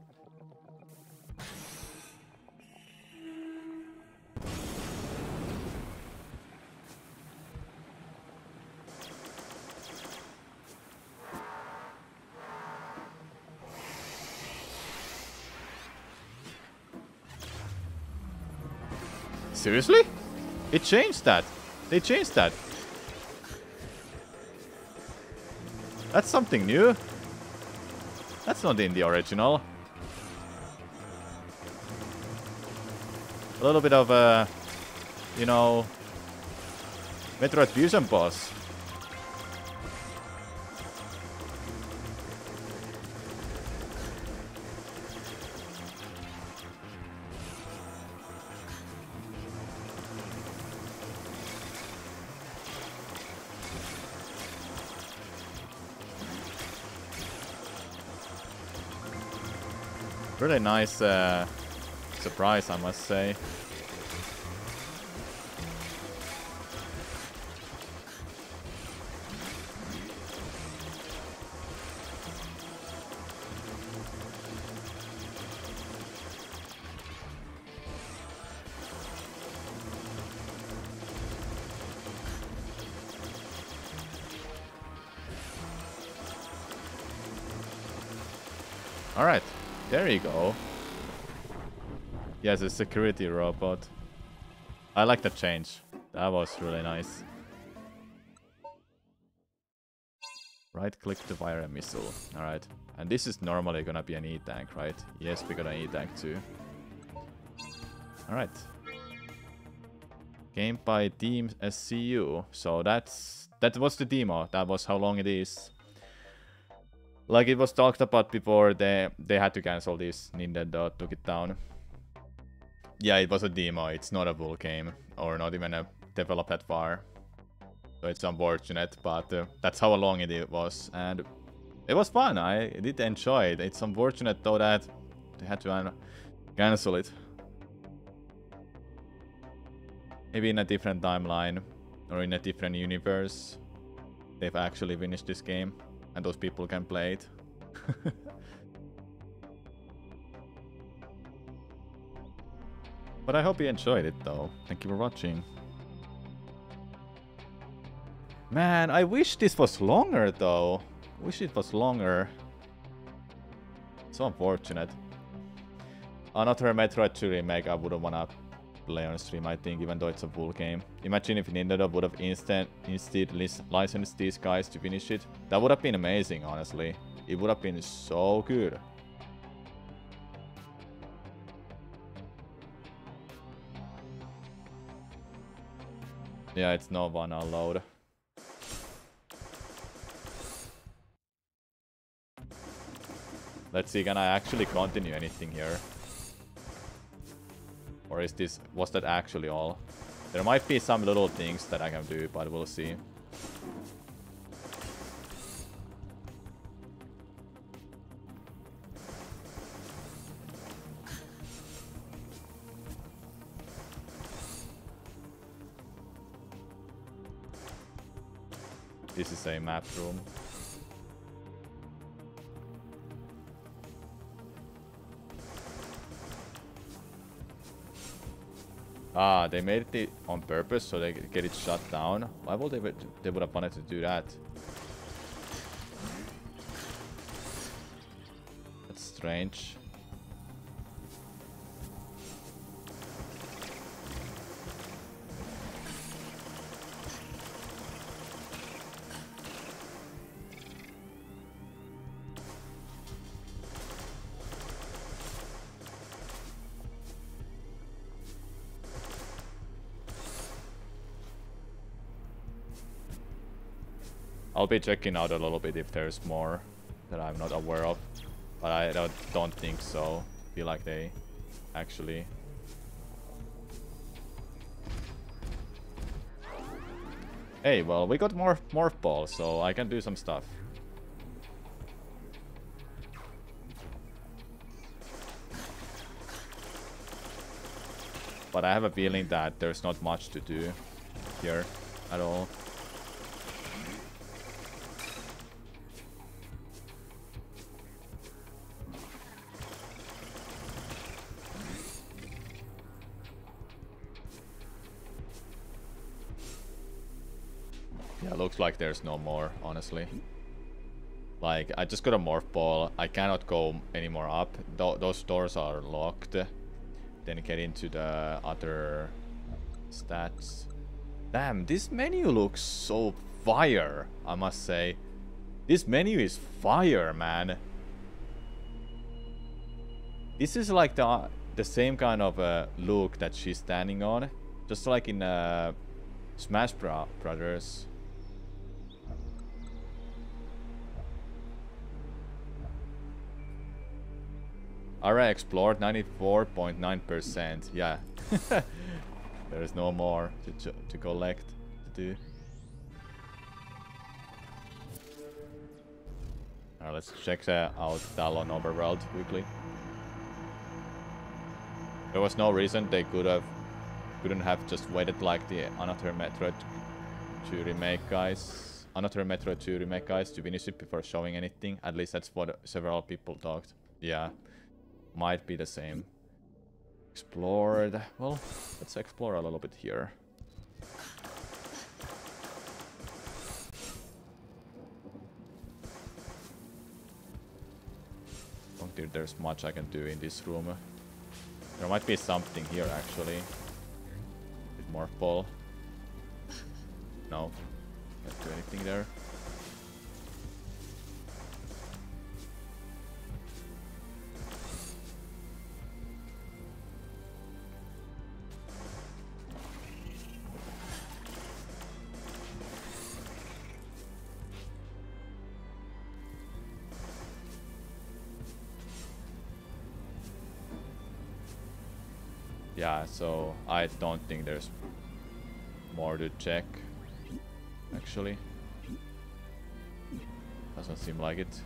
Seriously? It changed that. They changed that. That's something new. That's not in the original. A little bit of a, you know, Metroid fusion boss. Really nice surprise, I must say. All right. There you go. Yes, a security robot. I like the change. That was really nice. Right click to fire a missile. Alright. And this is normally gonna be an E-tank, right? Yes, we got an E-tank too. Alright. Game by Team SCU. So that was the demo. That was how long it is. Like it was talked about before, they had to cancel this. Nintendo took it down. Yeah, it was a demo. It's not a full game, or not even developed that far. So it's unfortunate, but that's how long it was, and it was fun. I did enjoy it. It's unfortunate though that they had to cancel it. Maybe in a different timeline or in a different universe, they've actually finished this game. And those people can play it. But I hope you enjoyed it though. Thank you for watching. Man, I wish this was longer though. Wish it was longer. So unfortunate. Another Metroid 2 remake I wouldn't wanna play on stream, I think, even though it's a full game. Imagine if Nintendo would have instead licensed these guys to finish it. That would have been amazing, honestly. It would have been so good. Yeah, it's no one allowed. Let's see, can I actually continue anything here? Or was that actually all? There might be some little things that I can do, but we'll see. This is a map room. Ah, they made it on purpose so they get it shut down. Why would they would have wanted to do that? That's strange. I'll be checking out a little bit if there's more that I'm not aware of, but I don't think so. Feel like they actually. Hey, well, we got more morph balls, so I can do some stuff. But I have a feeling that there's not much to do here at all. Yeah, looks like there's no more, honestly. Like, I just got a morph ball. I cannot go any more up. Those doors are locked. Then get into the other stats. Damn, this menu looks so fire, I must say. This menu is fire, man. This is like the same kind of look that she's standing on. Just like in Smash Brothers. Area explored 94.9%. Yeah. There's no more to collect, to do. Alright, let's check out Talon Overworld quickly. There was no reason they couldn't have just waited like the Another Metroid 2 remake guys. Another Metroid 2 remake guys to finish it before showing anything. At least that's what several people talked. Yeah. Might be the same. Explored. Well, let's explore a little bit here. Don't think there's much I can do in this room. There might be something here actually. With more ball. No. Can't do anything there. Yeah, so I don't think there's more to check, actually. Doesn't seem like it.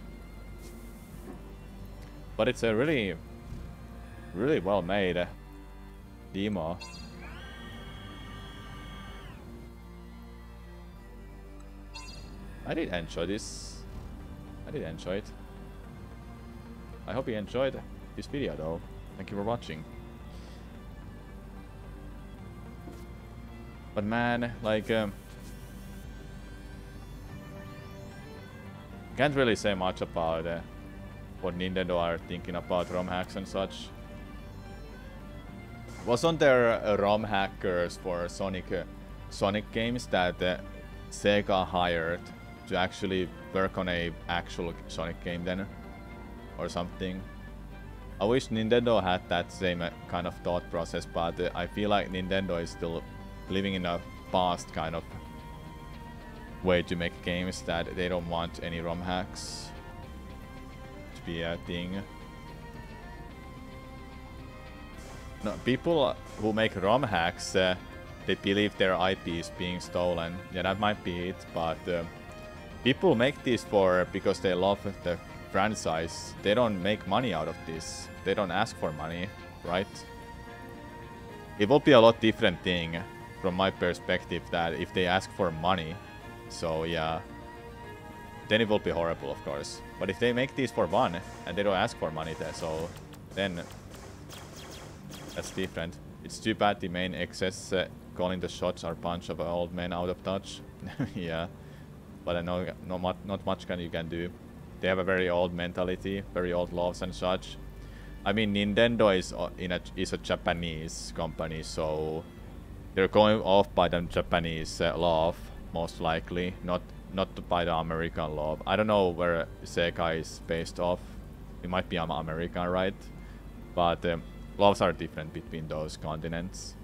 But it's a really well made demo. I did enjoy this. I did enjoy it. I hope you enjoyed this video though. Thank you for watching. But man, like, can't really say much about what Nintendo are thinking about ROM hacks and such. Wasn't there ROM hackers for Sonic games that Sega hired to actually work on a actual Sonic game then, or something? I wish Nintendo had that same kind of thought process, but I feel like Nintendo is still living in a past kind of way to make games that they don't want any ROM hacks to be a thing. No, people who make ROM hacks, they believe their IP is being stolen. Yeah, that might be it, but people make this because they love the franchise. They don't make money out of this. They don't ask for money, right? It will be a lot different thing from my perspective that if they ask for money. So yeah, then it will be horrible, of course. But if they make these for fun and they don't ask for money, then that's different. It's too bad the main excess calling the shots are a bunch of old men out of touch. Yeah, but I know not much you can do. They have a very old mentality, very old laws and such. I mean, Nintendo is a Japanese company, so they're going off by the Japanese law, most likely, not by the American law. I don't know where Sega is based off. It might be American, right? But laws are different between those continents.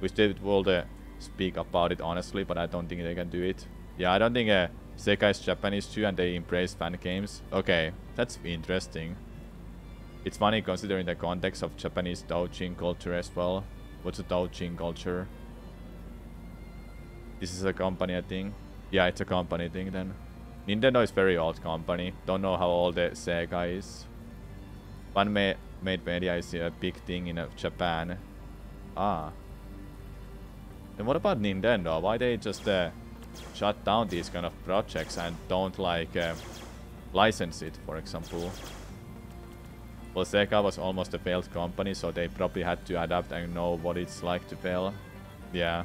Wish they would speak about it honestly, but I don't think they can do it. Yeah, I don't think Sega is Japanese too, and they embrace fan games. Okay, that's interesting. It's funny considering the context of Japanese doujin culture as well. What's a doujin culture? This is a company, I think. Yeah, it's a company thing then. Nintendo is very old company. Don't know how old the Sega is. Fan-made media is a big thing in Japan. Ah. Then what about Nintendo? Why they just shut down these kind of projects and don't like license it, for example? Well, Sega was almost a failed company, so they probably had to adapt and know what it's like to fail. Yeah.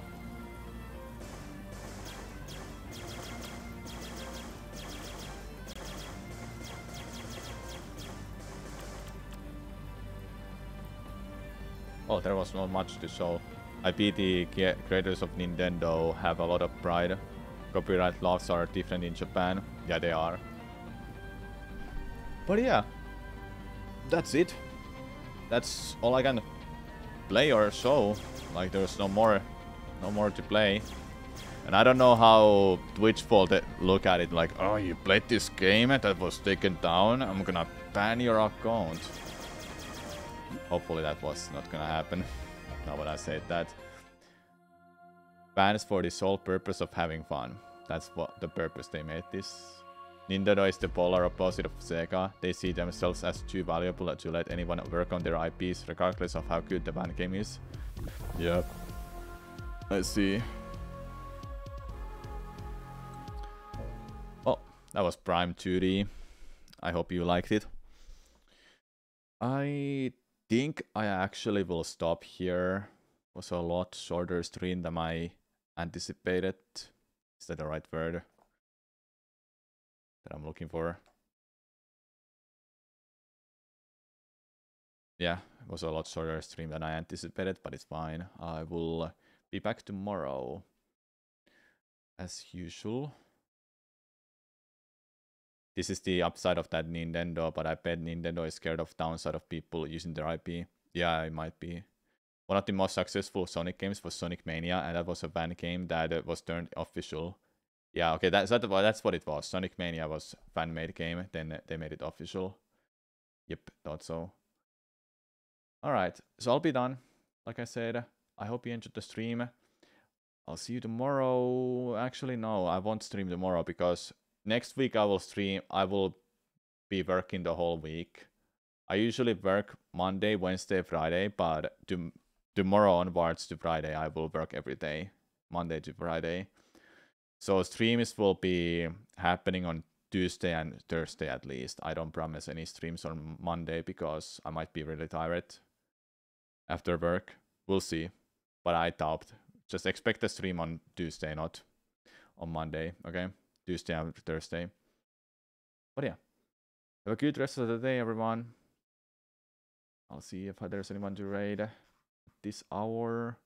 Oh, there was not much to show. I bet the creators of Nintendo have a lot of pride. Copyright laws are different in Japan. Yeah, they are. But yeah. That's it. That's all I can play or show. Like there's no more to play. And I don't know how Twitch will look at it like, oh, you played this game and that was taken down, I'm gonna ban your account. Hopefully that was not gonna happen. Now when I said that. Bans for the sole purpose of having fun. That's what the purpose they made this. Nintendo is the polar opposite of Sega. They see themselves as too valuable to let anyone work on their IPs, regardless of how good the fan game is. Yep. I see. Oh, that was Prime 2D. I hope you liked it. I think I actually will stop here. It was a lot shorter stream than I anticipated. Is that the right word that I'm looking for? Yeah, it was a lot shorter stream than I anticipated, but it's fine. I will be back tomorrow as usual. This is the upside of that Nintendo, but I bet Nintendo is scared of downside of people using their IP. Yeah, it might be. One of the most successful Sonic games was Sonic Mania, and that was a fan game that was turned official. Yeah, okay, that's what it was. Sonic Mania was fan-made game, then they made it official. Yep, thought so. Alright, so I'll be done. Like I said, I hope you enjoyed the stream. I'll see you tomorrow. Actually, no, I won't stream tomorrow because next week I will stream. I will be working the whole week. I usually work Monday, Wednesday, Friday, but tomorrow onwards to Friday, I will work every day, Monday to Friday. So streams will be happening on Tuesday and Thursday at least. I don't promise any streams on Monday because I might be really tired after work. We'll see, but I doubt. Just expect a stream on Tuesday, not on Monday, okay? Tuesday and Thursday. But yeah, have a good rest of the day, everyone. I'll see if there's anyone to raid this hour.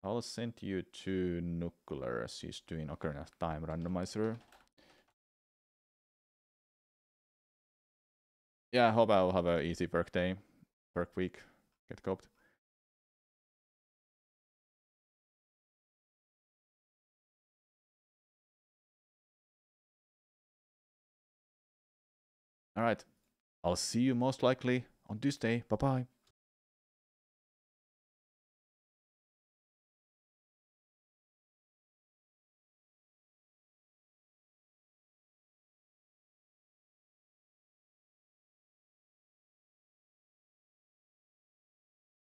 I'll send you to Nuclear as he's doing Ocarina of Time Randomizer. Yeah, I hope I'll have an easy work day, work week, get coped. All right. I'll see you most likely on Tuesday. Bye-bye.